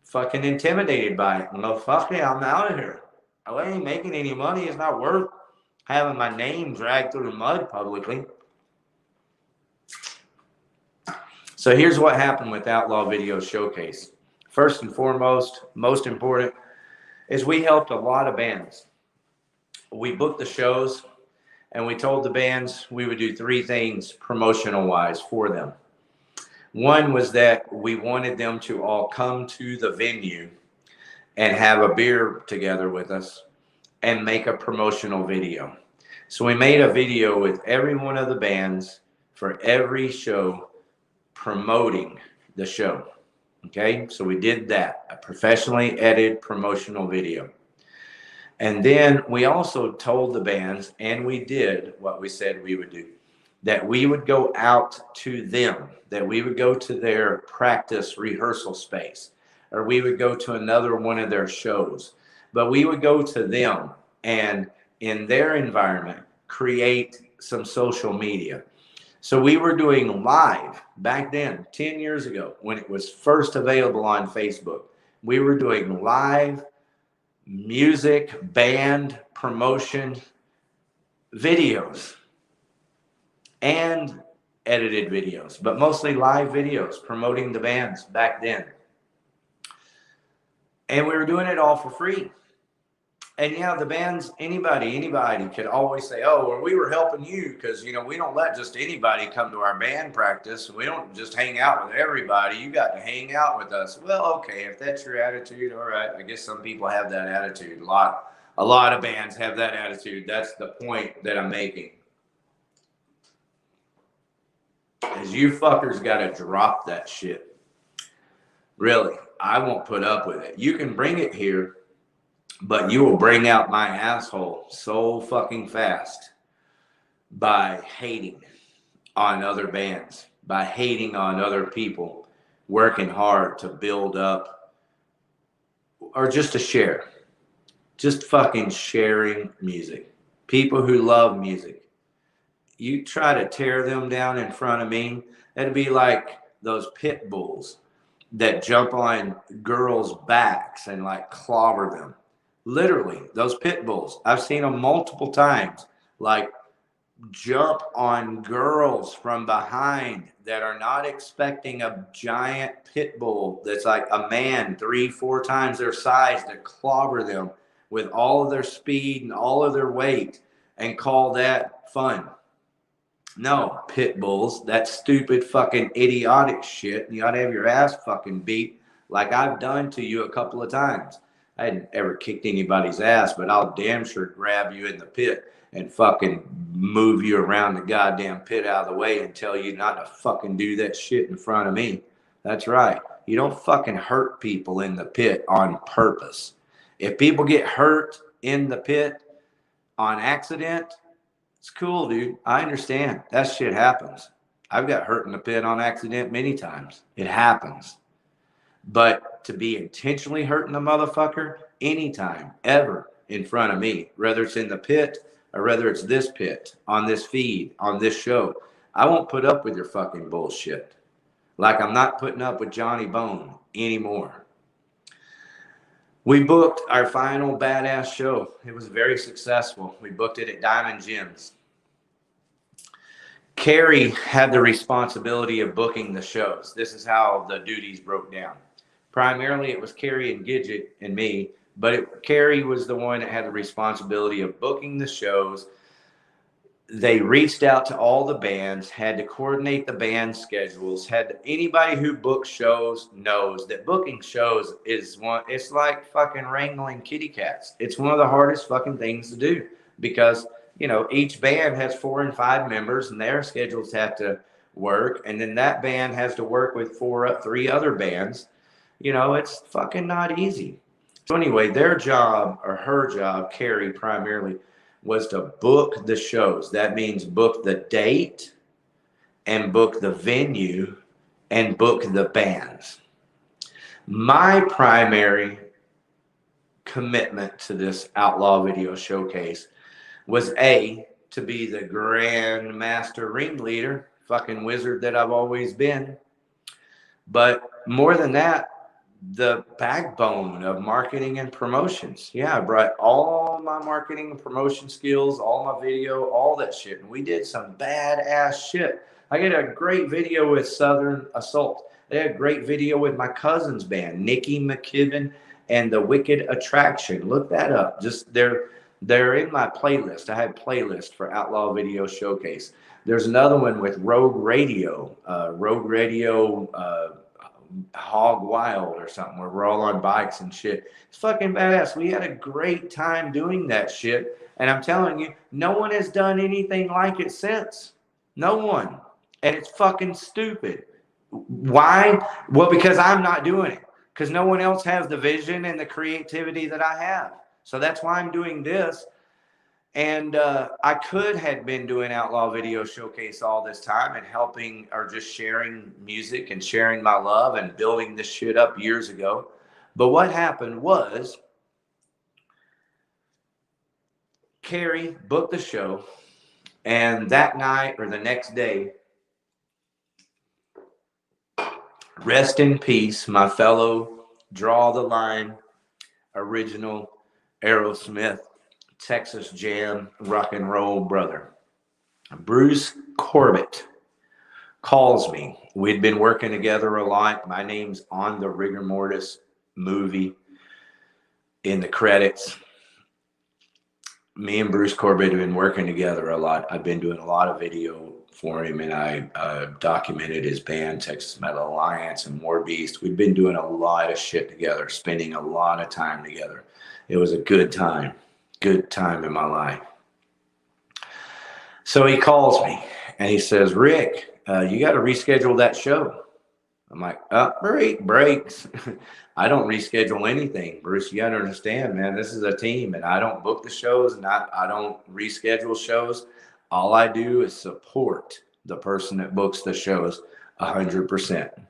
fucking intimidated by it. No, fuck it, I'm out of here. I ain't making any money. It's not worth having my name dragged through the mud publicly. So here's what happened with Outlaw Video Showcase. First and foremost, most important, is we helped a lot of bands. We booked the shows, and we told the bands we would do 3 things promotional-wise for them. One was that we wanted them to all come to the venue and have a beer together with us and make a promotional video. So we made a video with every one of the bands for every show promoting the show. Okay, so we did that, a professionally edited promotional video. And then we also told the bands, and we did what we said we would do, that we would go out to them, that we would go to their practice rehearsal space, or we would go to another one of their shows. But we would go to them and in their environment, create some social media. So we were doing live back then, 10 years ago, when it was first available on Facebook. We were doing live music, band promotion videos and edited videos, but mostly live videos promoting the bands back then. And we were doing it all for free. And yeah, the bands, anybody could always say, oh, well, we were helping you because, you know, we don't let just anybody come to our band practice. We don't just hang out with everybody. You got to hang out with us. Well, okay, if that's your attitude, all right. I guess some people have that attitude. A lot of bands have that attitude. That's the point that I'm making. Is you fuckers got to drop that shit. Really, I won't put up with it. You can bring it here, but you will bring out my asshole so fucking fast by hating on other bands, by hating on other people, working hard to build up, or just to share. Just fucking sharing music. People who love music. You try to tear them down in front of me, it'd be like those pit bulls that jump on girls' backs and like clobber them. Literally, those pit bulls. I've seen them multiple times, like jump on girls from behind that are not expecting a giant pit bull that's like a man 3-4 times their size to clobber them with all of their speed and all of their weight and call that fun. No, pit bulls, that stupid fucking idiotic shit. You ought to have your ass fucking beat like I've done to you a couple of times. I hadn't ever kicked anybody's ass, but I'll damn sure grab you in the pit and fucking move you around the goddamn pit out of the way and tell you not to fucking do that shit in front of me. That's right. You don't fucking hurt people in the pit on purpose. If people get hurt in the pit on accident, it's cool, dude. I understand. That shit happens. I've got hurt in the pit on accident many times. It happens. But to be intentionally hurting a motherfucker anytime, ever in front of me, whether it's in the pit or whether it's this pit, on this feed, on this show, I won't put up with your fucking bullshit. Like I'm not putting up with Johnny Bone anymore. We booked our final badass show. It was very successful. We booked it at Diamond Gyms. Carrie had the responsibility of booking the shows. This is how the duties broke down. Primarily, it was Carrie and Gidget and me, but Carrie was the one that had the responsibility of booking the shows. They reached out to all the bands, had to coordinate the band schedules. Anybody who books shows knows that booking shows is it's like fucking wrangling kitty cats. It's one of the hardest fucking things to do because, you know, each band has 4 and 5 members and their schedules have to work. And then that band has to work with 3 other bands. You know, it's fucking not easy. So anyway, their job, or her job, Carrie primarily, was to book the shows. That means book the date and book the venue and book the bands. My primary commitment to this Outlaw video showcase was to be the grand master ringleader, fucking wizard that I've always been. But more than that, the backbone of marketing and promotions. Yeah, I brought all my marketing and promotion skills, all my video, all that shit. And we did some badass shit. I got a great video with Southern Assault. They had a great video with my cousin's band, Nikki McKibben and the Wicked Attraction. Look that up. Just they're in my playlist. I have a playlist for Outlaw Video Showcase. There's another one with Rogue Radio, Hog Wild or something, where we're all on bikes and shit. It's fucking badass. We had a great time doing that shit. And I'm telling you, no one has done anything like it since. No one. And it's fucking stupid. Why? Well, because I'm not doing it. Because no one else has the vision and the creativity that I have. So that's why I'm doing this. And I could have been doing Outlaw Video Showcase all this time and helping or just sharing music and sharing my love and building this shit up years ago. But what happened was Carrie booked the show, and that night or the next day, rest in peace, my fellow Draw the Line original Aerosmith Texas Jam rock and roll brother, Bruce Corbett, calls me. We'd been working together a lot. My name's on the Rigor Mortis movie in the credits. me and Bruce Corbett have been working together a lot. I've been doing a lot of video for him, and I documented his band, Texas Metal Alliance and War Beast. We've been doing a lot of shit together, spending a lot of time together. It was a good time in my life. So he calls me and he says, Rick, you got to reschedule that show. I'm like, breaks. I don't reschedule anything. Bruce, you got to understand, man, this is a team, and I don't book the shows, and I don't reschedule shows. All I do is support the person that books the shows 100%. And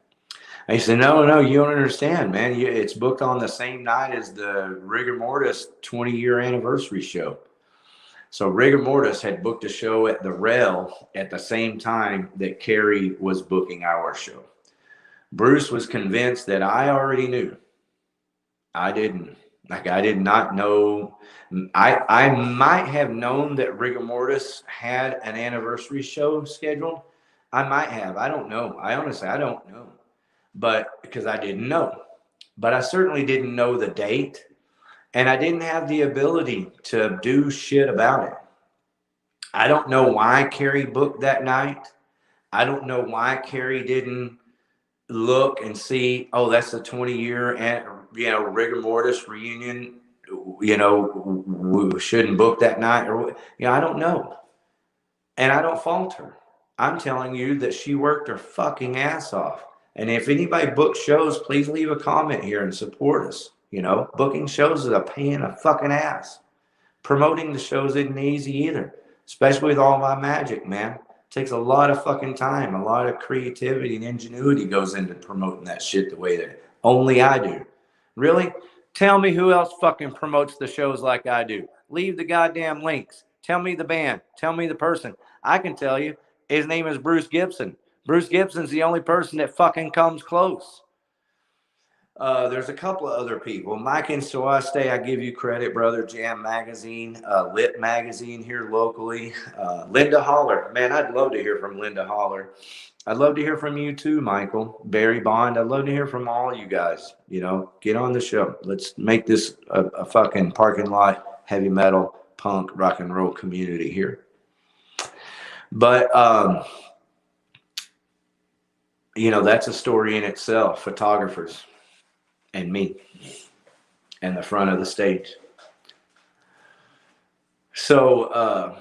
he said, no, you don't understand, man. It's booked on the same night as the Rigor Mortis 20-year anniversary show. So Rigor Mortis had booked a show at the Rel at the same time that Carrie was booking our show. Bruce was convinced that I already knew. I didn't. Like, I did not know. I might have known that Rigor Mortis had an anniversary show scheduled. I might have. I don't know. I don't know. But because I didn't know. But I certainly didn't know the date. And I didn't have the ability to do shit about it. I don't know why Carrie booked that night. I don't know why Carrie didn't look and see, oh, that's a 20-year and Rigor Mortis reunion, we shouldn't book that night, or I don't know. And I don't fault her. I'm telling you that she worked her fucking ass off. And if anybody books shows, please leave a comment here and support us. Booking shows is a pain in the fucking ass. Promoting the shows isn't easy either, especially with all my magic, man. Takes a lot of fucking time, a lot of creativity and ingenuity goes into promoting that shit the way that only I do. Really? Tell me who else fucking promotes the shows like I do. Leave the goddamn links. Tell me the band. Tell me the person. I can tell you. His name is Bruce Gibson. Bruce Gibson's the only person that fucking comes close. There's a couple of other people. Mike and Soaste, I give you credit, brother. Jam Magazine, Lit Magazine here locally. Linda Holler. Man, I'd love to hear from Linda Holler. I'd love to hear from you too, Michael. Barry Bond. I'd love to hear from all you guys. Get on the show. Let's make this a fucking parking lot, heavy metal, punk, rock and roll community here. But, that's a story in itself. Photographers. And me, and the front of the stage. So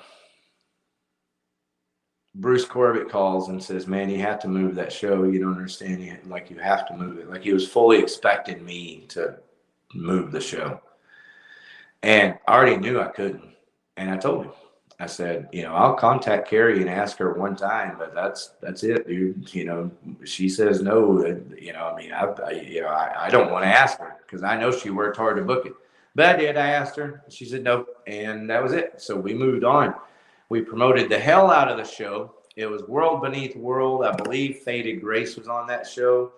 Bruce Corbett calls and says, man, you have to move that show. You don't understand it. Like, you have to move it. Like, he was fully expecting me to move the show. And I already knew I couldn't. And I told him. I said, I'll contact Carrie and ask her one time, but that's it, dude. She says no. I don't want to ask her because I know she worked hard to book it. But I did. I asked her. She said no, and that was it. So we moved on. We promoted the hell out of the show. It was World Beneath World. I believe Faded Grace was on that show.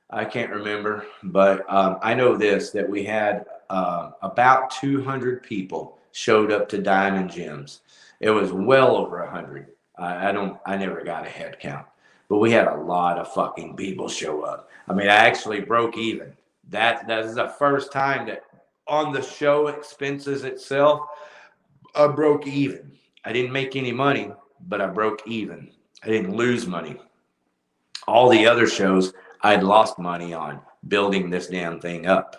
I can't remember, but I know this, that we had about 200 people showed up to Diamond Gems. It was well over 100. I never got a head count, but we had a lot of fucking people show up. I mean, I actually broke even. That is the first time that on the show expenses itself, I broke even. I didn't make any money, but I broke even. I didn't lose money. All the other shows I'd lost money on building this damn thing up.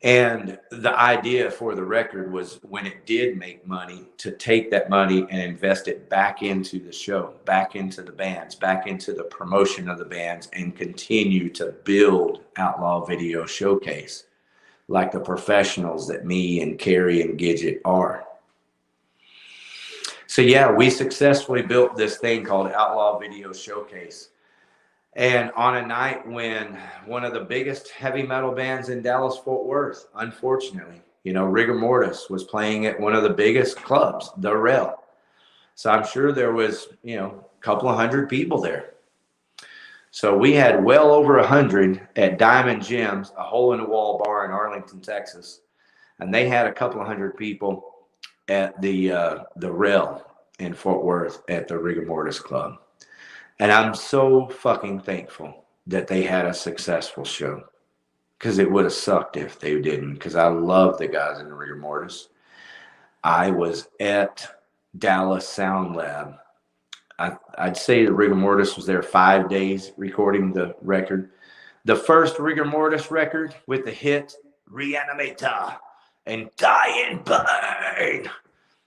And the idea for the record was, when it did make money, to take that money and invest it back into the show, back into the bands, back into the promotion of the bands, and continue to build Outlaw Video Showcase like the professionals that me and Carrie and Gidget are. So yeah, we successfully built this thing called Outlaw Video Showcase. And on a night when one of the biggest heavy metal bands in Dallas-Fort Worth, unfortunately, Rigor Mortis was playing at one of the biggest clubs, the Rel. So I'm sure there was, a couple of hundred people there. So we had well over 100 at Diamond Gems, a hole-in-the-wall bar in Arlington, Texas. And they had a couple of hundred people at the Rel in Fort Worth at the Rigor Mortis Club. And I'm so fucking thankful that they had a successful show, because it would have sucked if they didn't, because I love the guys in the Rigor Mortis. I was at Dallas Sound Lab. I'd say the Rigor Mortis was there 5 days recording the record. The first Rigor Mortis record with the hit Reanimator and Die in Pain.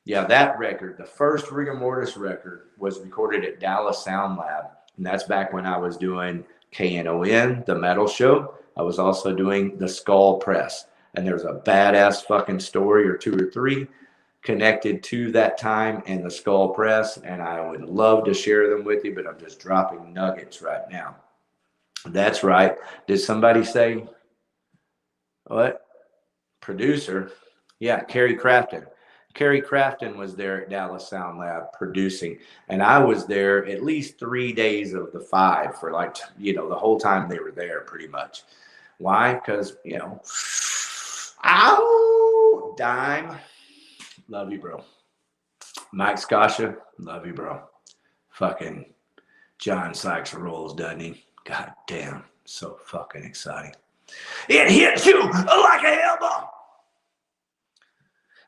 Yeah, that record, the first Rigor Mortis record, was recorded at Dallas Sound Lab. And that's back when I was doing KNON, the metal show. I was also doing the Skull Press. And there's a badass fucking story or two or three connected to that time and the Skull Press. And I would love to share them with you, but I'm just dropping nuggets right now. That's right. Did somebody say, what? Producer? Yeah, Carrie Crafton. Carrie Crafton was there at Dallas Sound Lab producing, and I was there at least 3 days of the 5 for like, the whole time they were there pretty much. Why? Because, ow, Dime, love you, bro. Mike Scotia, love you, bro. Fucking John Sykes rules, doesn't he? God damn, so fucking exciting. It hits you like a hammer.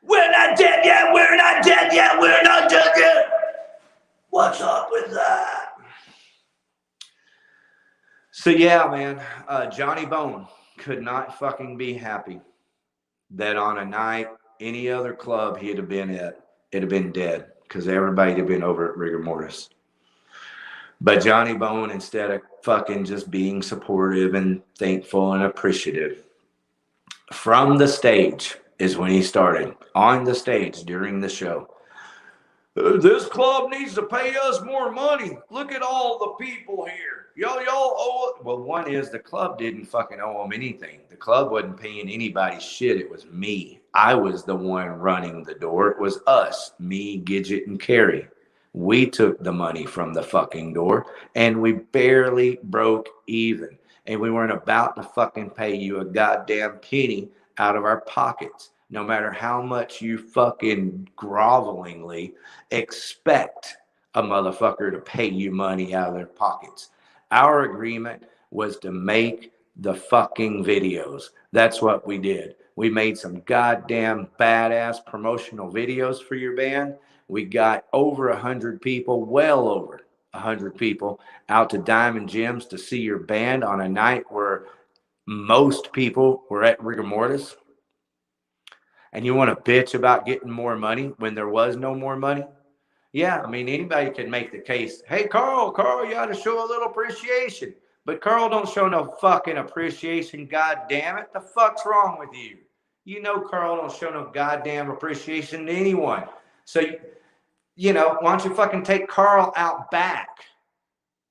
We're not dead yet, we're not dead yet, we're not dead yet. What's up with that? So yeah, man, Johnny Bone could not fucking be happy that on a night, any other club he'd have been at, it'd have been dead because everybody had been over at Rigor Mortis. But Johnny Bone, instead of fucking just being supportive and thankful and appreciative, from the stage is when he started, on the stage during the show. This club needs to pay us more money. Look at all the people here. Y'all owe it. Well, one is the club didn't fucking owe them anything. The club wasn't paying anybody shit. It was me. I was the one running the door. It was us, me, Gidget, and Carrie. We took the money from the fucking door, and we barely broke even. And we weren't about to fucking pay you a goddamn penny out of our pockets, no matter how much you fucking grovelingly expect a motherfucker to pay you money out of their pockets. Our agreement was to make the fucking videos. That's what we did. We made some goddamn badass promotional videos for your band. We got over 100 people, well over 100 people out to Diamond Gems to see your band on a night where most people were at Rigor Mortis. And you want to bitch about getting more money when there was no more money? Yeah, I mean, anybody can make the case. Hey, Carl, you got to show a little appreciation. But Carl don't show no fucking appreciation, God damn it. The fuck's wrong with you? You know Carl don't show no goddamn appreciation to anyone. So, why don't you fucking take Carl out back,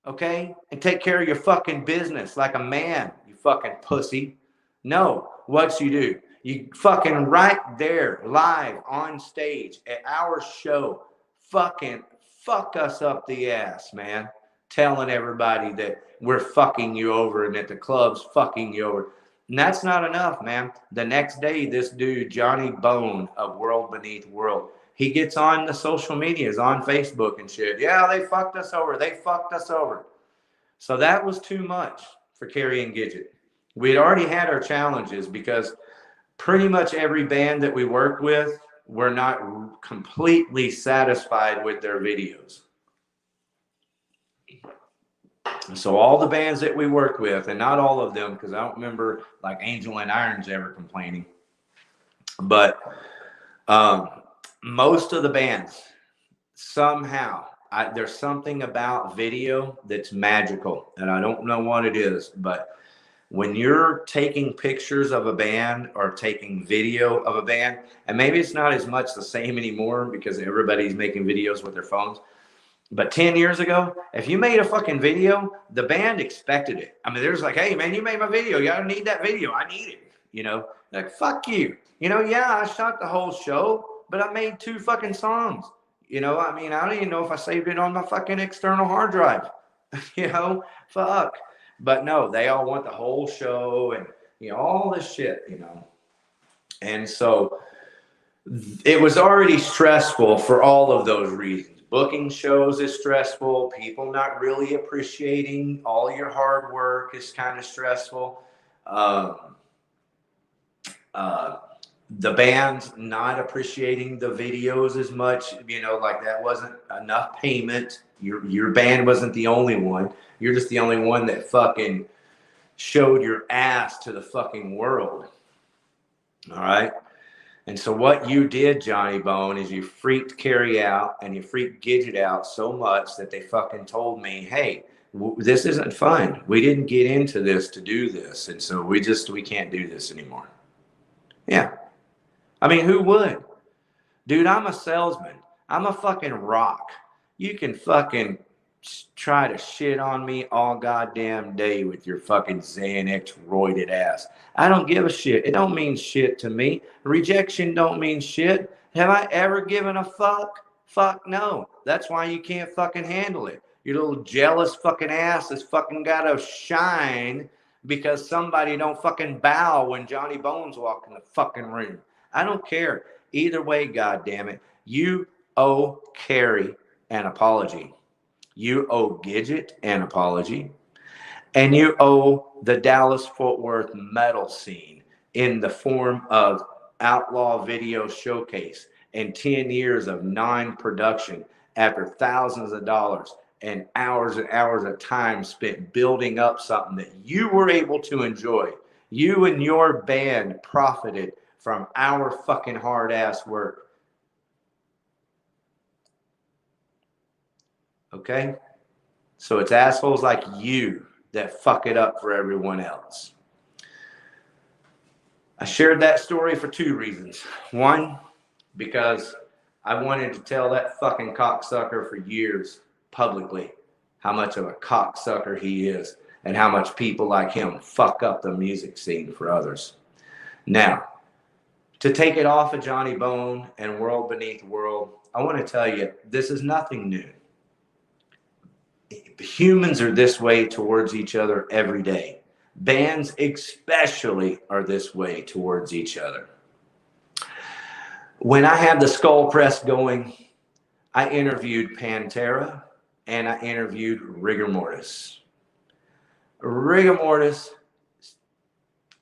okay? And take care of your fucking business like a man, you fucking pussy. No, what you do? You fucking right there, live on stage at our show, fucking fuck us up the ass, man. Telling everybody that we're fucking you over and that the club's fucking you over. And that's not enough, man. The next day, this dude, Johnny Bone of World Beneath World, he gets on the social medias, on Facebook and shit. Yeah, they fucked us over. They fucked us over. So that was too much for Carrie and Gidget. We'd already had our challenges because pretty much every band that we work with, we're not completely satisfied with their videos. So all the bands that we work with, and not all of them, because I don't remember like Angel and Irons ever complaining, but most of the bands, somehow, there's something about video that's magical, and I don't know what it is, but when you're taking pictures of a band or taking video of a band, and maybe it's not as much the same anymore because everybody's making videos with their phones, but 10 years ago, if you made a fucking video, the band expected it. I mean, there's like, hey, man, you made my video. You don't need that video. I need it. Like, fuck you. Yeah, I shot the whole show, but I made 2 fucking songs. I don't even know if I saved it on my fucking external hard drive. Fuck. But no, they all want the whole show and, all this shit, And so it was already stressful for all of those reasons. Booking shows is stressful. People not really appreciating all your hard work is kind of stressful. the band's not appreciating the videos as much, like that wasn't enough payment. Your band wasn't the only one. You're just the only one that fucking showed your ass to the fucking world. All right. And so what you did, Johnny Bone, is you freaked Carrie out and you freaked Gidget out so much that they fucking told me, hey, this isn't fun. We didn't get into this to do this. And so we can't do this anymore. Yeah. I mean, who would? Dude, I'm a salesman. I'm a fucking rock. You can fucking try to shit on me all goddamn day with your fucking Xanax roided ass. I don't give a shit. It don't mean shit to me. Rejection don't mean shit. Have I ever given a fuck? Fuck no. That's why you can't fucking handle it. Your little jealous fucking ass has fucking got to shine because somebody don't fucking bow when Johnny Bones walk in the fucking room. I don't care. Either way, goddammit, you owe Carrie an apology. You owe Gidget an apology. And you owe the Dallas-Fort Worth metal scene in the form of Outlaw Video Showcase and 10 years of non-production after thousands of dollars and hours of time spent building up something that you were able to enjoy. You and your band profited from our fucking hard-ass work. Okay? So it's assholes like you that fuck it up for everyone else. I shared that story for two reasons. One, because I wanted to tell that fucking cocksucker for years publicly how much of a cocksucker he is and how much people like him fuck up the music scene for others. Now, to take it off of Johnny Bone and World Beneath World, I want to tell you, this is nothing new. Humans are this way towards each other every day. Bands especially are this way towards each other. When I had the Skull Press going, I interviewed PANTERA and I interviewed Rigor Mortis. Rigor Mortis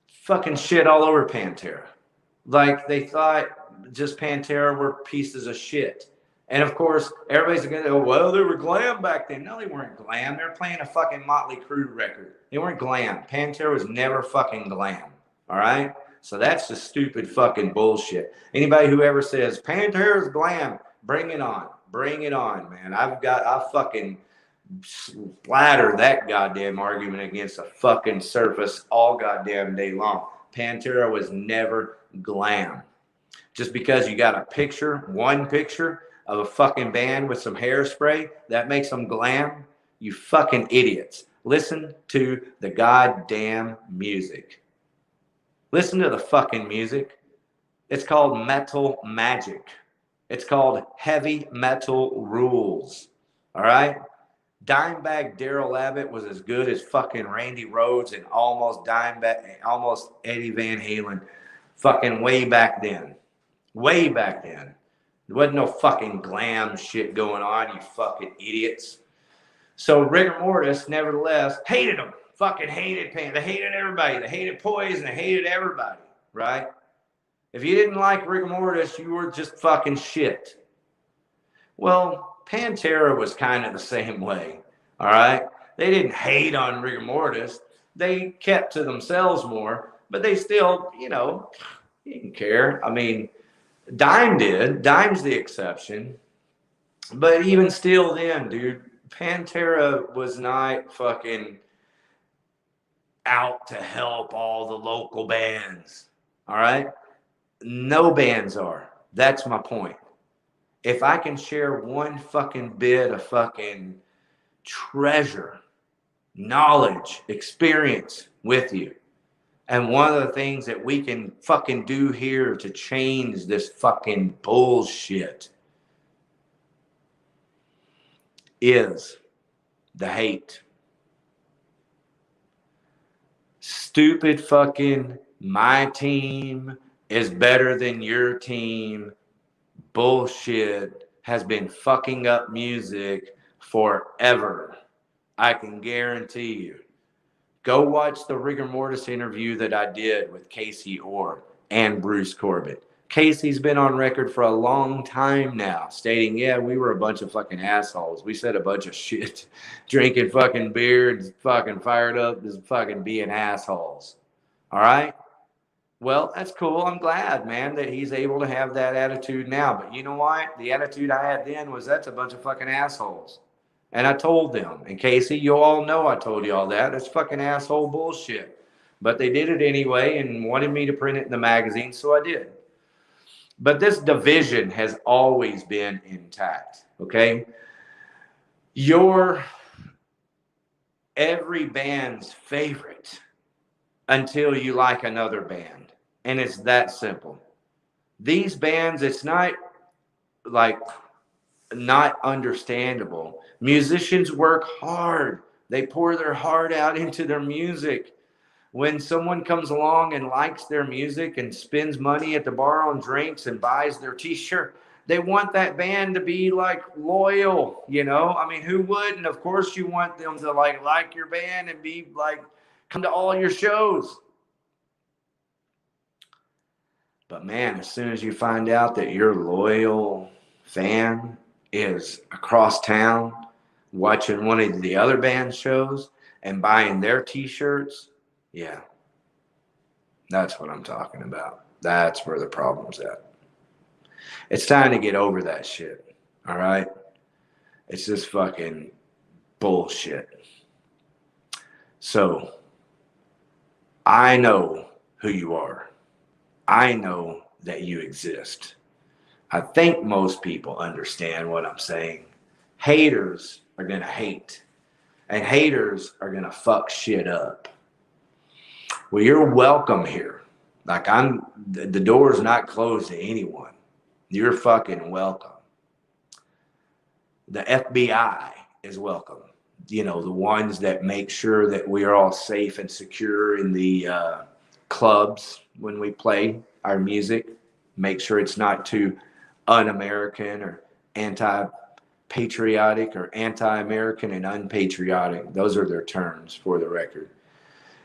fucking shit all over PANTERA. Like they thought just PANTERA were pieces of shit. And of course, everybody's going to go, well, they were glam back then. No, they weren't glam. They were playing a fucking Motley Crue record. They weren't glam. PANTERA was never fucking glam. All right? So that's just stupid fucking bullshit. Anybody who ever says PANTERA's glam, bring it on. Bring it on, man. I fucking splatter that goddamn argument against the fucking surface all goddamn day long. PANTERA was never glam. Just because you got a picture, one picture of a fucking band with some hairspray, that makes them glam? You fucking idiots. Listen to the goddamn music. Listen to the fucking music. It's called metal magic. It's called heavy metal rules. All right? Dimebag Daryl Abbott was as good as fucking Randy Rhoads and almost Eddie Van Halen fucking way back then. Way back then. There wasn't no fucking glam shit going on, you fucking idiots. So Rigor Mortis, nevertheless, hated them. Fucking hated Pan. They hated everybody. They hated Poison. They hated everybody, right? If you didn't like Rigor Mortis, you were just fucking shit. Well, PANTERA was kind of the same way, all right? They didn't hate on Rigor Mortis. They kept to themselves more, but they still, didn't care. I mean, Dime did. Dime's the exception. But even still then, dude, PANTERA was not fucking out to help all the local bands. All right? No bands are. That's my point. If I can share one fucking bit of fucking treasure, knowledge, experience with you, and one of the things that we can fucking do here to change this fucking bullshit is the hate. Stupid fucking my team is better than your team bullshit has been fucking up music forever. I can guarantee you. Go watch the Rigor Mortis interview that I did with Casey Orr. and Bruce Corbett. Casey's been on record for a long time now stating, yeah, we were a bunch of fucking assholes. We said a bunch of shit, drinking fucking beer and fucking fired up as fucking being assholes. All right? Well, that's cool. I'm glad, man, that he's able to have that attitude now. But you know what? The attitude I had then was that's a bunch of fucking assholes. And I told them. And Casey, you all know I told you all that. That's fucking asshole bullshit. But they did it anyway and wanted me to print it in the magazine, so I did. But this division has always been intact, okay? You're every band's favorite until you like another band. And it's that simple. These bands, it's not like not understandable. Musicians work hard. They pour their heart out into their music. When someone comes along and likes their music and spends money at the bar on drinks and buys their t-shirt, they want that band to be like loyal, you know? I mean, who wouldn't? Of course you want them to like your band and be like, come to all your shows. But man, as soon as you find out that your loyal fan is across town watching one of the other band's shows and buying their t-shirts, yeah, that's what I'm talking about. That's where the problem's at. It's time to get over that shit, all right? It's just fucking bullshit. So, I know who you are. I know that you exist. I think most people understand what I'm saying. Haters are going to hate. And haters are going to fuck shit up. Well, you're welcome here. Like the door's not closed to anyone. You're fucking welcome. The FBI is welcome. You know, the ones that make sure that we are all safe and secure in the clubs when we play our music. Make sure it's not too un-American or anti-patriotic or anti-American and unpatriotic. Those are their terms for the record.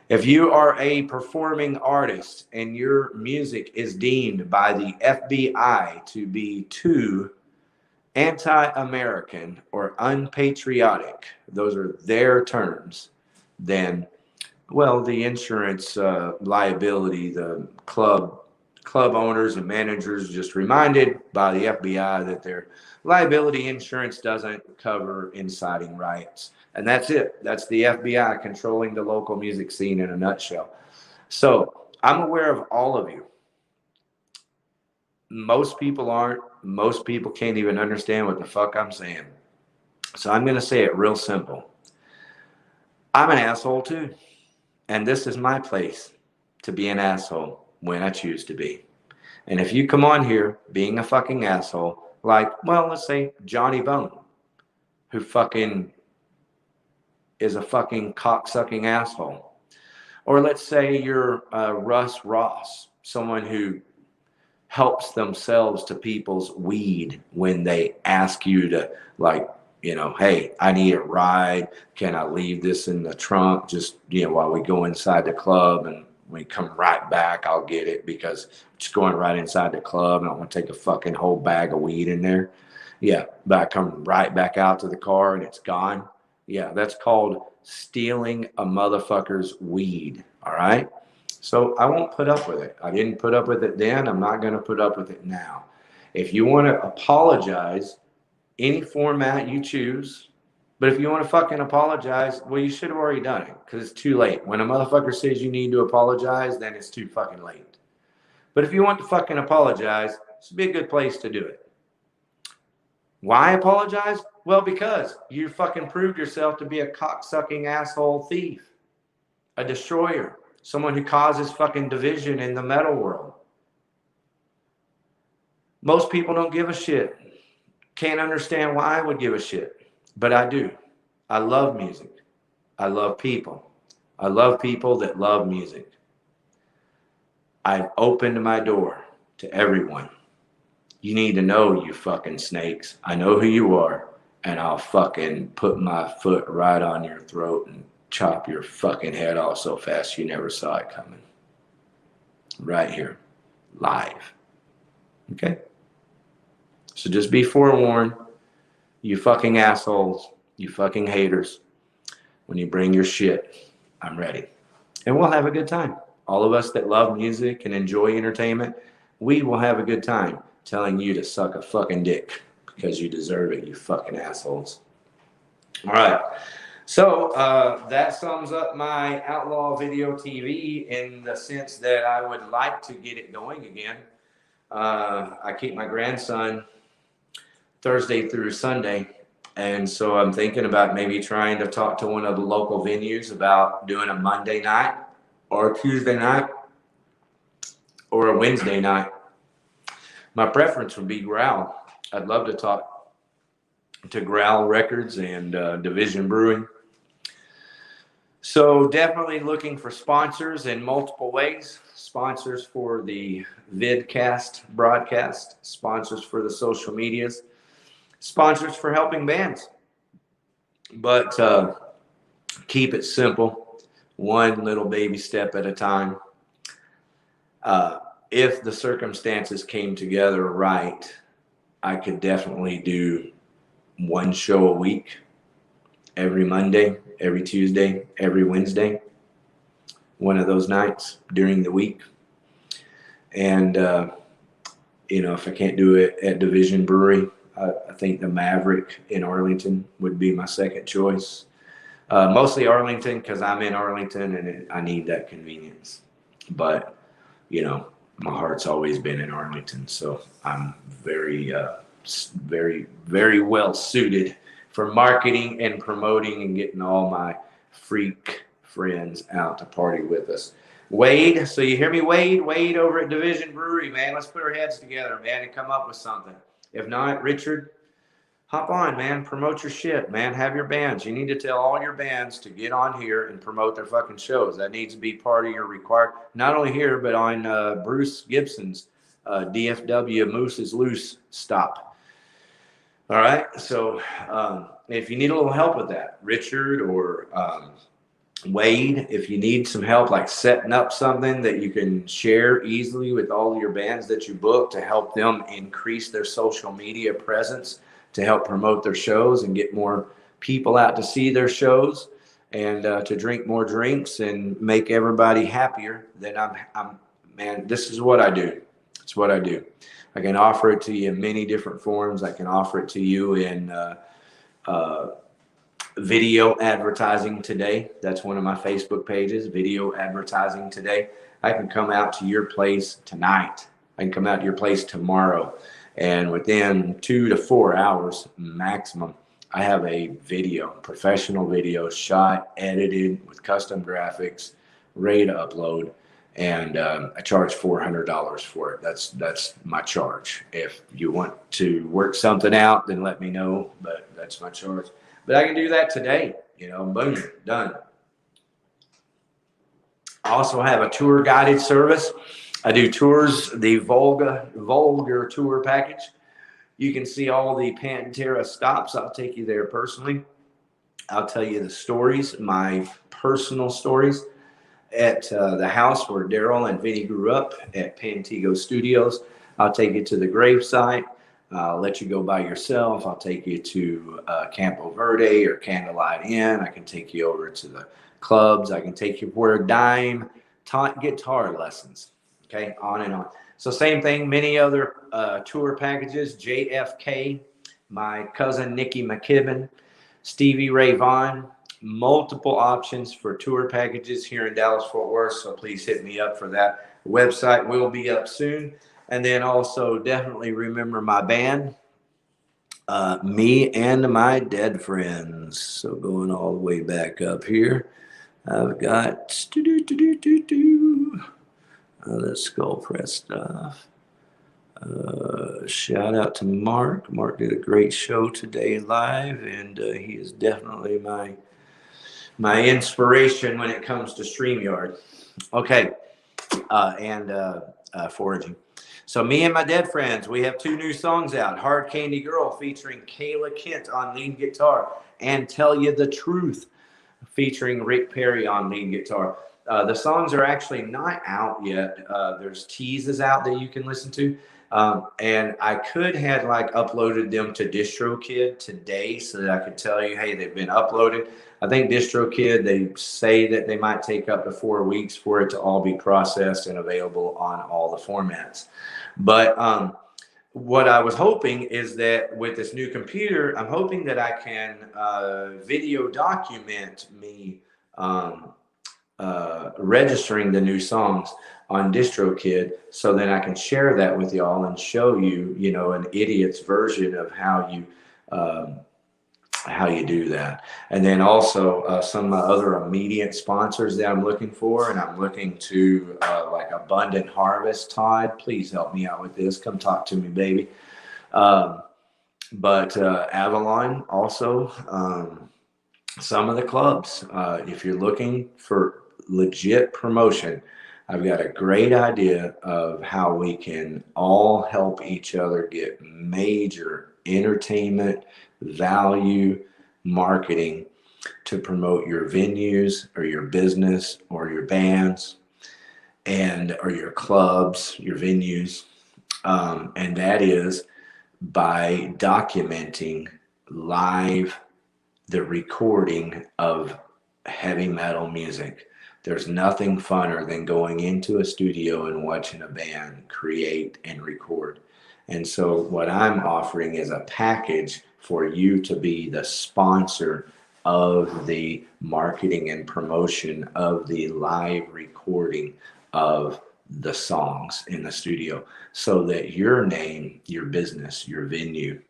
If you are a performing artist and your music is deemed by the FBI to be too anti-American or unpatriotic, those are their terms, then, well, the insurance liability, the club owners and managers just reminded by the FBI that their liability insurance doesn't cover inciting riots. And that's it. That's the FBI controlling the local music scene in a nutshell. So I'm aware of all of you. Most people aren't. Most people can't even understand what the fuck I'm saying. So I'm going to say it real simple. I'm an asshole too. And this is my place to be an asshole when I choose to be. And if you come on here being a fucking asshole, like, well, let's say Johnny Bone, who fucking is a fucking cock-sucking asshole. Or let's say you're Russ Ross, someone who helps themselves to people's weed when they ask you to, like, you know, hey, I need a ride. Can I leave this in the trunk just, you know, while we go inside the club, and when we come right back, I'll get it because I'm just going right inside the club and I want to take a fucking whole bag of weed in there. Yeah, but I come right back out to the car and it's gone. Yeah, that's called stealing a motherfucker's weed, all right? So I won't put up with it. I didn't put up with it then. I'm not going to put up with it now. If you want to apologize, any format you choose, but if you want to fucking apologize, well, you should have already done it because it's too late. When a motherfucker says you need to apologize, then it's too fucking late. But if you want to fucking apologize, this would be a good place to do it. Why apologize? Well, because you fucking proved yourself to be a cocksucking asshole thief, a destroyer, someone who causes fucking division in the metal world. Most people don't give a shit. Can't understand why I would give a shit, but I do. I love music. I love people. I love people that love music. I've opened my door to everyone. You need to know, you fucking snakes. I know who you are, and I'll fucking put my foot right on your throat and chop your fucking head off so fast you never saw it coming. Right here. live. Okay? So just be forewarned, you fucking assholes, you fucking haters. When you bring your shit, I'm ready. And we'll have a good time. All of us that love music and enjoy entertainment, we will have a good time telling you to suck a fucking dick because you deserve it, you fucking assholes. All right. So that sums up my Outlaw Video TV in the sense that I would like to get it going again. I keep my grandson Thursday through Sunday. And so I'm thinking about maybe trying to talk to one of the local venues about doing a Monday night or a Tuesday night or a Wednesday night. My preference would be Growl. I'd love to talk to Growl Records and Division Brewing. So definitely looking for sponsors in multiple ways. Sponsors for the VidCast broadcast, sponsors for the social medias, sponsors for helping bands. But keep it simple, one little baby step at a time. If the circumstances came together right, I could definitely do one show a week, every Monday, every Tuesday, every Wednesday, one of those nights during the week. And, if I can't do it at Division Brewery, I think the Maverick in Arlington would be my second choice. Mostly Arlington because I'm in Arlington and I need that convenience. But, my heart's always been in Arlington. So I'm very, very well suited for marketing and promoting and getting all my freak friends out to party with us. Wade, so you hear me, Wade? Wade over at Division Brewery, man. Let's put our heads together, man, and come up with something. If not, Richard, hop on, man. Promote your shit, man. Have your bands. You need to tell all your bands to get on here and promote their fucking shows. That needs to be part of your required, not only here, but on Bruce Gibson's DFW Moose is Loose stop. All right. So if you need a little help with that, Richard or Wade, if you need some help, like setting up something that you can share easily with all of your bands that you book to help them increase their social media presence, to help promote their shows and get more people out to see their shows and to drink more drinks and make everybody happier, then I'm man, this is what I do. It's what I do. I can offer it to you in many different forms. I can offer it to you in video advertising today. That's one of my Facebook pages, video advertising today. I can come out to your place tonight. I can come out to your place tomorrow. And within 2 to 4 hours maximum, I have a video, professional video shot, edited with custom graphics, ready to upload. And I charge $400 for it. That's my charge. If you want to work something out, then let me know. But that's my charge. But I can do that today. Boom, done. I also have a tour guided service. I do tours, the vulgar tour package. You can see all the Pantera stops. I'll take you there personally. I'll tell you the stories, my personal stories at the house where Daryl and Vinny grew up at Pantego Studios. I'll take you to the gravesite. I'll let you go by yourself. I'll take you to Campo Verde or Candlelight Inn. I can take you over to the clubs. I can take you where Dime taught guitar lessons. Okay, on and on. So same thing, many other tour packages. JFK, my cousin Nikki McKibben, Stevie Ray Vaughan, multiple options for tour packages here in Dallas-Fort Worth. So please hit me up for that. The website will be up soon. And then also definitely remember my band, Me and My Dead Friends. So going all the way back up here, I've got the Skull Press stuff. Shout out to Mark. Mark did a great show today live, and he is definitely my inspiration when it comes to StreamYard. Okay, and foraging. So Me and My Dead Friends, we have 2 new songs out. Hard Candy Girl featuring Kayla Kent on lead guitar, and Tell You the Truth featuring Rick Perry on lead guitar. The songs are actually not out yet. There's teases out that you can listen to. And I could have like uploaded them to DistroKid today so that I could tell you, hey, they've been uploaded. I think DistroKid, they say that they might take up to 4 weeks for it to all be processed and available on all the formats. But what I was hoping is that with this new computer, I'm hoping that I can video document me registering the new songs on DistroKid, so then I can share that with y'all and show you, you know, an idiot's version of how you do that. And then also some of my other immediate sponsors that I'm looking for, and I'm looking to like Abundant Harvest. Todd, please help me out with this. Come talk to me, baby. But Avalon also, some of the clubs. If you're looking for legit promotion, I've got a great idea of how we can all help each other get major entertainment value marketing to promote your venues or your business or your bands or your clubs, your venues. And that is by documenting live the recording of heavy metal music. There's nothing funner than going into a studio and watching a band create and record. And so what I'm offering is a package for you to be the sponsor of the marketing and promotion of the live recording of the songs in the studio, so that your name, your business, your venue,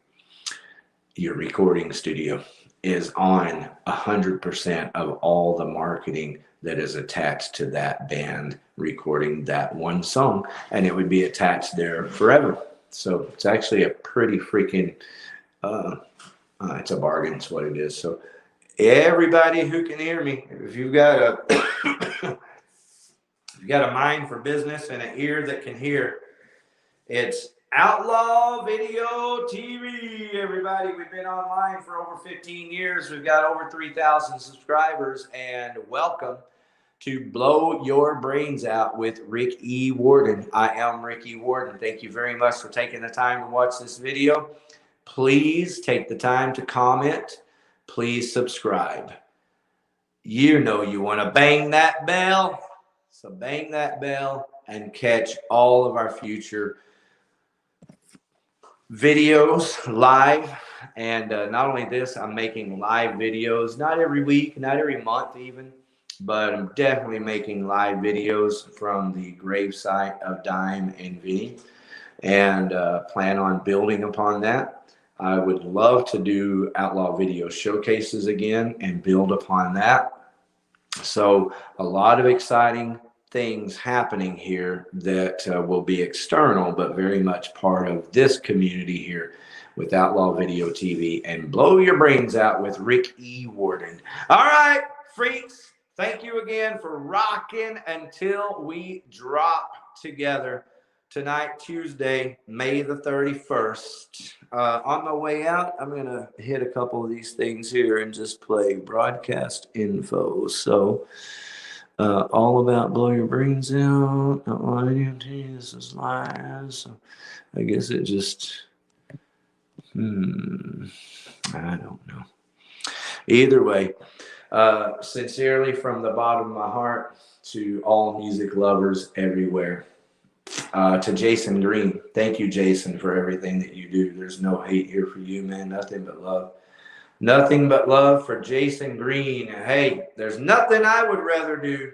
your recording studio is on 100% of all the marketing that is attached to that band recording that one song, and it would be attached there forever. So it's actually a pretty freaking, it's a bargain, it's what it is. So everybody who can hear me, if you've got a mind for business and an ear that can hear, it's Outlaw Video TV, everybody. We've been online for over 15 years. We've got over 3,000 subscribers, and welcome to Blow Your Brains Out with Rick E. Warden. I am Rick E. Warden. Thank you very much for taking the time to watch this video. Please take the time to comment. Please subscribe. You know you want to bang that bell. So bang that bell and catch all of our future videos live. And not only this, I'm making live videos, not every week, not every month even, but I'm definitely making live videos from the gravesite of Dime and Vinny, and plan on building upon that. I would love to do Outlaw video showcases again and build upon that. So a lot of exciting things happening here that will be external, but very much part of this community here with Outlaw Video TV and Blow Your Brains Out with Rick E. Warden. All right, freaks, thank you again for rocking until we drop together tonight, Tuesday, May the 31st. On my way out, I'm going to hit a couple of these things here and just play broadcast info. So all about Blow Your Brains Out. This is live. So I guess it just, I don't know. Either way, sincerely from the bottom of my heart to all music lovers everywhere. To Jason Green, thank you, Jason, for everything that you do. There's no hate here for you, man. Nothing but love. Nothing but love for Jason Green. Hey, there's nothing I would rather do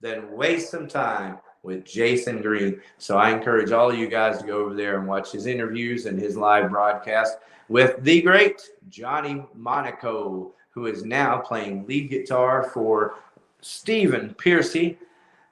than waste some time with Jason Green. So I encourage all of you guys to go over there and watch his interviews and his live broadcast with the great Johnny Monaco, who is now playing lead guitar for Stephen Piercy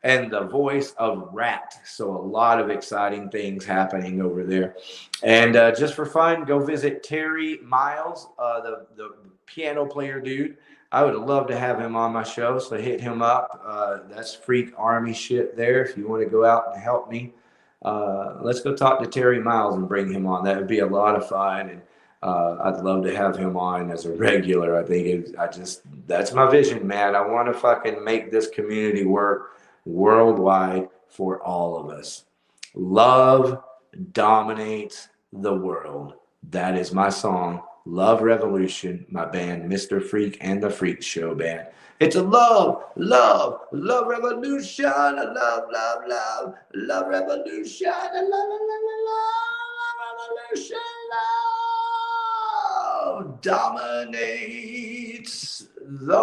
and the voice of Rat. So a lot of exciting things happening over there. And just for fun, go visit Terry Miles, the piano player dude. I would love to have him on my show, so hit him up. That's Freak Army shit there. If you want to go out and help me, let's go talk to Terry Miles and bring him on. That would be a lot of fun. And I'd love to have him on as a regular. I think that's my vision, man. I want to fucking make this community work worldwide for all of us. Love dominates the world. That is my song, Love Revolution, my band, Mr. Freak and the Freak Show band. It's a love revolution, a love revolution, a love revolution, love dominates the